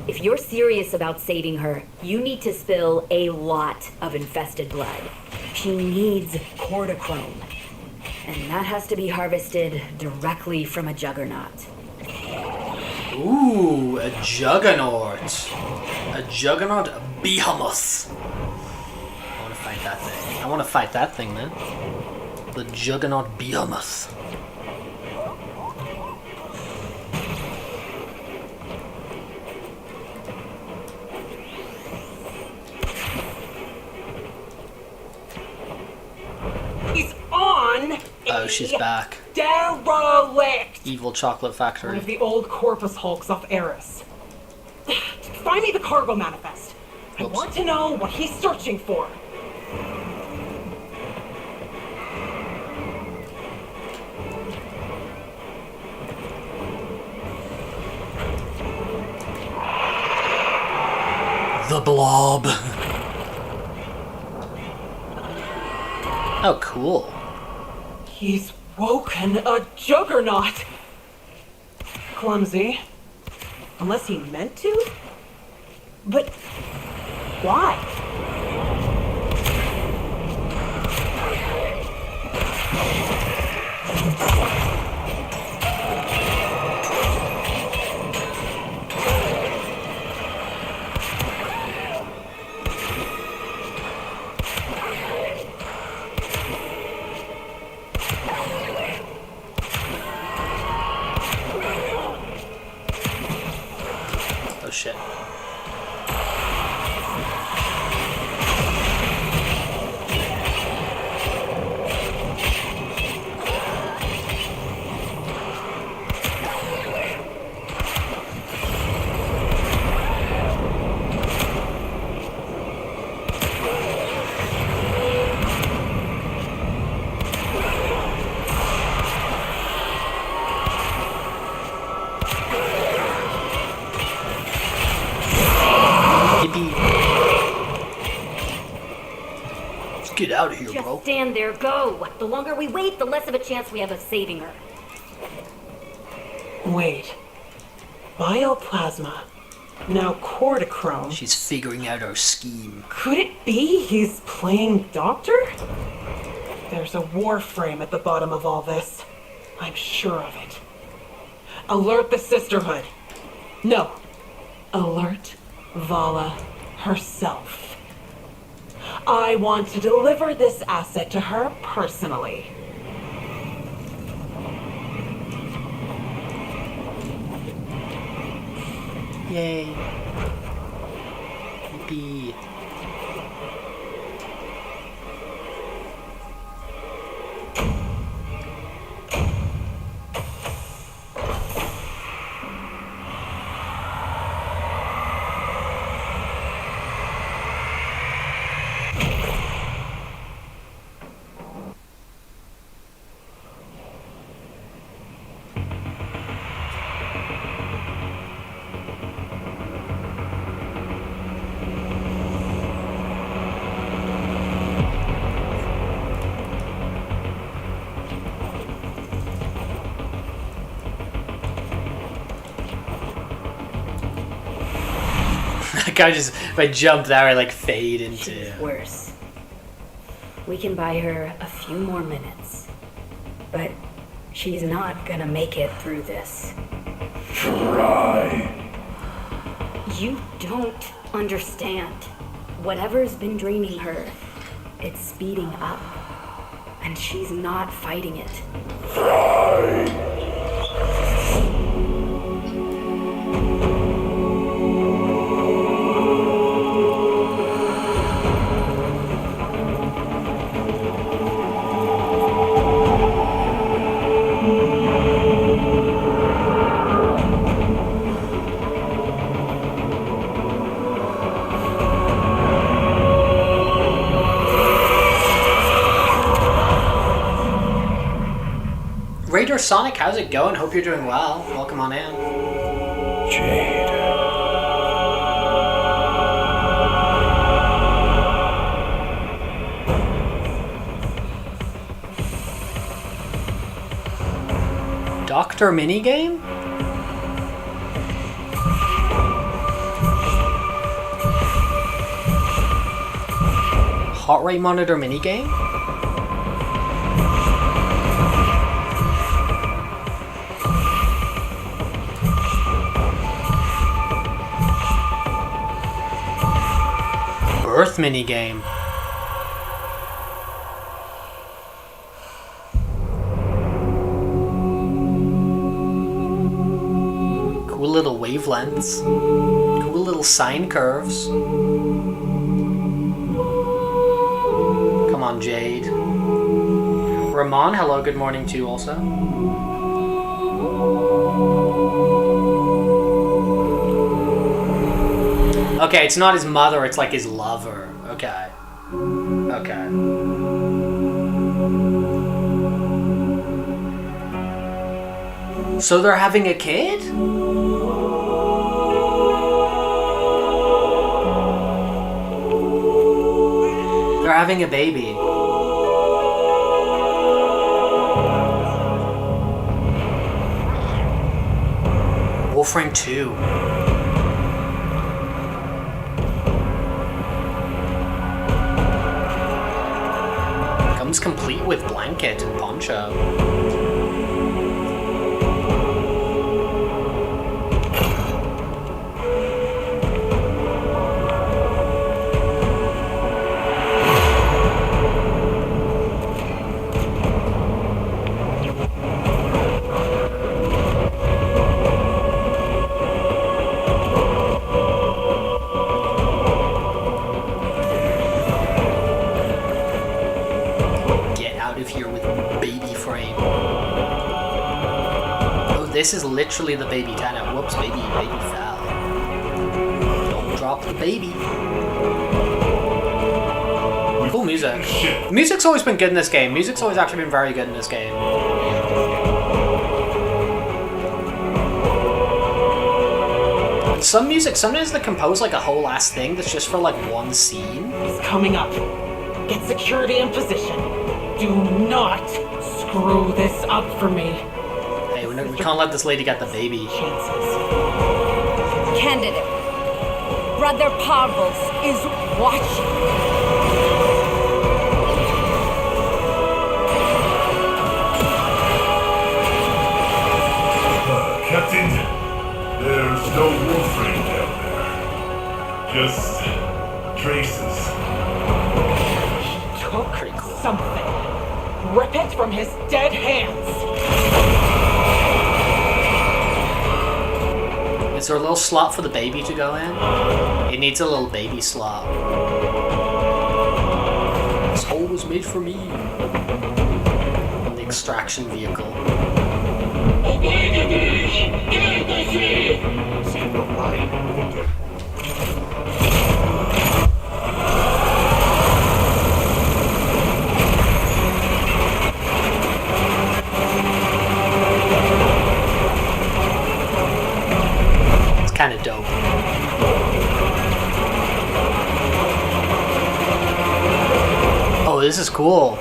If you're serious about saving her, you need to spill a lot of infested blood. She needs cortichrome. And that has to be harvested directly from a juggernaut. Ooh, a juggernaut. A juggernaut behemoth. I want to fight that thing. I want to fight that thing, man. The juggernaut behemoth. He's on. Oh, she's back. Derelict. Evil chocolate One factory. of the old Corpus Hulks off Eris. Find me the cargo manifest. I Oops. want to know what he's searching for. The blob. Oh, cool. He's woken a juggernaut. Clumsy. Unless he meant to? But why? Oh shit. Get out of here, Just bro. stand there, go. The longer we wait, the less of a chance we have of saving her. Wait. Bioplasma. Now cortichrome. She's figuring out our scheme. Could it be he's playing doctor? There's a warframe at the bottom of all this. I'm sure of it. Alert the Sisterhood. No. Alert Vala herself. I want to deliver this asset to her personally. Yay. Yippee. If I jump there, I like fade into. She's worse. We can buy her a few more minutes, but she's not gonna make it through this. Try. You don't understand. Whatever's been draining her, it's speeding up, and she's not fighting it. Try. Raider Sonic, how's it going? Hope you're doing well. Welcome on in. Jade. Doctor minigame? Heart rate monitor minigame? Birth minigame. Cool little wavelengths. Cool little sine curves. Come on, Jade. Ramon, hello, good morning to you also. Okay, it's not his mother, it's like his lover. Okay. Okay. So they're having a kid? They're having a baby. Warframe 2. Comes complete with blanket and poncho. This is literally the baby Tana. Whoops, baby fell. Don't drop the baby. Cool music. Music's always been good in this game. Music's always actually been very good in this game. Some music, sometimes they compose like a whole ass thing that's just for like one scene. He's coming up. Get security in position. Do not screw this up for me. Hey, we can't let this lady get the baby. Candidate, Brother Pavlos is watching. Captain, there's no WARFRAME down there. Just traces. Took something. Rip it from his dead hands. Is there a little slot for the baby to go in? It needs a little baby slot. This hole was made for me. The extraction vehicle. It's kind of dope. Oh, this is cool.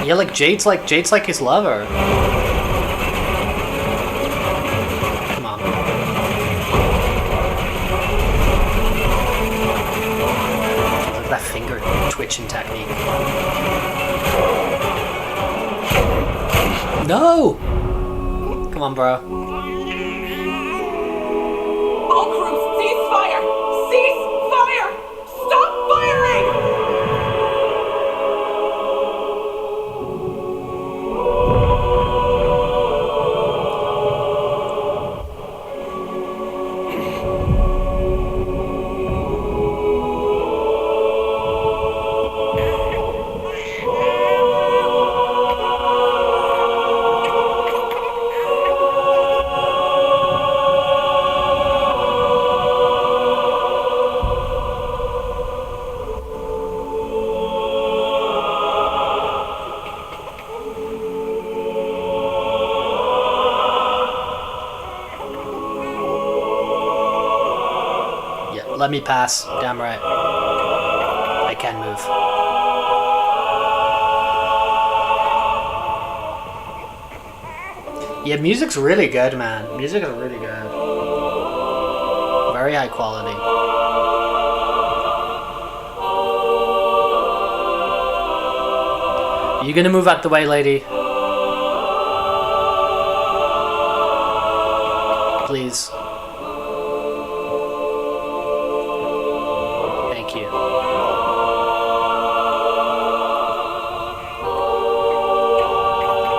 Yeah, like Jade's like his lover. Come on. Look at that finger twitching technique. No! Come on, bro. All crews, cease fire! Cease fire! Stop firing! Let me pass. Damn right. I can move. Yeah, music's really good, man. Music is really good. Very high quality. You gonna move out the way, lady? Please. Thank you.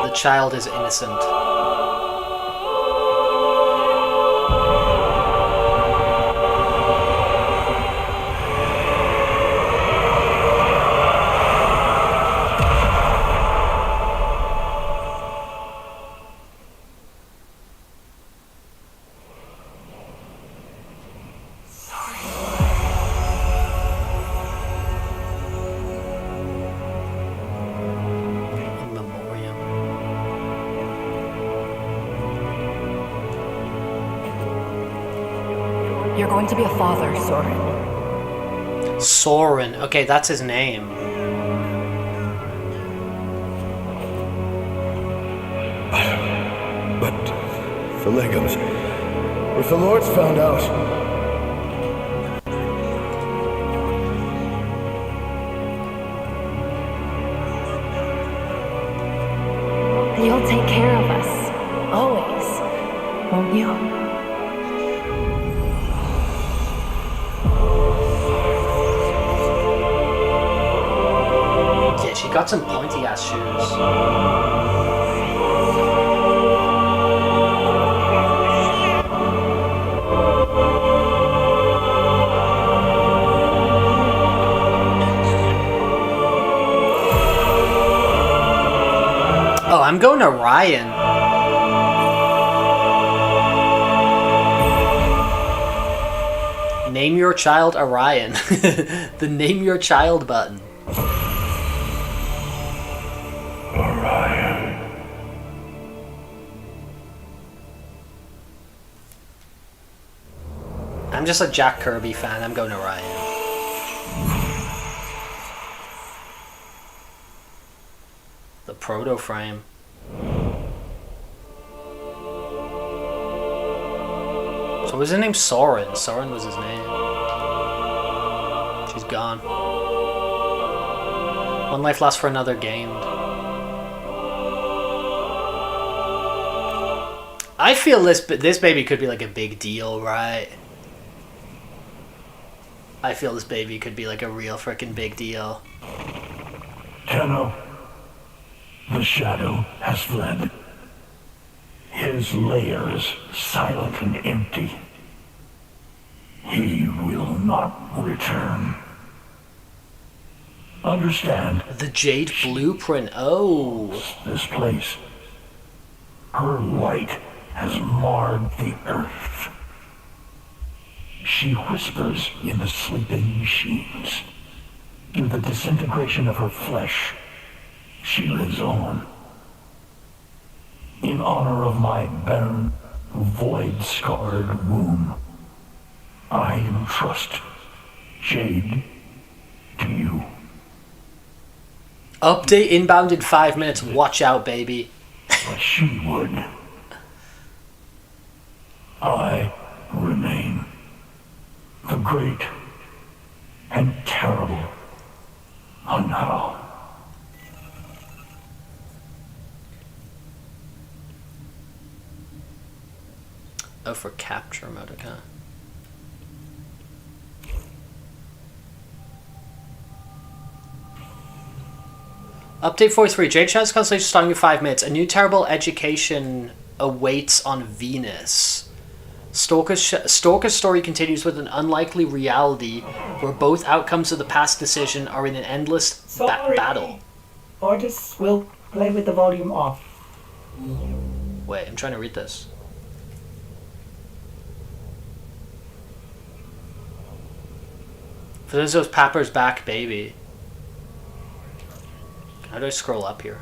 The child is innocent. You're going to be a father, Soren. Soren. Okay, that's his name. But, Phillegums, if the Lord's found out... You'll take care of us. Always. Won't you? Yeah, she got some pointy ass shoes. Oh, I'm going to Ryan. Name your child Orion. The name your child button. Orion. I'm I'm just a Jack Kirby fan. I'm going Orion. The proto frame. So was his name Soren? Soren was his name. She's gone. One life lost for another gained. I feel this baby could be like a big deal, right? I feel this baby could be like a real freaking big deal. Tenno, the shadow has fled. His lair is silent and empty. He will not return. Understand? The Jade Blueprint. Oh. This place. Her light has marred the earth. She whispers in the sleeping machines. Through the disintegration of her flesh, she lives on. In honor of my barren, void-scarred womb, I entrust Jade to you. Update inbound in 5 minutes. Watch out, baby. But she would. I remain the great and terrible Hunhow. Oh, for capture mode, okay. Update 43. Jade Shadow's constellation starting in 5 minutes. A new terrible education awaits on Venus. Stalker's story continues with an unlikely reality where both outcomes of the past decision are in an endless battle. Artists will play with the volume off. Wait, I'm trying to read this. For those Papper's back, baby. How do I scroll up here?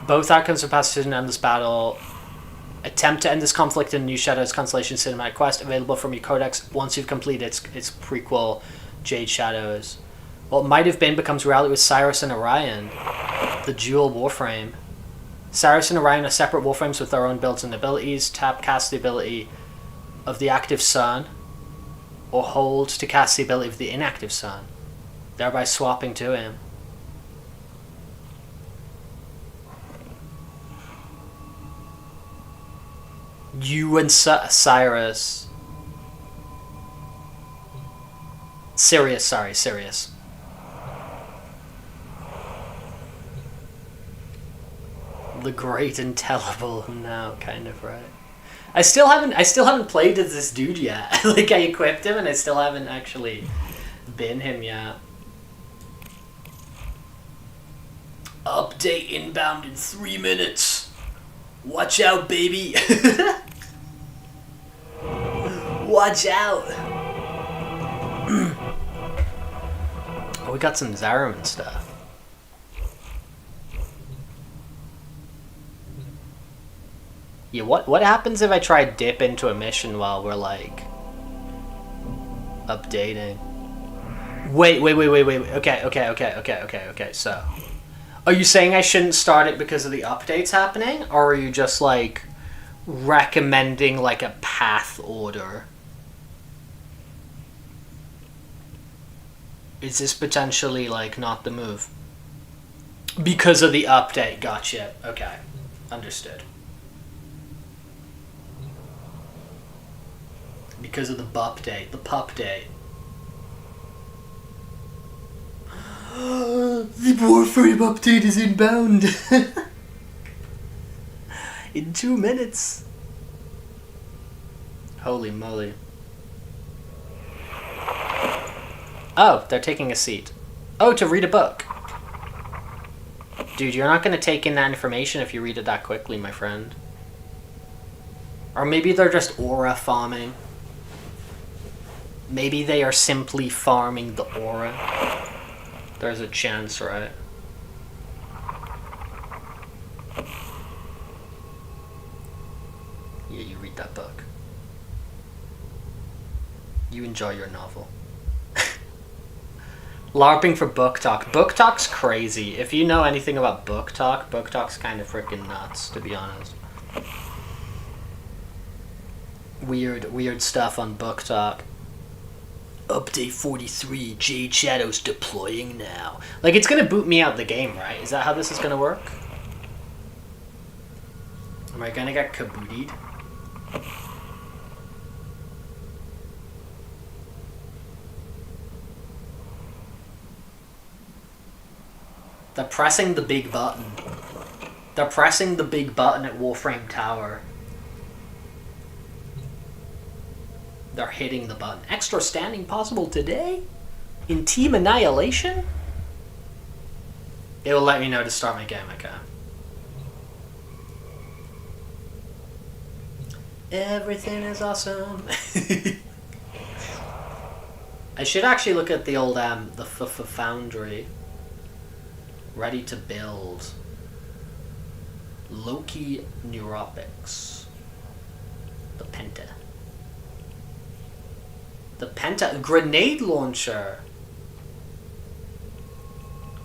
Both outcomes of past decision end this battle. Attempt to end this conflict in New Shadow's Constellation Cinematic Quest, available from your codex once you've completed its prequel, Jade Shadows. What might have been becomes reality with Cyrus and Orion, the dual Warframe. Cyrus and Orion are separate Warframes with their own builds and abilities. Tap cast the ability of the active sun, or hold to cast the ability of the inactive sun, thereby swapping to him. You and Cyrus. Sirius, sorry, Sirius. The great and tellable now, kind of, right? I still haven't played as this dude yet. Like, I equipped him and I still haven't actually been him yet. Update inbound in 3 minutes. Watch out, baby. Watch out. Oh, we got some Zarum stuff. Yeah, what happens if I try dip into a mission while we're like updating? Wait. Okay. So, are you saying I shouldn't start it because of the updates happening, or are you just like recommending like a path order? Is this potentially like not the move? Because of the update, gotcha. Okay, understood. Because of the update, the pup date. The Warframe update is inbound. In 2 minutes. Holy moly. Oh, they're taking a seat. Oh, to read a book. Dude, you're not going to take in that information if you read it that quickly, my friend. Or maybe they're just aura farming. Maybe they are simply farming the aura. There's a chance, right? Yeah, you read that book. You enjoy your novel. LARPing for book talk. Book talk's crazy. If you know anything about book talk's kind of freaking nuts, to be honest. Weird stuff on book talk. Update 43, Jade Shadow's deploying now. Like, it's gonna boot me out the game, right? Is that how this is gonna work? Am I gonna get kabootied? They're pressing the big button. They're pressing the big button at Warframe Tower. They're hitting the button. Extra standing possible today? In Team Annihilation? It will let me know to start my game, okay. Everything is awesome. I should actually look at the old, the Foundry. Ready to build. Loki Neuropics. The Penta. The Penta grenade launcher.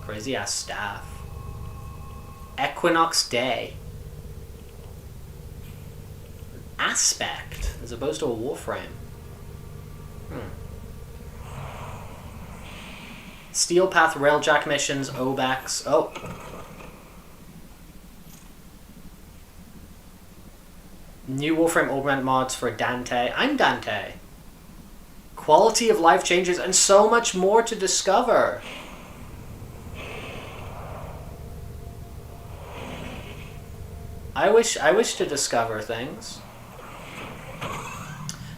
Crazy ass staff. Equinox Day. Aspect as opposed to a Warframe. Steel Path Railjack missions, Obex. Oh. New Warframe augment mods for Dante. I'm Dante. Quality of life changes and so much more to discover. I wish to discover things.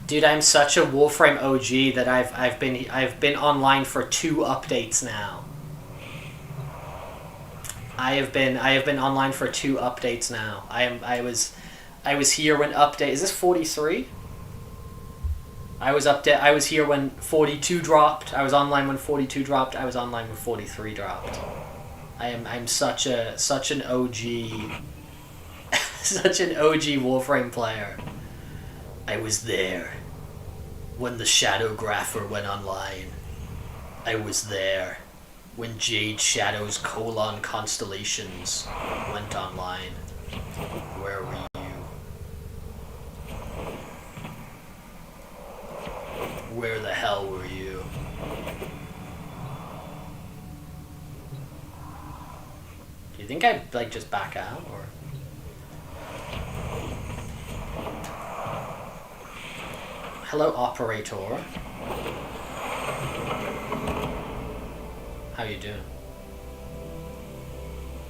Dude, I'm such a Warframe OG that I've been online for 2 updates now. I have been online for 2 updates now. I was here when update. Is this 43? I was here when 42 dropped. I was online when 42 dropped. I was online when 43 dropped. I'm such an OG such an OG Warframe player. I was there when the Shadowgrapher went online. I was there when Jade Shadow's Constellations went online. Where were you? Where the hell were you? Do you think I'd like just back out or? Hello, operator. How you doing?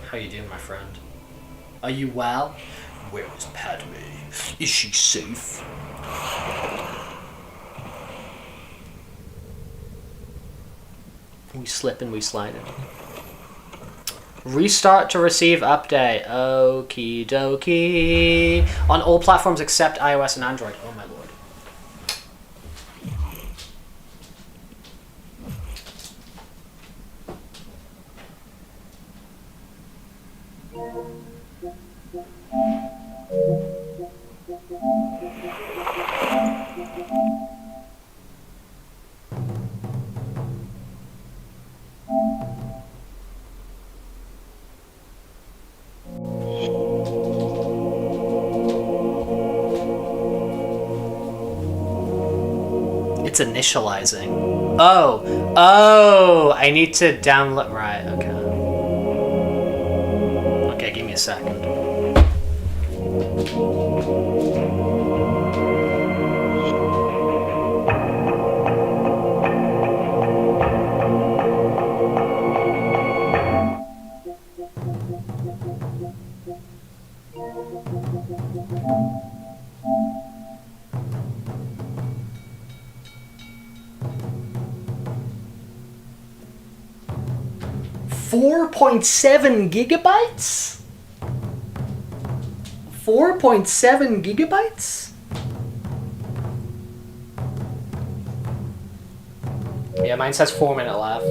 How you doing, my friend? Are you well? Where is Padme? Is she safe? We slipping, we sliding. Restart to receive update. Okie dokie. On all platforms except iOS and Android. Oh my lord. It's initializing. Oh, I need to download. Right, okay. Okay, give me a second. $4.7 gigabytes? 4.7 gigabytes? Yeah, mine says 4 minutes left.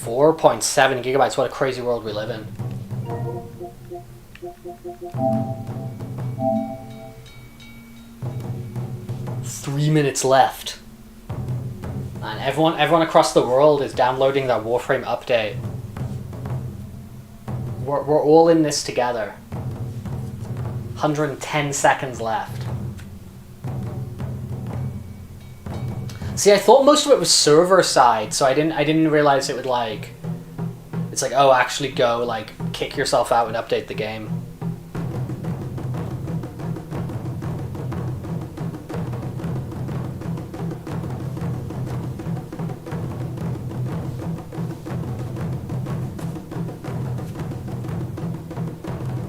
$4.7 GB. What a crazy world we live in. Three minutes left. And everyone across the world is downloading that Warframe update. We're all in this together. 110 seconds left. See, I thought most of it was server side, so I didn't realize it would like. It's like, oh, actually go like kick yourself out and update the game.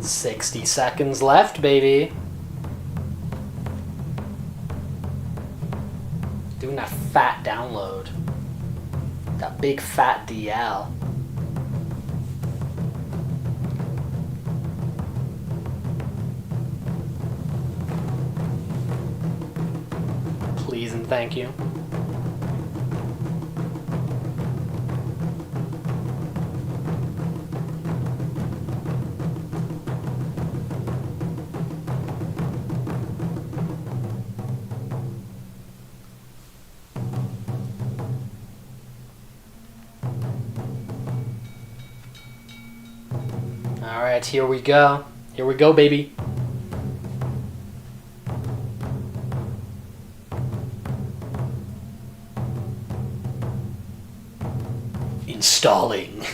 $60 seconds left, baby. Doing that fat download. That big fat DL. Please and thank you. Alright, here we go. Here we go, baby. Installing.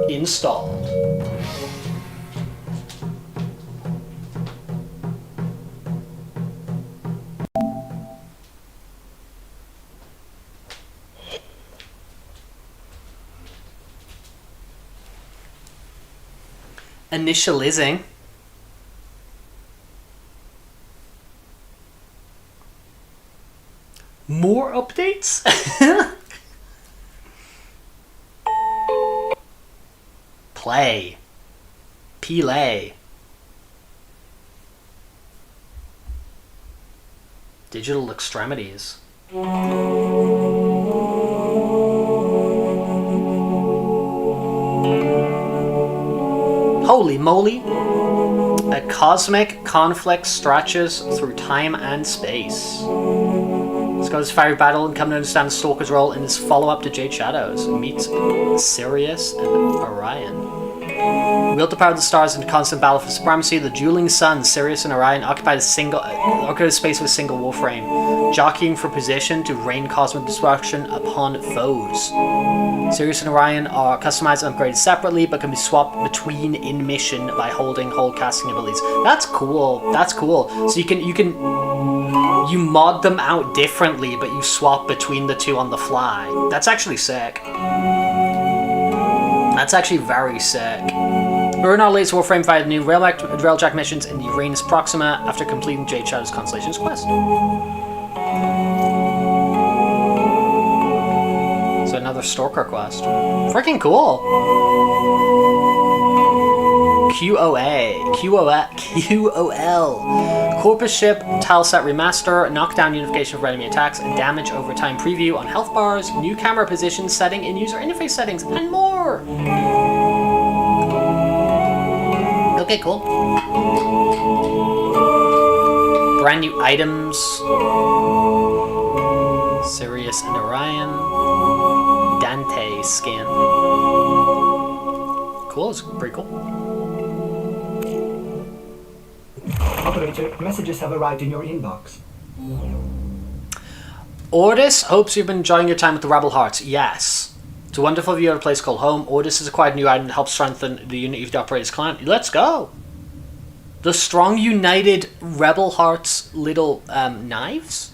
Installed. Initializing. More updates? Play. Play. Digital extremities. Holy moly! A cosmic conflict stretches through time and space. Let's go to this fiery battle and come to understand the Stalker's role in this follow-up to Jade Shadows. Meets Sirius and Orion. Wield the power of the stars in constant battle for supremacy. The dueling suns, Sirius and Orion, occupy the space of a single warframe, jockeying for position to rain cosmic destruction upon foes. Sirius and Orion are customized and upgraded separately, but can be swapped between in mission by holding whole casting abilities. That's cool. That's cool. So you mod them out differently, but you swap between the two on the fly. That's actually sick. That's actually very sick. Earn our latest Warframe via the new Railjack missions in the Uranus Proxima after completing Jade Shadow's Constellation's quest. So another Stalker quest. Freaking cool! QOL. Corpus Ship, Tileset Remaster, knockdown unification of enemy attacks, and damage over time preview on health bars, new camera position setting in user interface settings, and more! Okay, cool. Brand new items. Sirius and Orion. Dante skin. Cool, it's pretty cool. Operator, messages have arrived in your inbox. Ordis hopes you've been enjoying your time with the Rebel Hearts. Yes. It's a wonderful view of a place called home. Ordis has acquired a new item to help strengthen the unity of the operator's clan. Let's go! The strong, united Rebel Hearts little knives?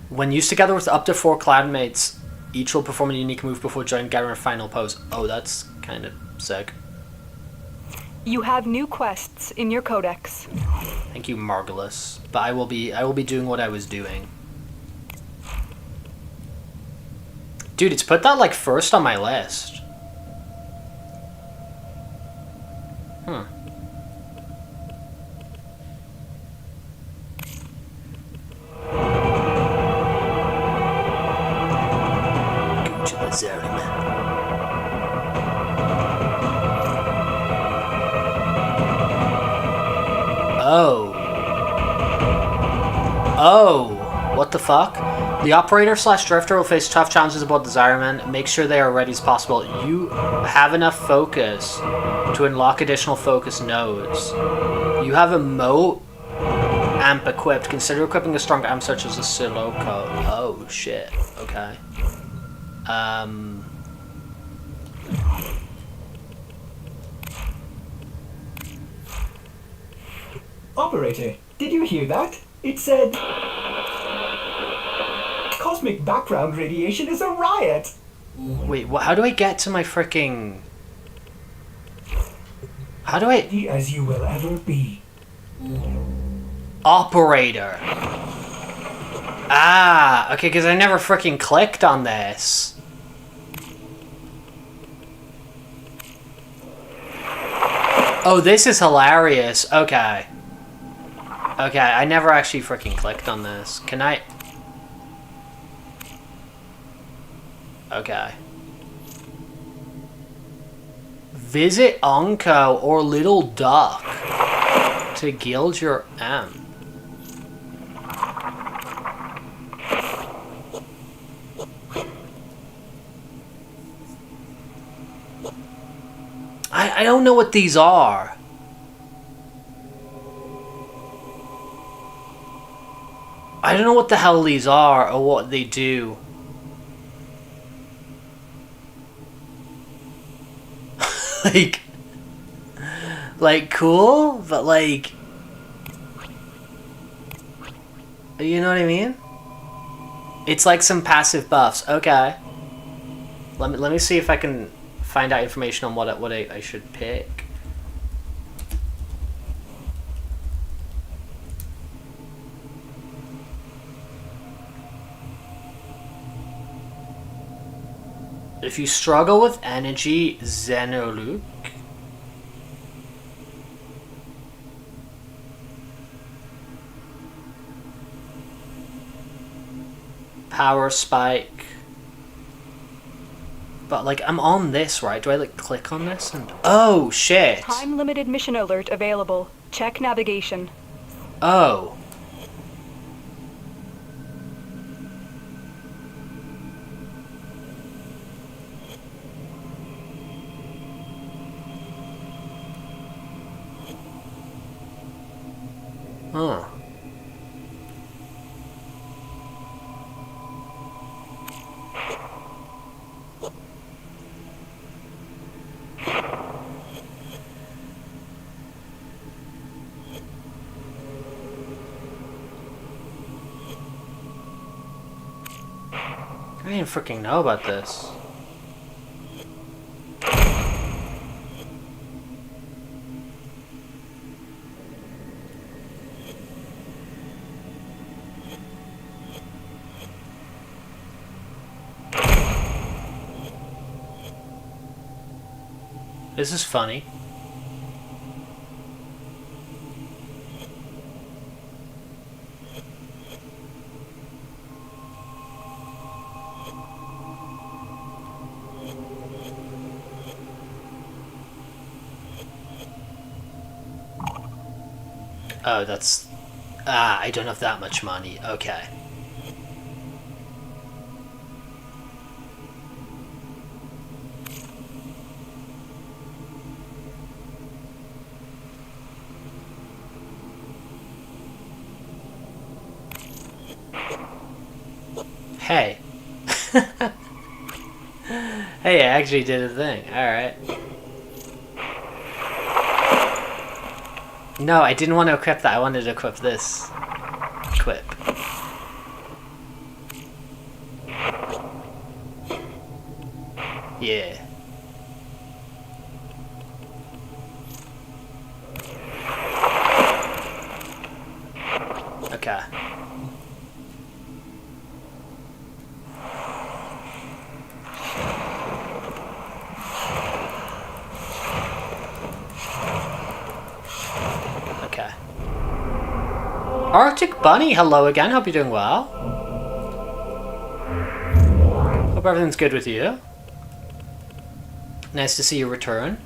When used together with up to 4 clanmates, each will perform a unique move before joining together in a final pose. Oh, that's kind of sick. You have new quests in your codex. Thank you, Margulis. But I will be doing what I was doing. Dude, it's put that like first on my list. Oh. Oh. What the fuck? The operator slash drifter will face tough challenges aboard the Zyreman. Make sure they are ready as possible. You have enough focus to unlock additional focus nodes. You have a moat amp equipped. Consider equipping a strong amp such as a Siloco. Oh shit. Okay. Operator, did you hear that? It said... Cosmic background radiation is a riot! Wait, how do I get to my freaking... How do I... As you will ever be. Operator. Ah, okay, because I never freaking clicked on this. Oh, this is hilarious. Okay. Okay, I never actually freaking clicked on this. Can I... Okay. Visit Onko or Little Duck to gild your amp. I don't know what these are. I don't know what the hell these are or what they do. like cool, but like, you know what I mean? It's like some passive buffs. Okay. Let me see if I can find out information on what I should pick. If you struggle with energy, Xenoluke. Power Spike. But like, I'm on this, right? Do I like click on this and... Oh, shit! Time limited mission alert available. Check navigation. Oh. Huh. I didn't freaking know about this. This is funny. Oh, that's... Ah, I don't have that much money. Okay. Hey. Hey, I actually did a thing. Alright. No, I didn't want to equip that. I wanted to equip this. Equip. Yeah. Okay. Arctic Bunny, hello again. Hope you're doing well. Hope everything's good with you. Nice to see you return.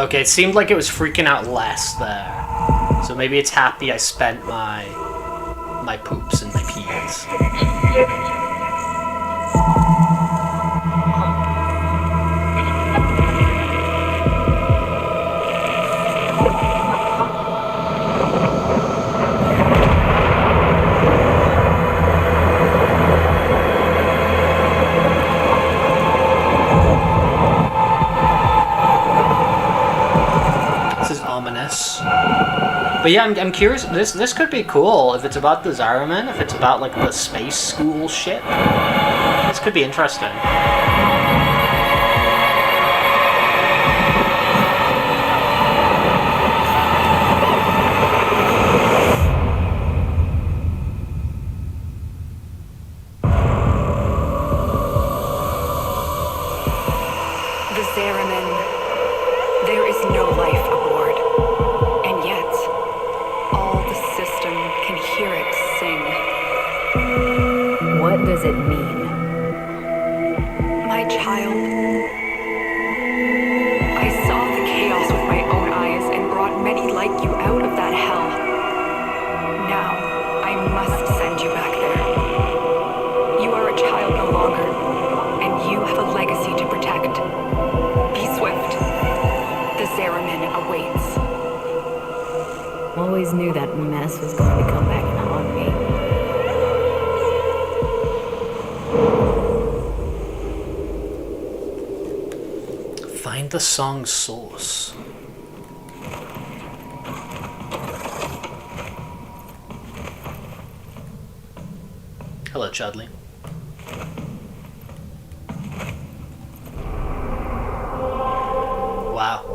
Okay, it seemed like it was freaking out less there. So maybe it's happy I spent my poops and my peas. But yeah, I'm curious. This could be cool if it's about the Zariman, if it's about like the space school shit. This could be interesting. The Zariman. There is no life aboard. And yet, all the system can hear it sing. What does it mean? My child. I saw the chaos with my own eyes and brought many like you out of that hell. Now, I must send you back there. You are a child no longer, and you have a legacy to protect. Be swift. The Zariman awaits. Always knew that mess was going to come back and haunt me. Find the song's source. Hello, Chudley. Wow.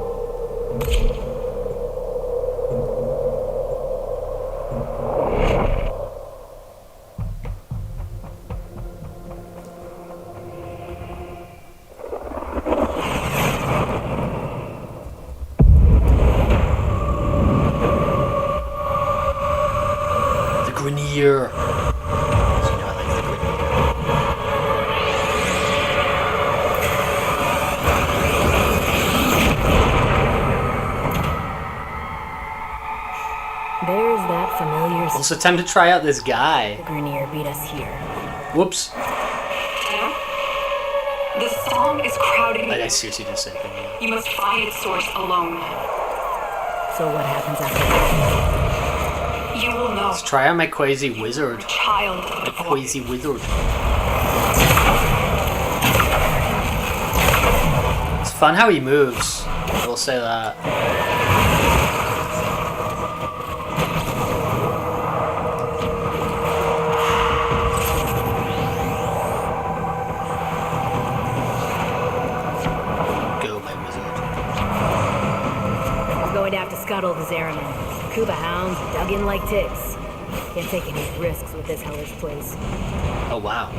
The Grenier. There's that familiar. Also, time to try out this guy. The Grenier beat us here. Whoops. The song is crowding. I seriously just said that. You must find its source alone. So what happens after that? You will know. Let's try out my Quasi Wizard. Child. My Quasi Wizard. It's fun how he moves. I will say that. Going to have to scuttle the Zariman. Kuba hounds dug in like ticks. Can't take any risks with this hellish place. Oh, wow.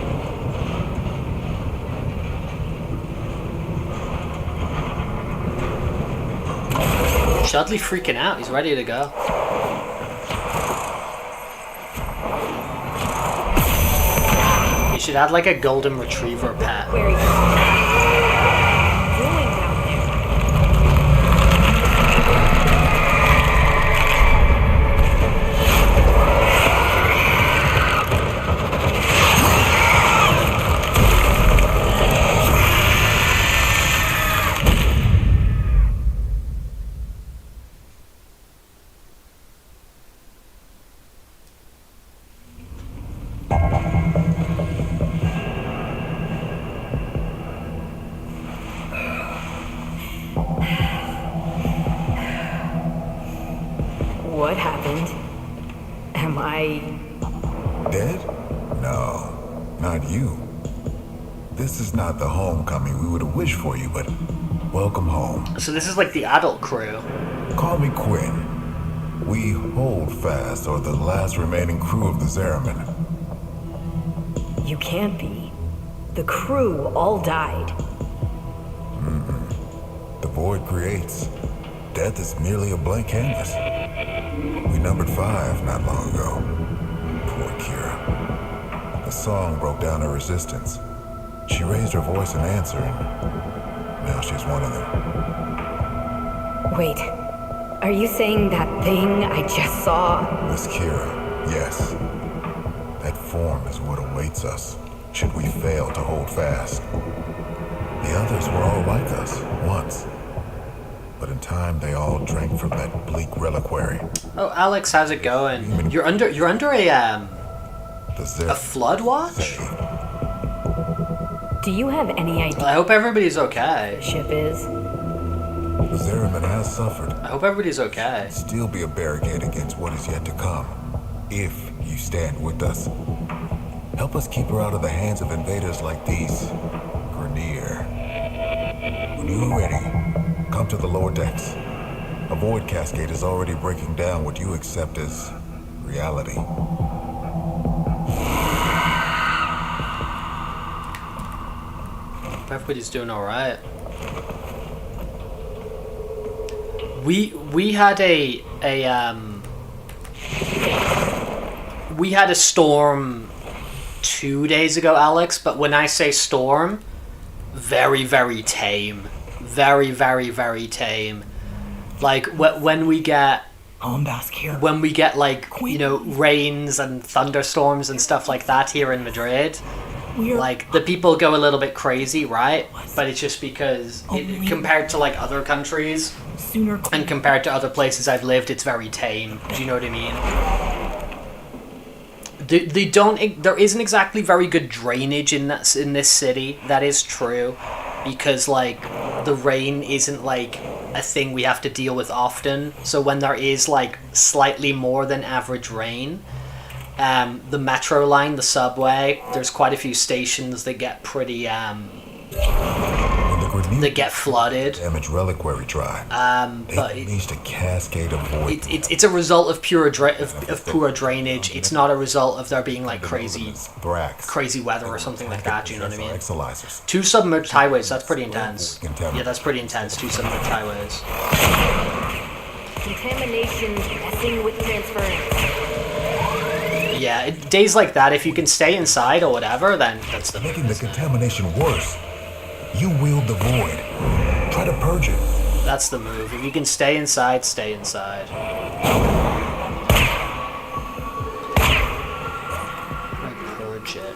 Chudley freaking out. He's ready to go. You should add like a golden retriever pet. Where are you doing down there? What happened? Am I... Dead? No, not you. This is not the homecoming we would have wished for you, but welcome home. So this is like the adult crew. Call me Quinn. We hold fast are the last remaining crew of the Zariman. You can't be. The crew all died. The void creates. Death is merely a blank canvas. We numbered 5 not long ago. Poor Kira. The song broke down her resistance. She raised her voice in answer, and now she's one of them. Wait, are you saying that thing I just saw? Miss Kira, yes. That form is what awaits us, should we fail to hold fast. The others were all like us, once. But in time, they all drank from that bleak reliquary. Oh, Alex, how's it going? You're under a flood watch? Do you have any idea? I hope everybody's okay. The ship is. The Zeraman has suffered. I hope everybody's okay. Still be a barricade against what is yet to come, if you stand with us. Help us keep her out of the hands of invaders like these. Grenier. When you're ready, come to the lower decks. A void cascade is already breaking down what you accept as reality. Everybody's doing all right. We had a storm 2 days ago, Alex. But when I say storm, very, very tame. Very, very, very tame. Like when we get like, you know, rains and thunderstorms and stuff like that here in Madrid, like the people go a little bit crazy, right? But it's just because compared to like other countries and compared to other places I've lived, it's very tame. Do you know what I mean? There isn't exactly very good drainage in this city. That is true, because like the rain isn't like a thing we have to deal with often. So when there is like slightly more than average rain, the metro line, the subway, there's quite a few stations that get pretty that get flooded. Damage reliquary dry. But it needs to cascade of void. It's a result of poor drainage. It's not a result of there being like crazy weather or something like that. Do you know what I mean? 2 submerged highways. That's pretty intense. Yeah, that's pretty intense. 2 submerged highways. Contamination messing with transference. Yeah, days like that, if you can stay inside or whatever, then that's the making the contamination worse. You wield the void. Try to purge it. That's the move. If you can stay inside, stay inside. Purge it.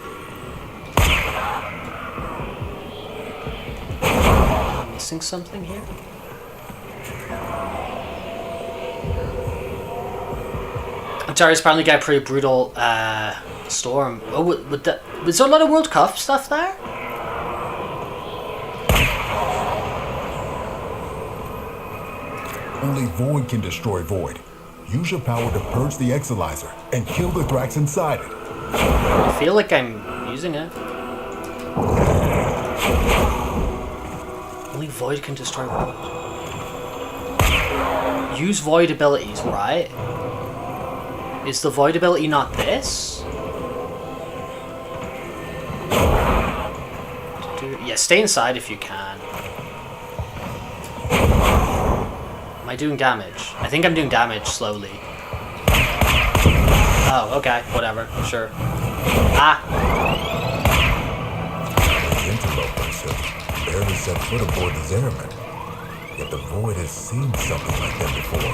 Am I missing something here? Ontario's apparently got a pretty brutal storm. Oh, was there a lot of World Cup stuff there? Only void can destroy void. Use your power to purge the Exilizer and kill the Thrax inside it. I feel like I'm using it. Only void can destroy void. Use void abilities, right? Is the void ability not this? Yeah, stay inside if you can. Am I doing damage? I think I'm doing damage slowly. Oh, okay, whatever, sure. Ah! The interlopers have barely set foot aboard the Zeraman, yet the void has seen something like them before.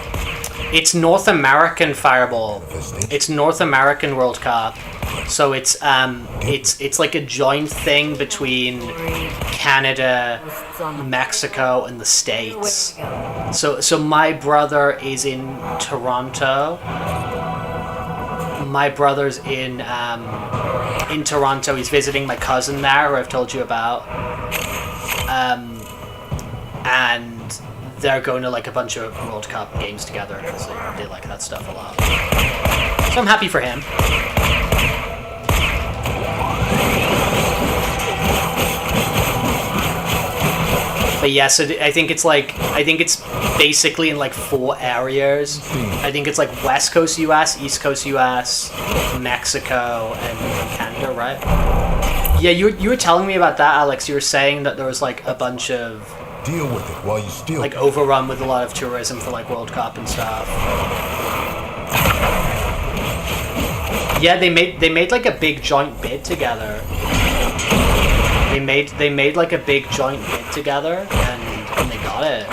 It's North American Fireball. It's North American World Cup. So it's like a joint thing between Canada, Mexico, and the States. So my brother is in Toronto. My brother's in Toronto. He's visiting my cousin there, who I've told you about. And they're going to like a bunch of World Cup games together because they like that stuff a lot. So I'm happy for him. But yeah, so I think it's basically in like 4 areas. I think it's like West Coast US, East Coast US, Mexico, and Canada, right? Yeah, you were telling me about that, Alex. You were saying that there was like a bunch of deal with it while you still like overrun with a lot of tourism for like World Cup and stuff. Yeah, they made like a big joint bid together. They made like a big joint bid together and they got it.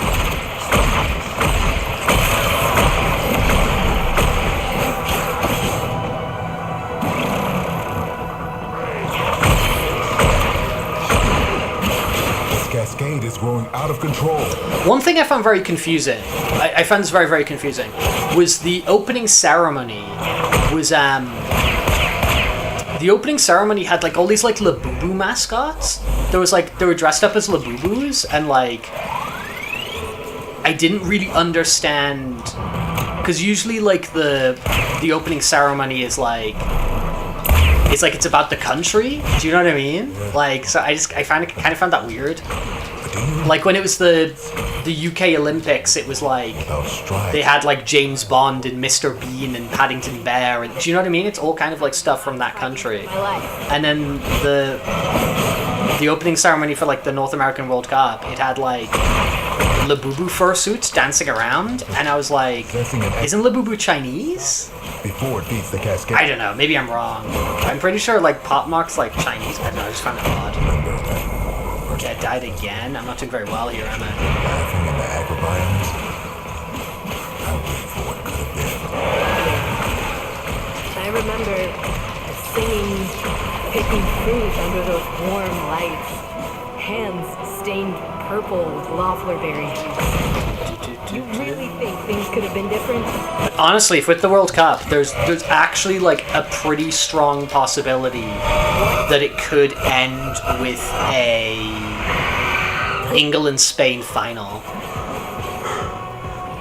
growing out of control. One thing I found very confusing, I found this very, very confusing, was the opening ceremony was, the opening ceremony had, like, all these, like, Labubu mascots. There was, like, they were dressed up as Labubus, and, like, I didn't really understand, because usually, like, the opening ceremony is, like, it's about the country. Do you know what I mean? Like, so I kind of found that weird. Like when it was the UK Olympics, it was like they had like James Bond and Mr. Bean and Paddington Bear, and do you know what I mean? It's all kind of like stuff from that country. And then the opening ceremony for like the North American World Cup, it had like Labubu fursuits dancing around, and I was like, isn't Labubu Chinese? Before it beats the cascade. I don't know, maybe I'm wrong. I'm pretty sure like Pop Mark's like Chinese, but I don't know, I just found it odd. Okay, I died again. I'm not doing very well here, am I? Laughing in the agribiomes. How beautiful it could have been. I remember singing, picking fruit under those warm lights. Hands stained purple with loeffler berries. You really think things could have been different? Honestly, with the World Cup, there's actually like a pretty strong possibility that it could end with a England-Spain final.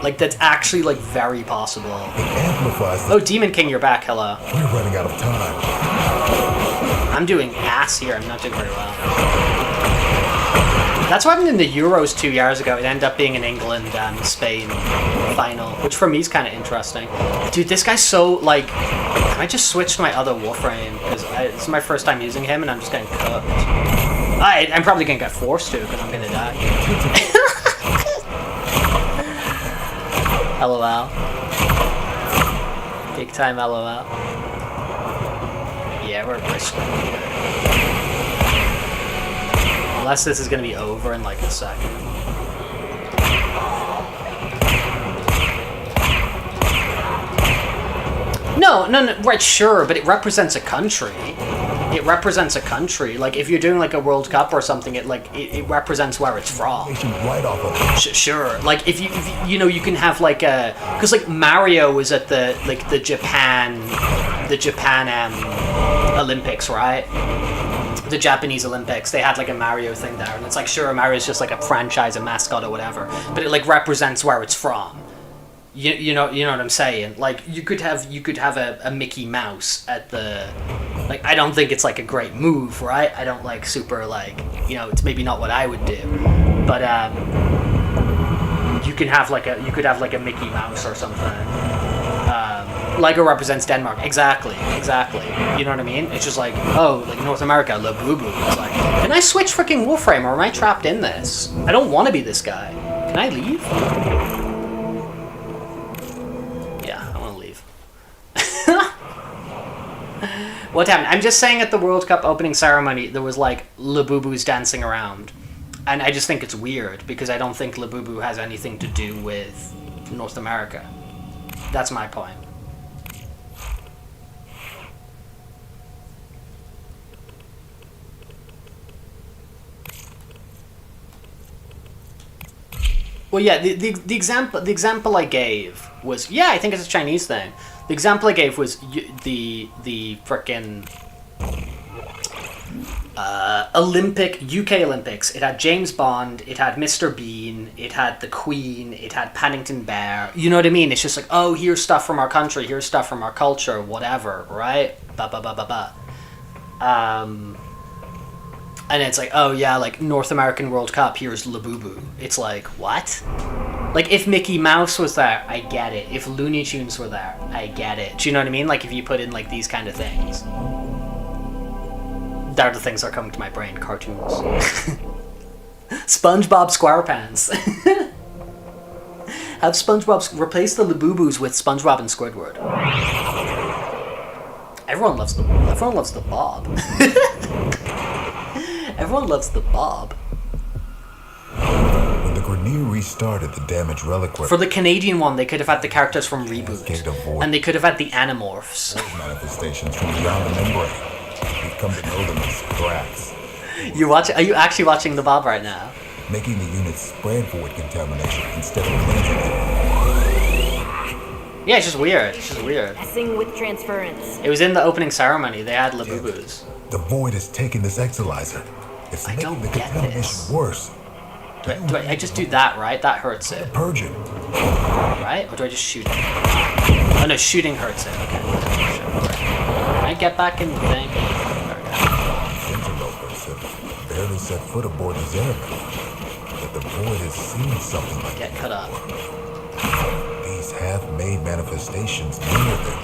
Like that's actually like very possible. It amplifies the... Oh, Demon King, you're back. Hello. We're running out of time. I'm doing ass here. I'm not doing very well. That's what happened in the Euros 2 years ago. It ended up being an England-Spain final, which for me is kind of interesting. Dude, this guy's so, like... Can I just switch to my other Warframe? Because this is my first time using him, and I'm just getting cooked. I'm probably going to get forced to, because I'm going to die. LOL. Big time LOL. Yeah, we're risking here. Unless this is going to be over in like a second. No, right, sure, but it represents a country. It represents a country. Like, if you're doing like a World Cup or something, it represents where it's from. Right off of sure. Like, if you know, you can have like a... Because like Mario was at the Japan Olympics, right? The Japanese Olympics, they had like a Mario thing there, and it's like, sure, Mario's just like a franchise, a mascot or whatever, but it like represents where it's from. You know what I'm saying? Like you could have a Mickey Mouse at the, like, I don't think it's like a great move, right? I don't like super like, you know, it's maybe not what I would do, but you could have like a Mickey Mouse or something. Lego represents Denmark. Exactly. You know what I mean? It's just like, oh, like North America, Labubu. It's like, can I switch freaking Warframe, or am I trapped in this? I don't want to be this guy. Can I leave? Yeah, I want to leave. What happened? I'm just saying at the World Cup opening ceremony, there was like Labubus dancing around. And I just think it's weird, because I don't think Labubu has anything to do with North America. That's my point. Well, yeah, the example I gave was, yeah, I think it's a Chinese thing. The example I gave was the frickin' UK Olympics. It had James Bond, it had Mr. Bean, it had the Queen, it had Paddington Bear. You know what I mean? It's just like, oh, here's stuff from our country, here's stuff from our culture, whatever, right? And it's like, oh yeah, like North American World Cup, here's Labubu. It's like, what? Like, if Mickey Mouse was there, I get it. If Looney Tunes were there, I get it. Do you know what I mean? Like, if you put in, like, these kind of things. That are the things that are coming to my brain. Cartoons. SpongeBob SquarePants. Have SpongeBob replace the Labubus with SpongeBob and Squidward. Everyone loves the Bob. Everyone loves the Bob. When the Grenier restarted the damaged reliquary... For the Canadian one, they could have had the characters from Reboot. And they could have had the Animorphs. Manifestations from beyond the membrane. We've come to know them as cracks. Are you actually watching the Bob right now? making the unit spread void contamination instead of cleansing it. Yeah, it's just weird. It's just weird. Messing with transference. It was in the opening ceremony. They had Labubus. The void is taking this exolyzer. It's making the contamination worse. Do I just do that, right? That hurts it. Purge it. Right? Or do I just shoot it? Oh no, shooting hurts it. Okay. Can I get back in the thing? Interlopers have barely set foot aboard the Zeraman, but the void has seen something like Get cut up. these half-made manifestations near them.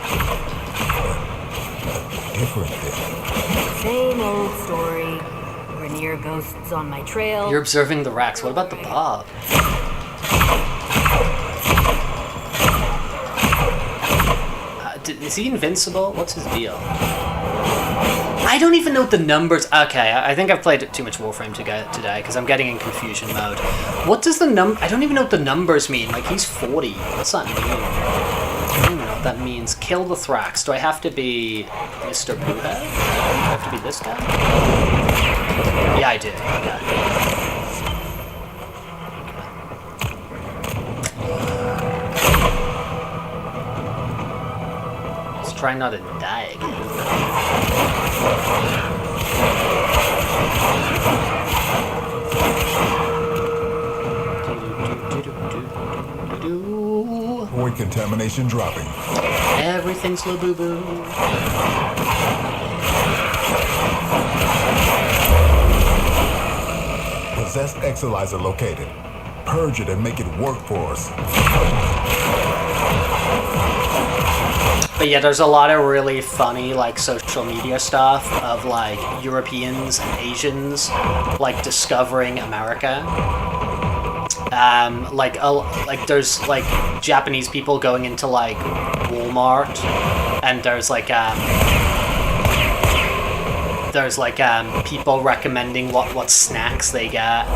A different thing. Same old story. Rainier ghosts on my trail. You're observing the Rex. What about the Bob? Is he invincible? What's his deal? I don't even know the numbers. Okay, I think I've played too much Warframe today because I'm getting in confusion mode. What does the I don't even know what the numbers mean. Like, he's 40. What's that mean? I don't even know what that means. Kill the Thrax. Do I have to be Mr. Boohead? Do I have to be this guy? Yeah, I do. Okay. Let's try not to die again. Void contamination dropping. Everything's Laboo-boo. Possessed exolyzer located. Purge it and make it work for us. But yeah, there's a lot of really funny, like, social media stuff of, like, Europeans and Asians, like, discovering America. Like there's, like, Japanese people going into, like, Walmart, and there's, like, people recommending what snacks they get.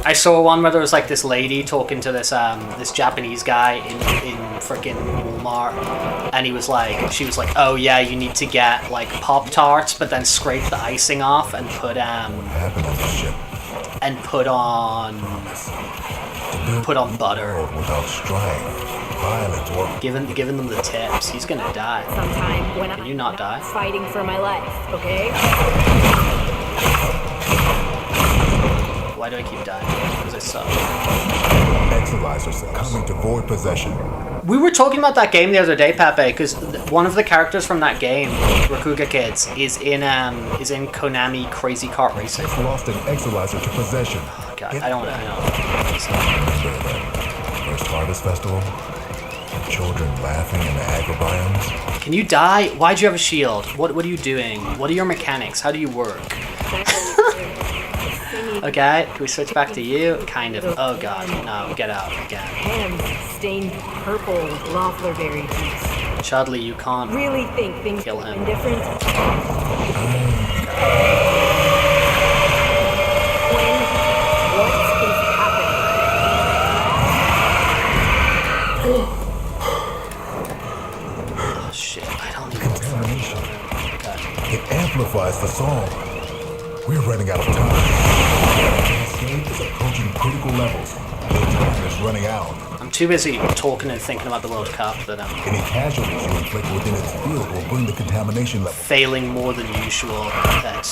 I saw one where there was, like, this lady talking to this this Japanese guy in freaking Walmart, and she was like, oh yeah, you need to get, like, Pop-Tarts, but then scrape the icing off and put on butter. Without strife, violence, or giving them the tips. He's gonna die. Sometime when Can you not die? Fighting for my life, okay? Why do I keep dying? Because I suck. Exolyzers coming to void possession. We were talking about that game the other day, Pepe, because one of the characters from that game, Rakuga Kids, is in Konami Crazy Kart Racing. Lost an exolyzer to possession. Oh, God, I don't know. First Harvest Festival. Children laughing in the agrobiomes. Can you die? Why'd you have a shield? What are you doing? What are your mechanics? How do you work? Okay, can we switch back to you? Kind of. Oh God, no, get out again. Hands stained purple with Loeffler berry juice. Chudley, you can't really think things kill have him. been different. Oh shit, I don't even know. Okay. It amplifies the song. We're running out of time. Cascade is approaching critical levels. The time is running out. I'm too busy talking and thinking about the World Cup that I'm Any casualties you inflict within its field will bring the contamination level. failing more than usual at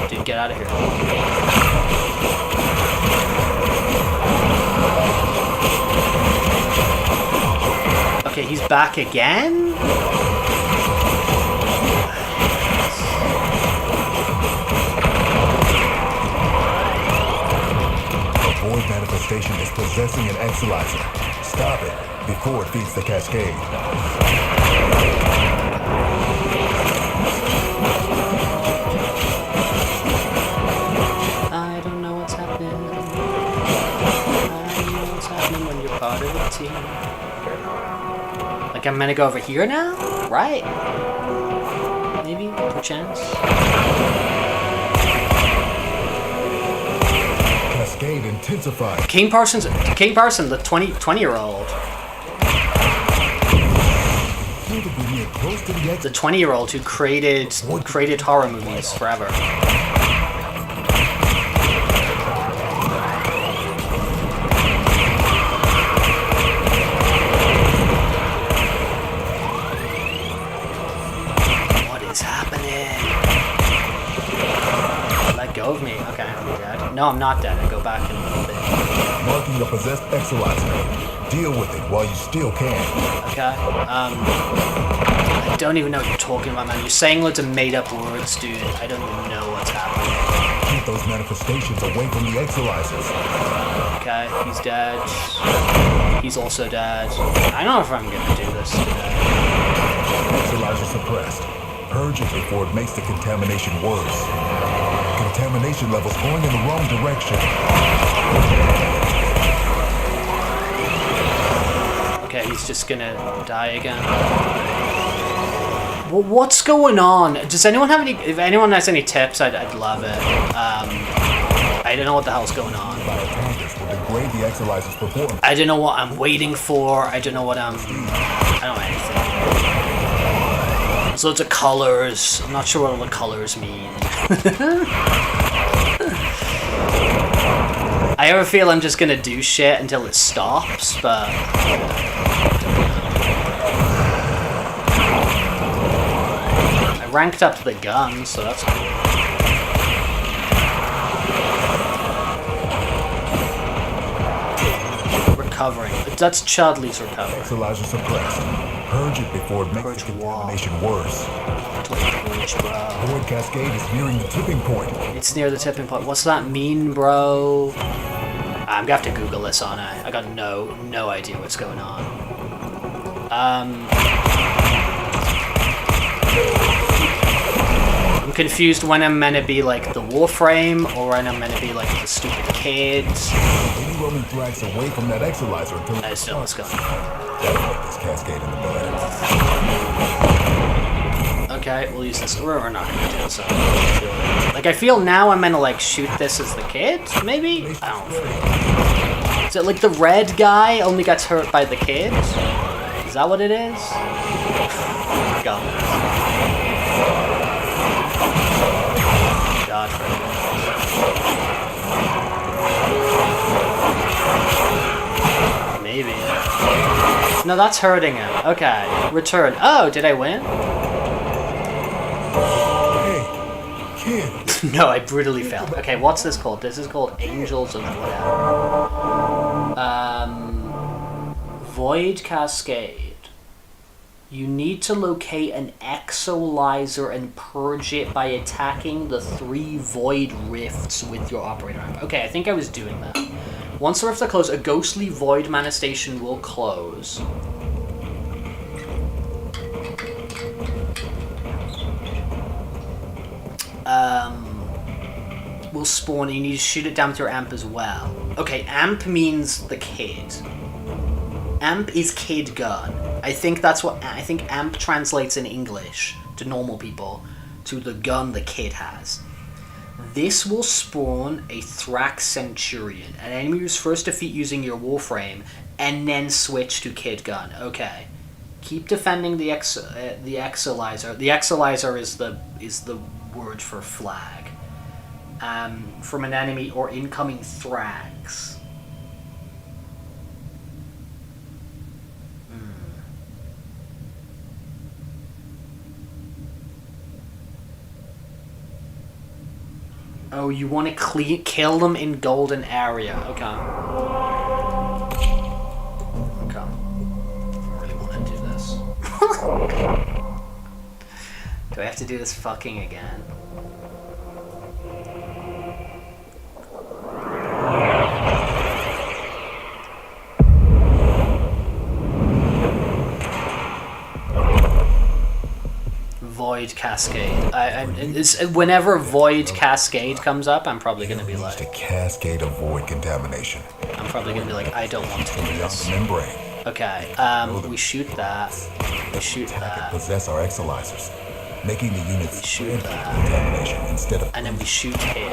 Dude, get out of here. Okay, he's back again? Void manifestation is possessing an exolyzer. Stop it before it feeds the cascade. I don't know what's happening. I don't know what's happening when you're part of a team. Like, I'm gonna go over here now? Right? Maybe? Perchance? Cascade intensified. King Parson, the 20-year-old. The 20-year-old who created horror movies forever. go of me. Okay, I'm dead. No, I'm not dead. I go back in a little bit. Marking a possessed exolizer. Deal with it while you still can. Okay. I don't even know what you're talking about, man. You're saying loads of made-up words, dude. I don't even know what's happening. Keep those manifestations away from the exolizers. Okay, he's dead. He's also dead. I don't know if I'm gonna do this today. Exolizer suppressed. Purge it before it makes the contamination worse. Contamination levels going in the wrong direction. Okay, he's just gonna die again. Well, what's going on? Does anyone have any? If anyone has any tips, I'd love it. I don't know what the hell's going on. I don't know what I'm waiting for. I don't know what I don't know anything. There's loads of colors. I'm not sure what all the colors mean. I ever feel I'm just gonna do shit until it stops, but I ranked up the gun, so that's cool. Recovering. That's Chudley's recovering. Exolizer suppressed. Purge it before it makes the contamination worse. Void cascade is nearing the tipping point. It's near the tipping point. What's that mean, bro? I'm gonna have to Google this, aren't I? I got no idea what's going on. I'm confused when I'm meant to be like the Warframe or when I'm meant to be like the stupid kids. Any roaming thrags away from that exolizer until I just know what's going on. Definitely this cascade in the bud. Okay, we'll use this. We're not gonna do this. Like, I feel now I'm meant to like shoot this as the kid, maybe? I don't know. Is it like the red guy only gets hurt by the kids? Is that what it is? God. God, maybe. No, that's hurting him. Okay, return. Oh, did I win? No, I brutally failed. Okay, what's this called? This is called Angels of whatever. Void Cascade. You need to locate an exolizer and purge it by attacking the 3 void rifts with your operator arm. Okay, I think I was doing that. Once the rifts are closed, a ghostly void manifestation will close. Will spawn and you need to shoot it down with your amp as well. Okay, amp means the kid. Amp is kid gun. I think that's what amp translates in English to normal people to the gun the kid has. This will spawn a Thrax Centurion, an enemy who's first defeat using your Warframe, and then switch to kid gun. Okay. Keep defending the exolizer. The exolizer is the word for flag. From an enemy or incoming Thrax. Oh, you want to kill them in golden area. Okay. Okay. I really want to do this. Do I have to do this fucking again? Void Cascade. Whenever Void Cascade comes up, I'm probably going to be like... a cascade of void contamination. I'm probably going to be like, I don't want to do this. Okay, we shoot that. We shoot that. Possess our exolizers, making the units shoot that. Contamination instead of... And then we shoot him.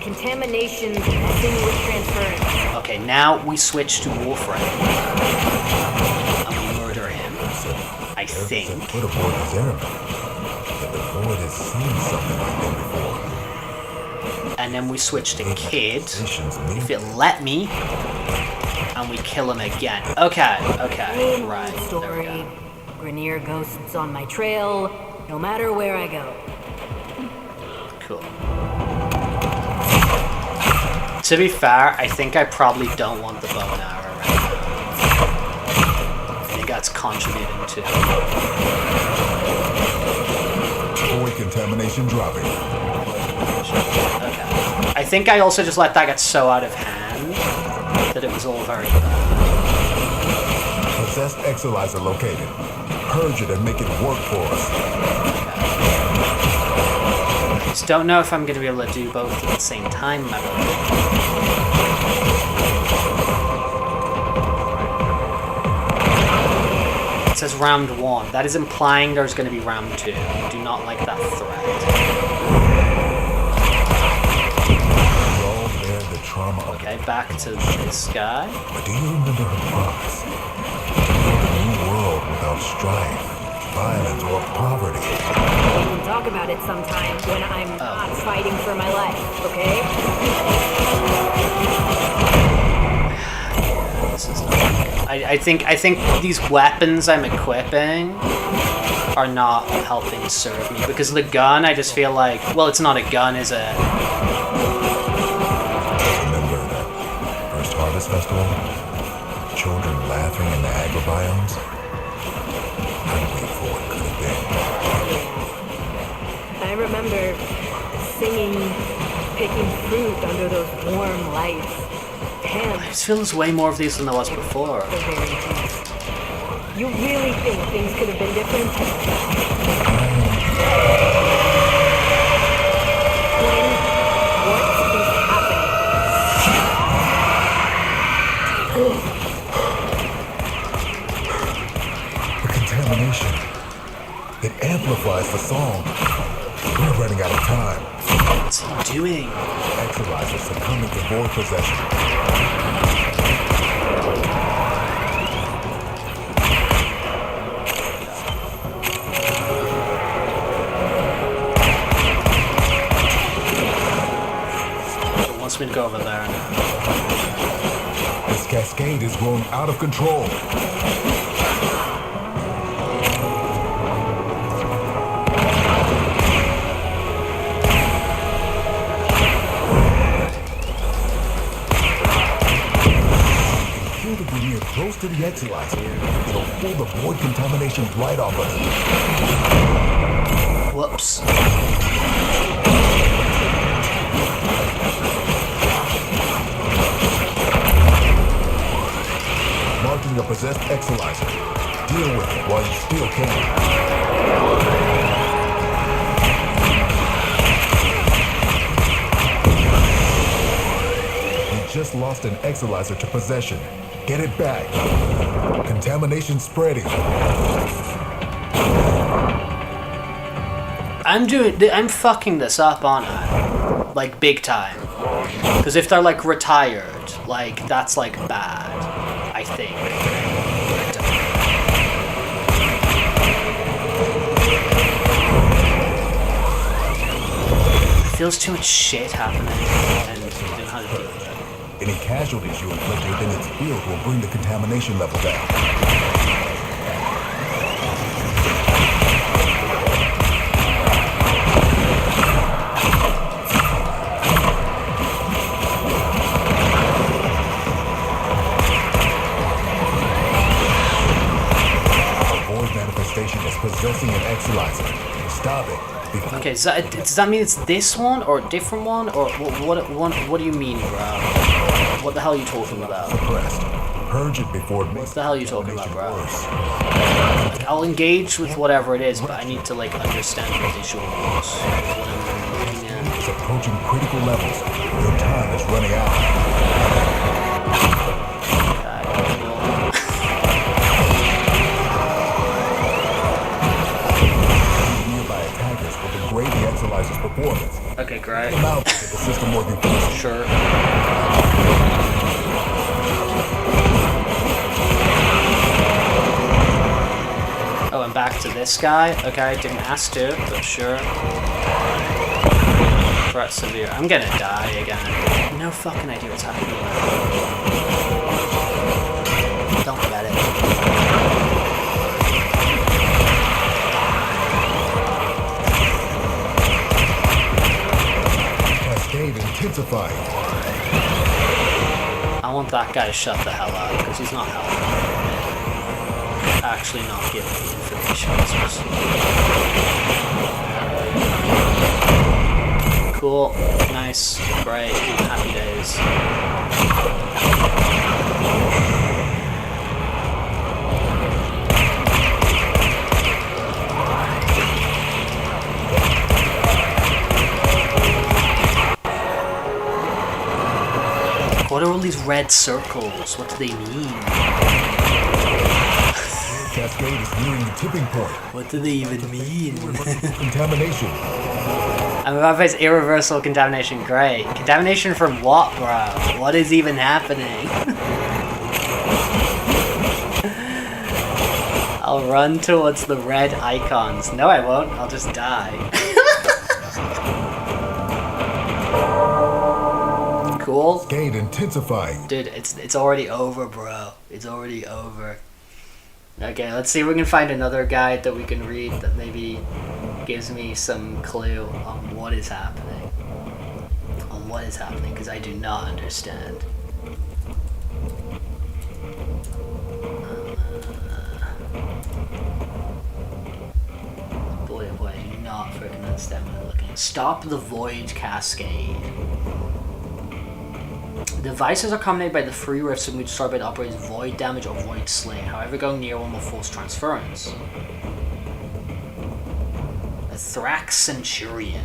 Contamination messing with transference. Okay, now we switch to Warframe. I'm going to murder him. I think. Put a void is there, but the void has seen something like that before. And then we switch to Kid, if it let me, and we kill him again. Okay, right. Story. There we go. Grenier ghosts on my trail, no matter where I go. Cool. To be fair, I think I probably don't want the bow and arrow right now. I think that's contributing to Void contamination dropping. Okay. I think I also just let that get so out of hand that it was all very bad. Possessed Exilizer located. Purge it and make it work for us. I just don't know if I'm going to be able to do both at the same time, It says round 1. That is implying there's going to be round 2. I do not like that threat. Okay, back to this guy. But do you remember her promise? A new world without strife, violence, or poverty. We can talk about it sometime when I'm not fighting for my life, okay? This is not. I think these weapons I'm equipping are not helping serve me because the gun I just feel like, well, it's not a gun, is it? Harvest Festival, children laughing in the agrobiomes. Couldn't wait for what could have been. I remember singing, picking fruit under those warm lights. Damn. I just feel there's way more of these than there was before. You really think things could have been different? The contamination. It amplifies the song. We're running out of time. What's he doing? Exilizer succumbing to void possession. It wants me to go over there now. This cascade is growing out of control. Close to the Exilizer. It'll pull the void contamination right off us. Whoops. Marking a possessed Exilizer. Deal with it while you still can. You just lost an Exilizer to possession. Get it back. Contamination spreading. I'm fucking this up, aren't I? Like, big time. Because if they're, like, retired, like, that's, like, bad. I think. It feels too much shit happening, and I don't know how to deal with it. Any casualties you inflict within its field will bring the contamination level down. The void manifestation is possessing an Exilizer. Stop it. Okay, does that mean it's this one or a different one, or what do you mean, bro? What the hell are you talking about? Suppressed. Purge it before it makes. What the hell are you talking about, bro? Like, I'll engage with whatever it is, but I need to like understand the visuals. What I'm looking at. It's approaching critical levels. Your time is running out. Degrade the Exilizer's performance. Okay, great. Get the system working for us. Sure. Oh, and back to this guy. Okay, didn't ask to, but sure. Threat severe. I'm gonna die again. No fucking idea what's happening. Don't get it. Intensifying. want that guy to shut the hell up, because he's not helping. Actually not giving the information. Cool. Nice. Great. Happy days. What are all these red circles? What do they mean? Cascade is nearing the tipping point. What do they even mean? Contamination. I'm about to face irreversible contamination. Great. Contamination from what, bro? What is even happening? I'll run towards the red icons. No, I won't. I'll just die. Cool. Cascade intensifying. Dude, it's already over, bro. It's already over. Okay, let's see if we can find another guide that we can read that maybe gives me some clue on what is happening. Because I do not understand. Boy, I do not freaking understand what I'm looking at. Stop the void cascade. Devices are combined by the free rifts in which Starbite operates void damage or void slay. However, going near one will force transference. A Thrax Centurion.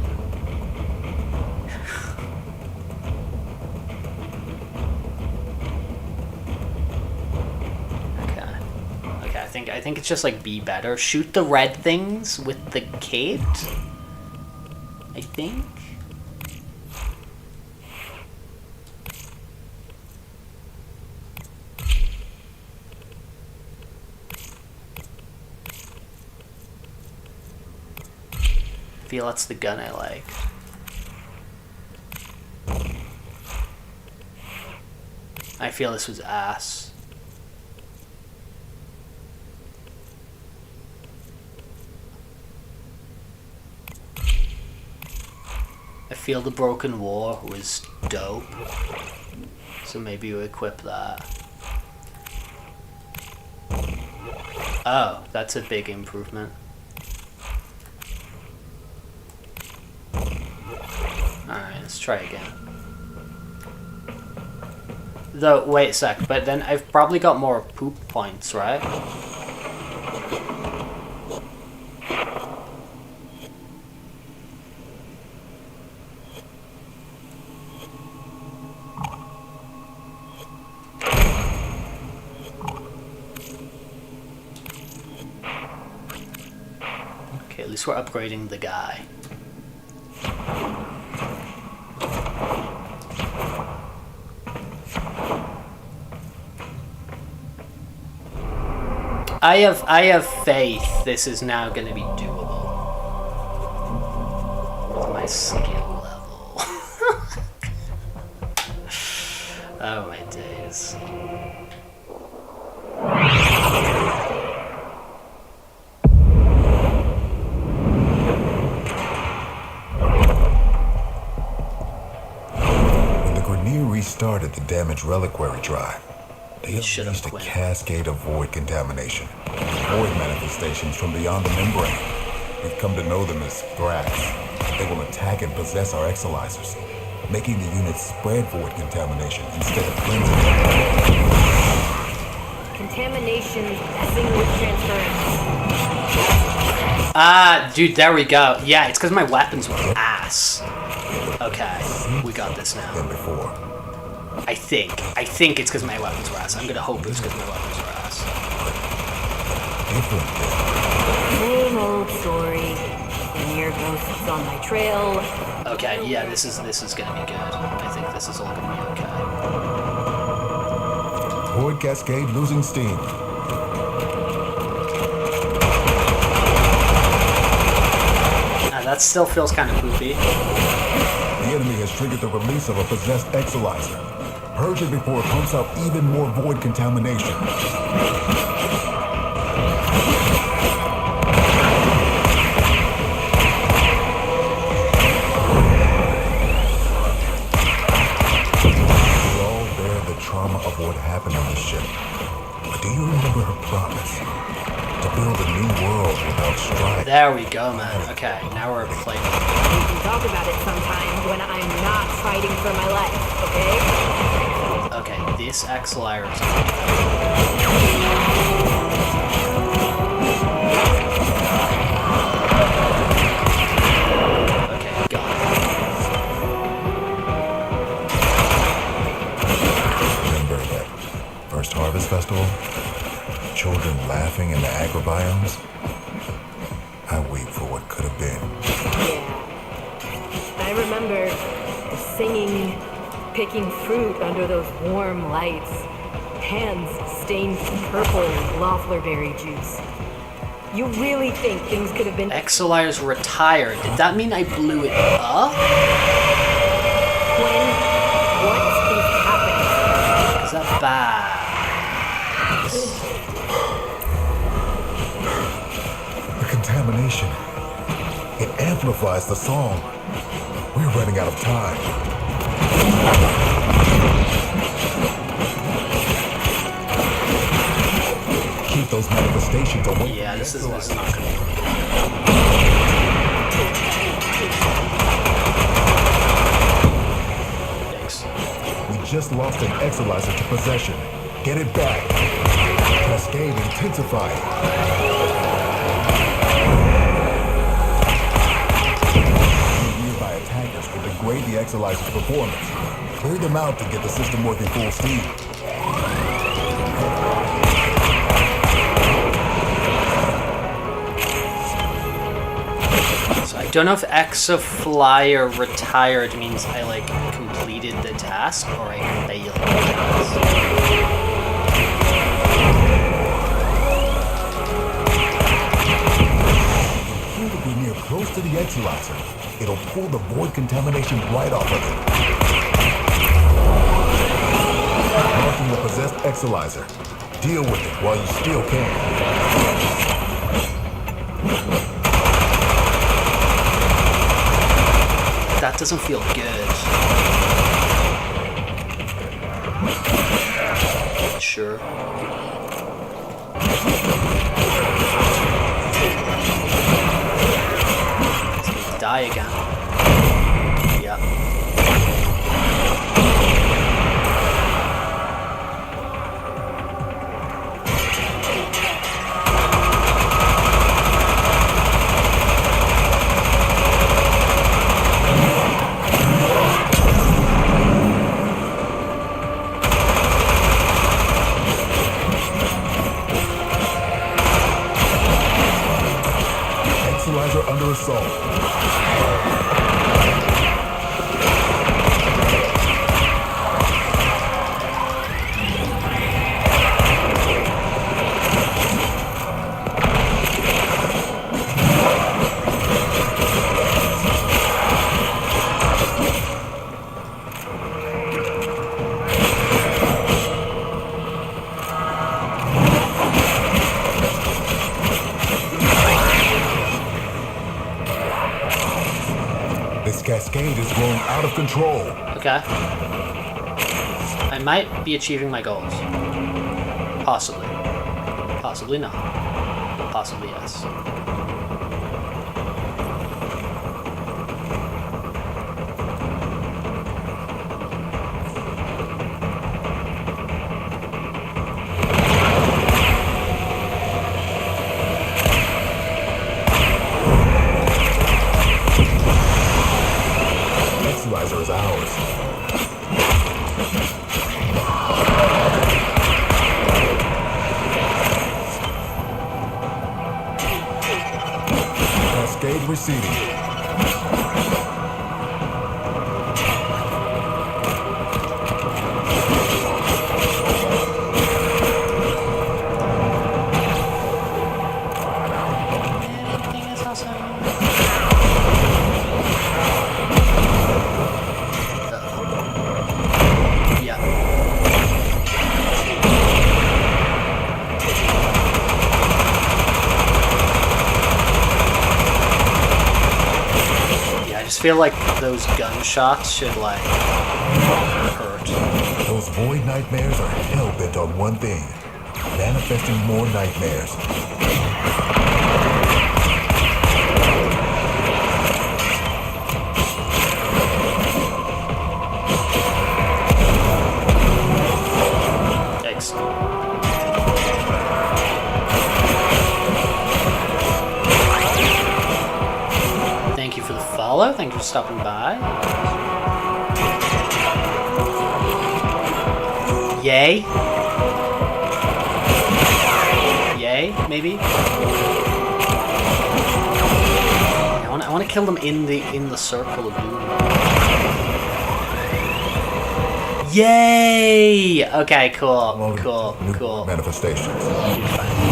Okay, I think it's just like be better. Shoot the red things with the kid. I think. I feel that's the gun I like. I feel this was ass. I feel the Broken War was dope. So maybe we equip that. Oh, that's a big improvement. Alright, let's try again. Though, wait a sec, but then I've probably got more poop points, right? Okay, at least we're upgrading the guy. I have faith this is now going to be doable. With my skill level. Oh my days. When the Grenier restarted the damaged reliquary drive, they unleashed a cascade of void contamination. Void manifestations from beyond the membrane. We've come to know them as thrax. They will attack and possess our exolizers, making the units spread void contamination instead of cleansing it. Contamination messing with transference. Ah, dude, there we go. Yeah, it's because my weapons were ass. Okay, we got this now. Than before. I think it's because my weapons were ass. I'm gonna hope it's because my weapons were ass. Same old story. Near ghosts on my trail. Okay, yeah, this is gonna be good. I think this is all gonna be okay. Void cascade losing steam. That still feels kind of poopy. The enemy has triggered the release of a possessed exolizer. Purge it before it pumps out even more void contamination. We all bear the trauma of To build a new world without strife. There we go, man. Okay, now we're playing. We can talk about it sometime when I'm not fighting for my life, okay? Okay, this X-Layer is... Okay, got it. Remember that first Harvest Festival? Children laughing in the agrobiomes? I wait for what could have been. Yeah. I remember the singing, picking fruit under those warm lights, hands stained purple with Loeffler berry juice. You really think things could have been... X-Layer's retired. Did that mean I blew it up? When? What is happening? Is that bad? Contamination. It amplifies the song. We're running out of time. Keep those manifestations away. Yeah, this is not good. Thanks. We just lost an Exilizer to possession. Get it back. Cascade intensified. Degrade the Exilizer's performance. Clear them out to get the system working full speed. So I don't know if Exaflyer retired means I like completed the task or I failed the task. Close to the Exilizer. It'll pull the void contamination right off of it. Marking the possessed Exilizer. Deal with it while you still can. That doesn't feel good. Sure. Die again. Yeah. Exilizer under assault. Cascade is growing out of control. Okay. I might be achieving my goals. Possibly. Possibly not. Possibly yes. Is ours. Cascade receding. I feel like those gunshots should like hurt. Those void nightmares are hell-bent on one thing. manifesting more nightmares. Yikes. Thank you for the follow. Thank you for stopping by. Yay. Yay, maybe. I want to kill them in the circle of doom. Yay! Okay, cool. Cool. Manifestations.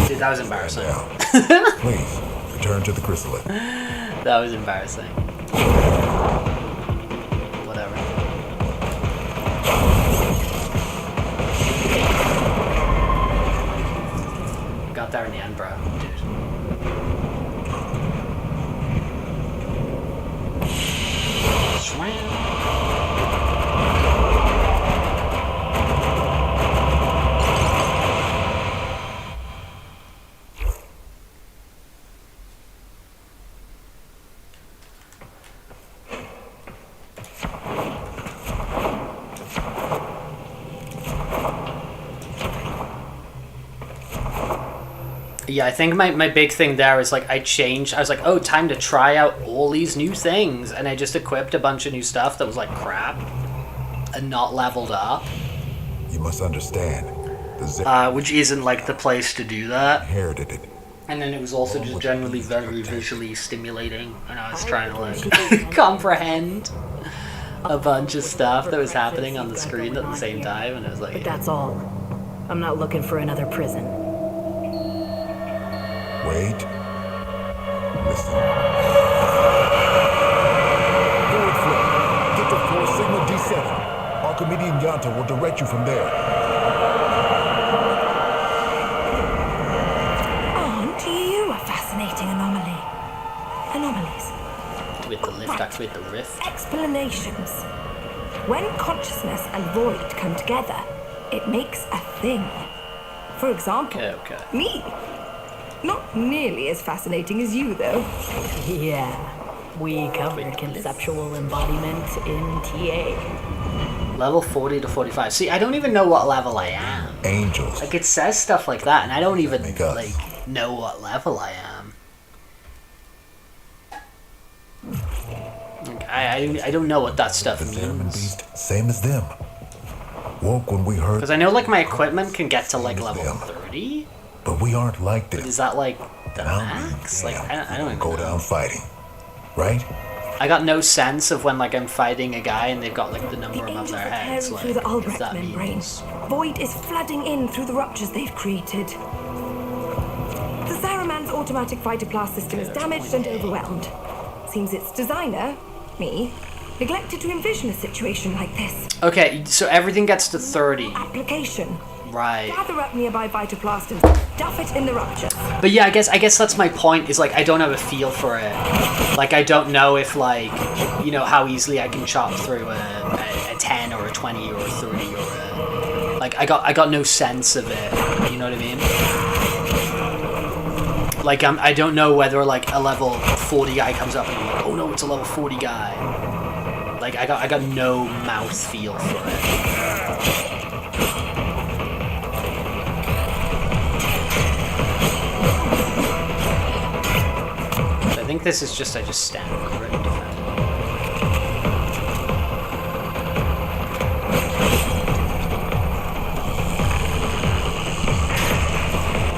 Dude, that was embarrassing. Please, return to the chrysalis. That was embarrassing. Whatever. Got there in the end, bro. Dude. Swam. Yeah, I think my big thing there is like I was like, oh, time to try out all these new things, and I just equipped a bunch of new stuff that was like crap and not leveled up. You must understand. Which isn't like the place to do that. Inherited it. And then it was also just generally very visually stimulating, and I was trying to like comprehend a bunch of stuff that was happening on the screen at the same time, and it was like. But that's all. I'm not looking for another prison. Wait. Listen. Forward flow. Get to 4 Sigma D7. Archimedean Yanta will direct you from there. Aren't you a fascinating anomaly? Anomalies. With the lift, activate the rift. Explanations. When consciousness and void come together, it makes a thing. For example, me. Not nearly as fascinating as you, though. Yeah, we covered conceptual embodiment in TA. Level 40 to 45. See, I don't even know what level I am. Angels. Like, it says stuff like that, and I don't even, like, know what level I am. Like, I don't know what that stuff means. Same as them. Woke when we heard. Because I know, like, my equipment can get to, like, level 30. But we aren't like them. But is that, like, the max? Like, I don't even go down fighting, right? I got no sense of when, like, I'm fighting a guy and they've got, like, the number above their heads. Like, through the if Albrecht that membrane. means... Void is flooding in through the ruptures they've created. The Zaraman's automatic phytoplast system is damaged and overwhelmed. Seems its designer, me, neglected to envision a situation like this. Okay, so everything gets to 30. Application. Right. Gather up nearby phytoplast and stuff it in the ruptures. But yeah, I guess that's my point, is like I don't have a feel for it. Like I don't know if like, you know, how easily I can chop through a 10 or a 20 or a 30 or a... Like I got no sense of it, you know what I mean? Like I don't know whether like a level 40 guy comes up and I'm like, oh no, it's a level 40 guy. Like I got no mouth feel for it. I think this is just, I just stand over it and defend it.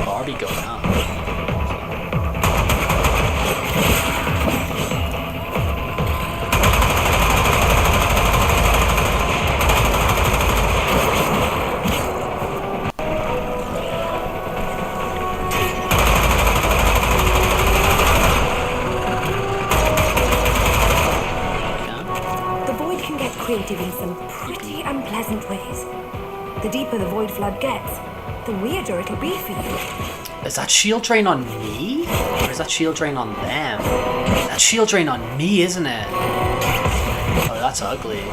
Barbie going up. In some pretty unpleasant ways. The deeper the void flood gets, the weirder it'll be for you. Is that shield drain on me? Or is that shield drain on them? That's shield drain on me, isn't it? Oh, that's ugly.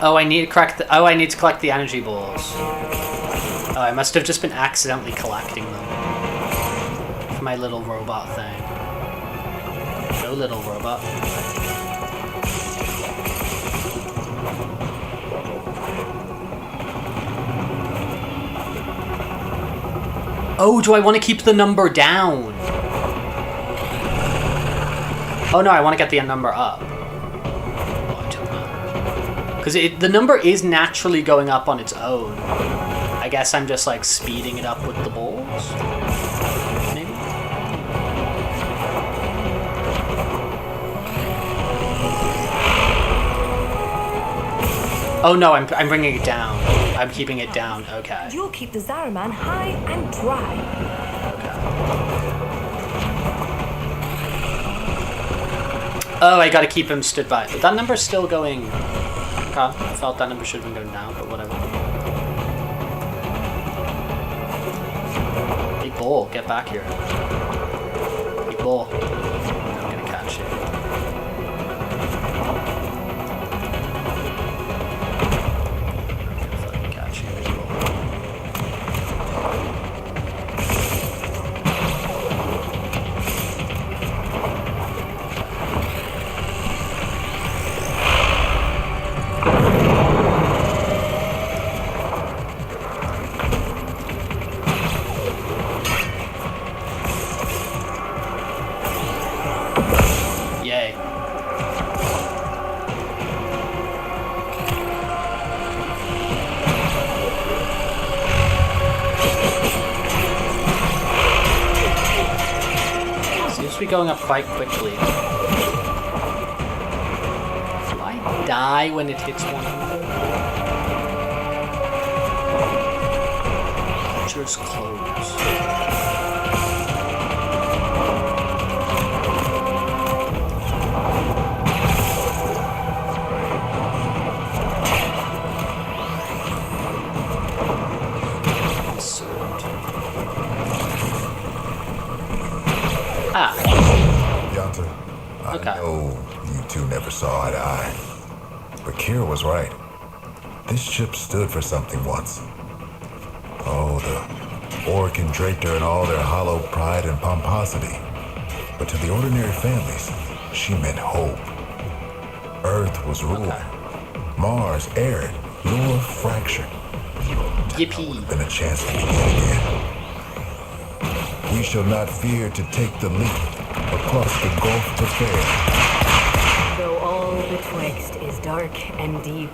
Oh, I need to collect the, I need to collect the energy balls. Oh, I must have just been accidentally collecting them. For my little robot thing. No little robot. Oh, do I want to keep the number down? Oh no, I want to get the number up. Oh, I don't know. Because the number is naturally going up on its own. I guess I'm just like speeding it up with the balls. Maybe? Oh no, I'm bringing it down. I'm keeping it down, okay. You'll keep the Zaraman high and dry. Oh, I gotta keep him stood by. But that number's still going... Okay, I felt that number should have been going down, but whatever. Big ball, get back here. Big ball. I'm gonna catch you. Going up quite quickly. Do I die when it hits 100? Just close. I know you two never saw eye to eye, but Kira was right. This ship stood for something once. Oh, the Orc and Dractor and all their hollow pride and pomposity. But to the ordinary families, she meant hope. Earth was ruled. Mars arid, lure fractured. Yippee. Would have been a chance to begin again. We shall not fear to take the leap across the gulf to fair. Though all betwixt is dark and deep,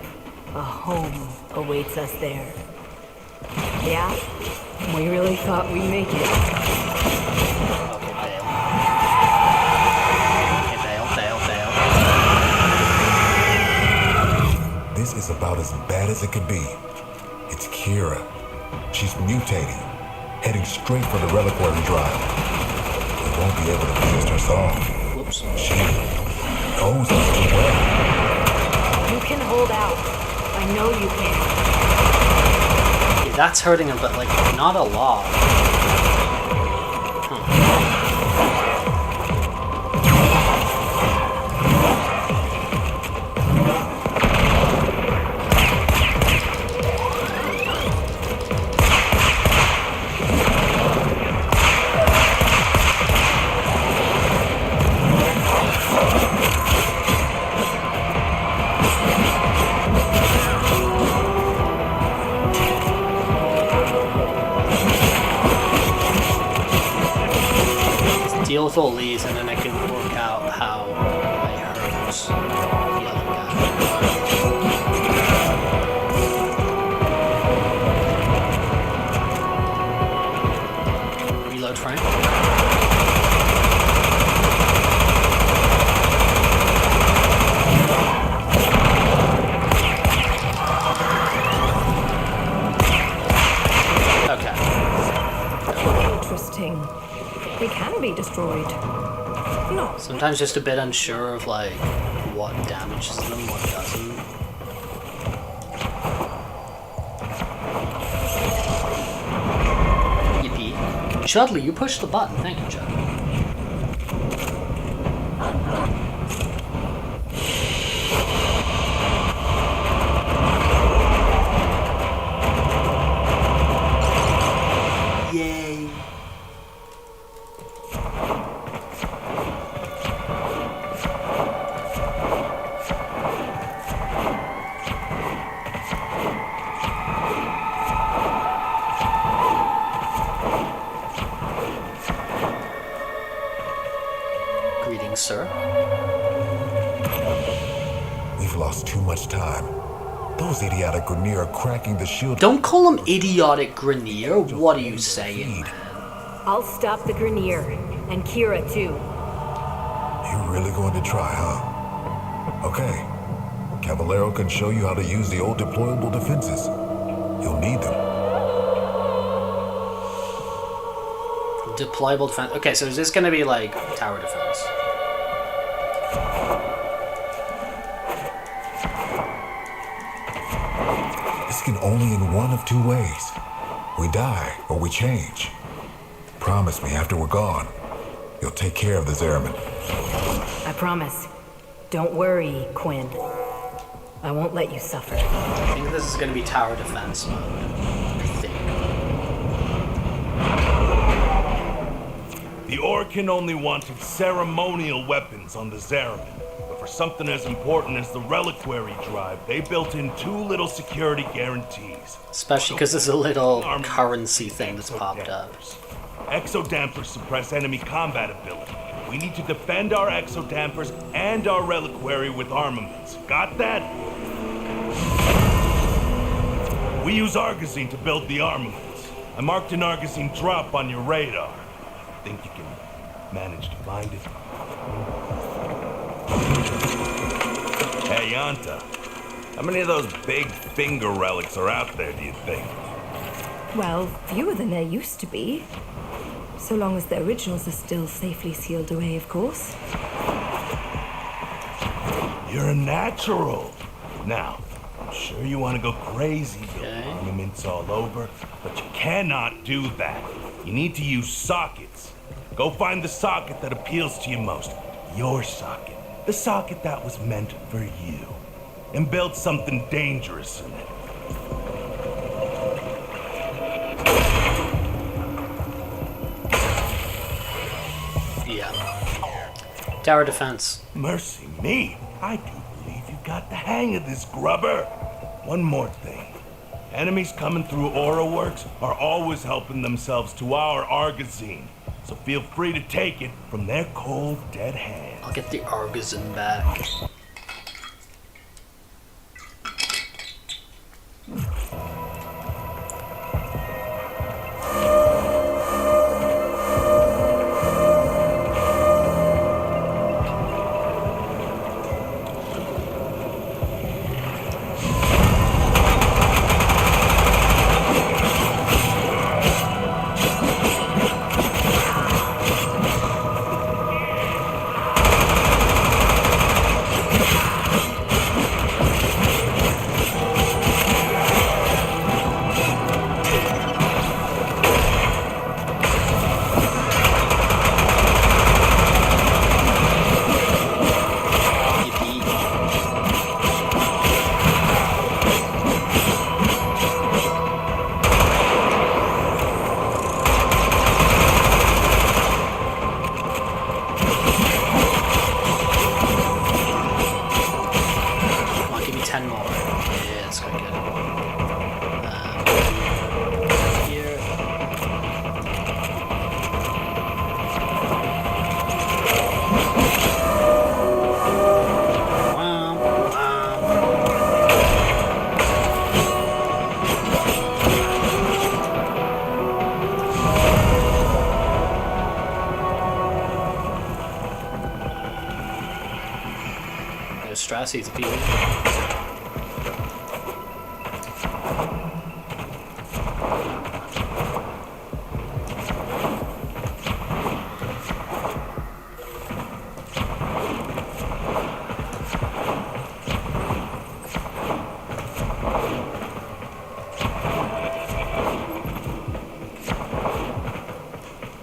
a home awaits us there. Yeah, we really thought we'd make it. Okay, bail. This is about as bad as it could be. It's Kira. She's mutating, heading straight for the reliquary drive. We won't be able to resist her song. Whoops. She knows us too well. You can hold out. I know you can. Yeah, that's hurting him, but like not a lot. Deal with all these, and then I can work out how I hurt the other guy. Reload frame. Okay. Interesting. They can be destroyed. No. Sometimes just a bit unsure of like what damages them, what doesn't. Yippee. Chudley, you pushed the button. Thank you, Chudley. sir. We've lost too much time. Those idiotic Grenier are cracking the shield. Don't call him idiotic Grenier. What are you saying? I'll stop the Grenier, and Kira too. You're really going to try, huh? Okay. Caballero can show you how to use the old deployable defenses. You'll need them. Deployable defense. Okay, so is this going to be like tower defense? This can only in one of two ways. We die or we change. Promise me after we're gone, you'll take care of the Zeraman. I promise. Don't worry, Quinn. I won't let you suffer. I think this is going to be tower defense mode. I think. The Orkin only wanted ceremonial weapons on the Zeraman. But for something as important as the reliquary drive, they built in 2 little security guarantees. Especially because there's a little currency thing that's popped up. Exodampers suppress enemy combat ability. We need to defend our exodampers and our reliquary with armaments. Got that? We use Argosine to build the armaments. I marked an Argosine drop on your radar. Think you can manage to find it? Hey, Yanta. How many of those big finger relics are out there, do you think? Well, fewer than there used to be. So long as the originals are still safely sealed away, of course. You're a natural. Now, I'm sure you want to go crazy, build armaments all over, but you cannot do that. You need to use sockets. Go find the socket that appeals to you most. Your socket. The socket that was meant for you. And build something dangerous in it. Yeah. Tower defense. Mercy me. I do believe you got the hang of this, grubber. One more thing. Enemies coming through Aura Works are always helping themselves to our Argosine. So feel free to take it from their cold, dead hands. I'll get the Argosine back. Strassie's appealing.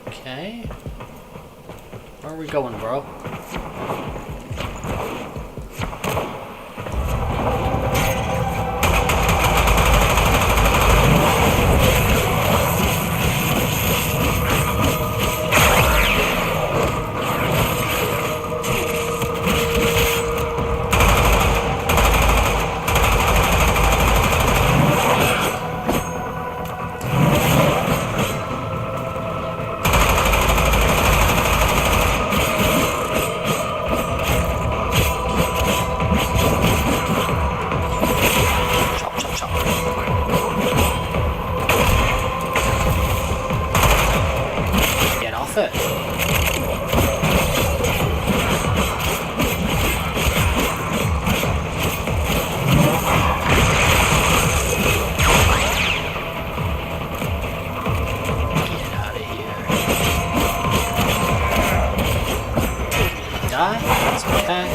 Okay. Where are we going, bro? fish. Die? That's okay.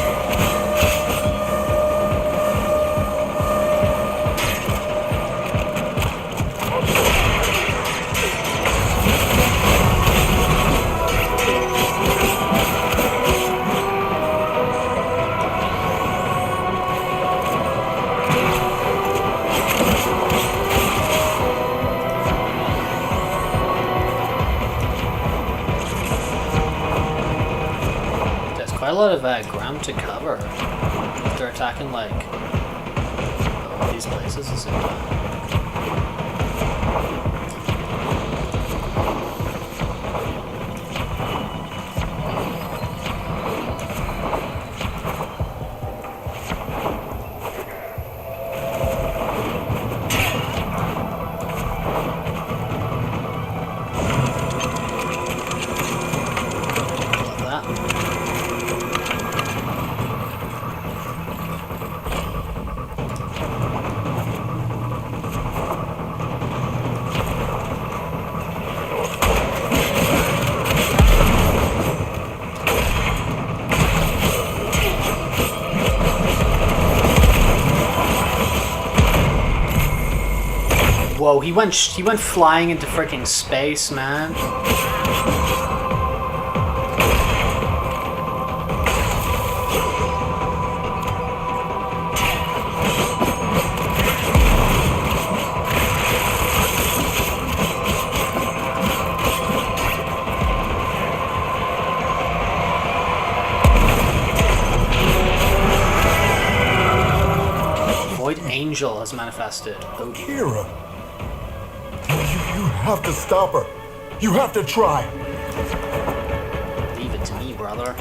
Quite a lot of ground to cover. They're attacking like all these places at the same time. Whoa, he went flying into freaking space, man. Void Angel has manifested. Oh, Kira. You have to stop her. You have to try. Leave it to me, brother.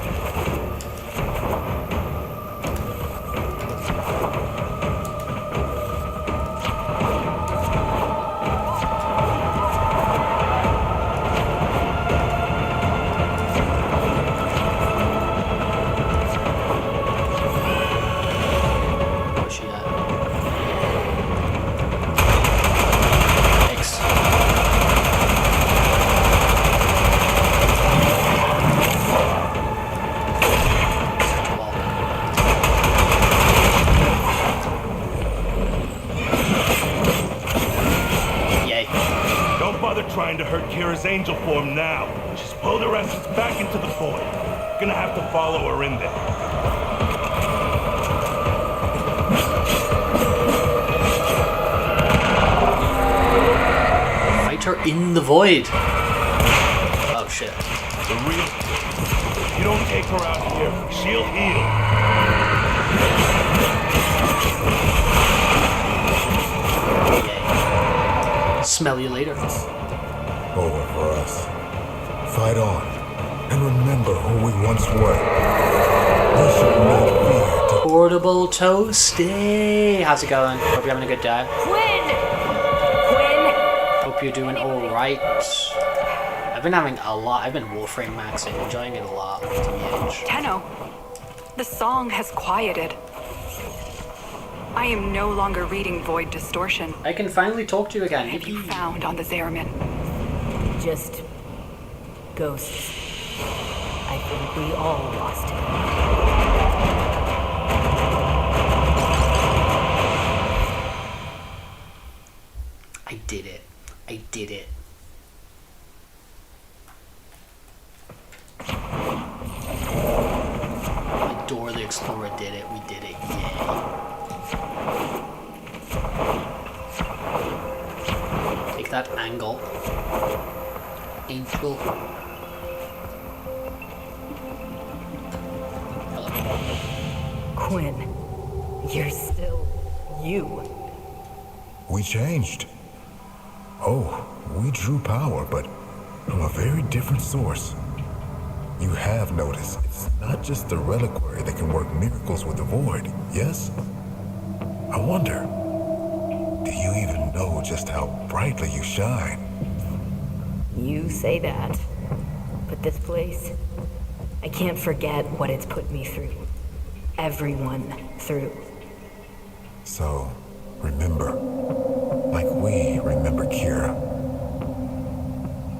Where's she at? Thanks. Trying to hurt Kira's angel form now. Just pull the essence back into the void. Gonna have to follow her in there. Fight her in the void. Oh shit. The real. You don't take her out here. She'll heal. Okay. Smell you later. Over for us. Fight on, and remember who we once were. We should not fear to... Portable Toasty! How's it going? Hope you're having a good day. Quinn! Hope you're doing alright. I've been having a lot. I've been Warframe maxing, enjoying it a lot. Tenno, the song has quieted. I am no longer reading Void Distortion. I can finally talk to you again. What have you found on the Zariman? Just ghosts. I think we all lost him. I did it. I did it. Dora the Explorer did it. We did it. Yay. Take that angle. Angel. Hello. Quinn, you're still you. We changed. Oh, we drew power, but from a very different source. You have noticed, it's not just the reliquary that can work miracles with the void, yes? I wonder, do you even know just how brightly you shine? You say that. But this place, I can't forget what it's put me through. Everyone through. So, remember, like we remember Kira.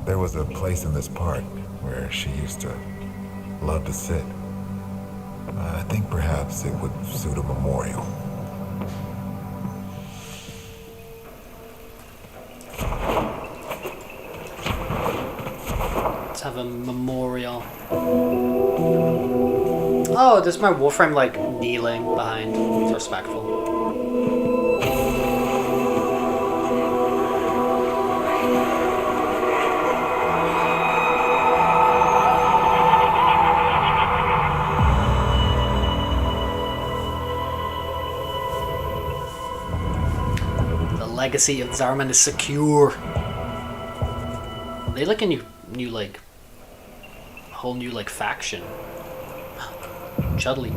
There was a place in this park where she used to love to sit. I think perhaps it would suit a memorial. Let's have a memorial. Oh, there's my Warframe like kneeling behind. It's respectful. The legacy of Zarman is secure. They like a new like whole new like faction. Chudley.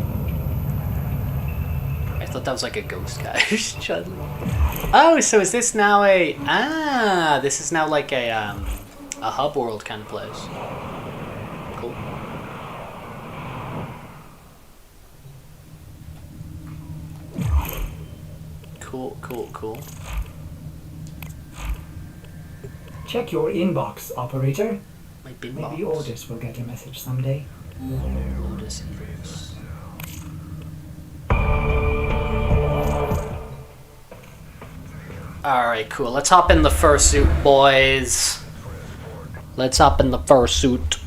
I thought that was like a ghost guy. Chudley. Oh, so is this now this is now like a hub world kind of place. Cool. Cool. Check your inbox, operator. My bin Maybe box. Ordis will get a message someday. Ordis inbox. Alright, cool. Let's hop in the fursuit, boys. Let's hop in the fursuit.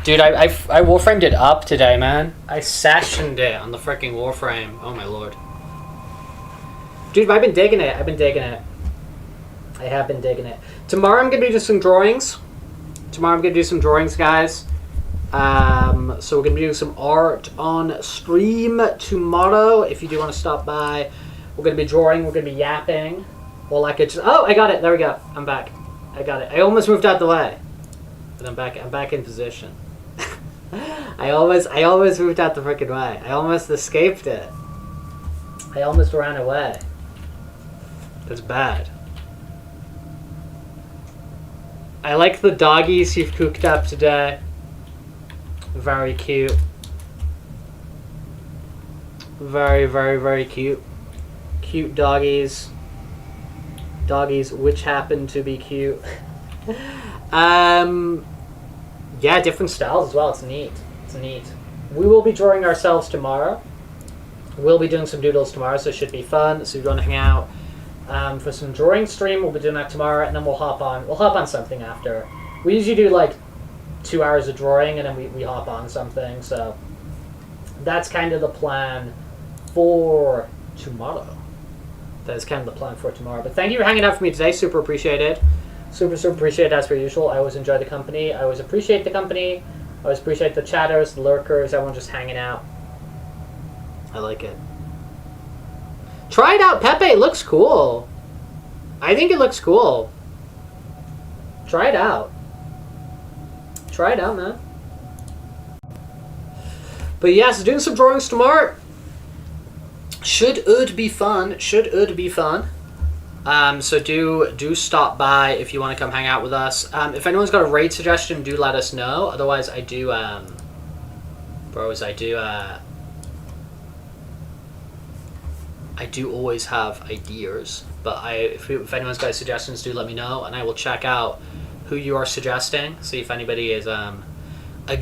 Dude, I Warframed it up today, man. I sessioned it on the freaking Warframe. Oh my lord. Dude, I've been digging it. I have been digging it. Tomorrow I'm going to do some drawings. Guys. So we're going to be doing some art on stream tomorrow. If you do want to stop by, we're going to be drawing. We're going to be yapping. Well, I could just... Oh, I got it. There we go. I'm back. I got it. I almost moved out the way. But I'm back in position. I almost moved out the freaking way. I almost escaped it. I almost ran away. That's bad. I like the doggies you've cooked up today. Very cute. Very cute. Cute doggies. Doggies which happen to be cute. Yeah, different styles as well. It's neat. We will be drawing ourselves tomorrow. We'll be doing some doodles tomorrow, so it should be fun. So if you want to hang out for some drawing stream, we'll be doing that tomorrow, and then we'll hop on something after. We usually do like 2 hours of drawing, and then we hop on something. So that's kind of the plan for tomorrow. That is kind of the plan for tomorrow. But thank you for hanging out for me today. Super appreciated. Super appreciated as per usual. I always enjoy the company. I always appreciate the company. I always appreciate the chatters, the lurkers, everyone just hanging out. I like it. Try it out, Pepe. It looks cool. I think it looks cool. Try it out. Try it out, man. But yes, doing some drawings tomorrow. Should be fun. So do stop by if you want to come hang out with us. If anyone's got a raid suggestion, do let us know. Otherwise, I do always have ideas. But if anyone's got suggestions, do let me know, and I will check out who you are suggesting. See if anybody is a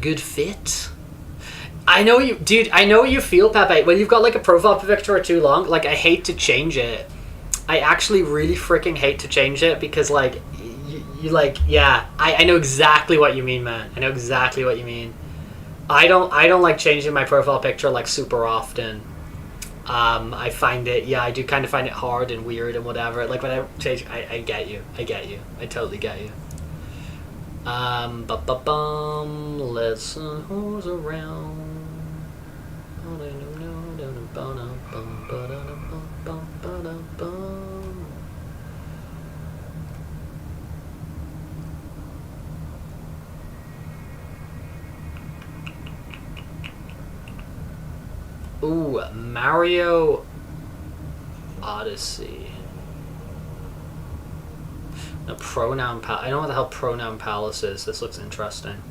good fit. I know you, dude. I know you feel, Pepe, when you've got like a profile picture too long. Like, I hate to change it. I actually really freaking hate to change it because like you like, yeah, I know exactly what you mean, man. I know exactly what you mean. I don't like changing my profile picture like super often. I find it, yeah, I do kind of find it hard and weird and whatever. Like when I change, I get you. I totally get you. Listen who's around. Ooh, Mario Odyssey. A pronoun palace. I don't know what the hell pronoun palace is. This looks interesting.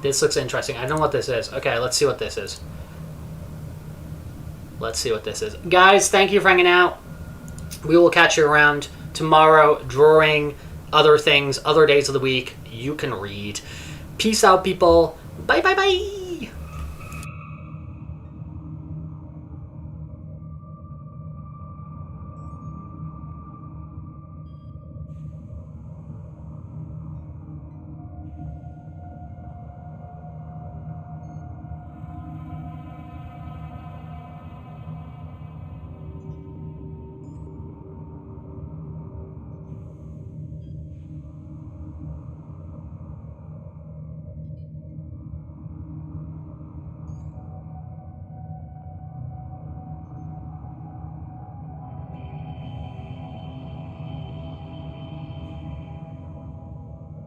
This looks interesting. I don't know what this is. Okay, let's see what this is. Let's see what this is. Guys, thank you for hanging out. We will catch you around tomorrow, drawing, other things, other days of the week. You can read. Peace out, people. Bye, bye, bye.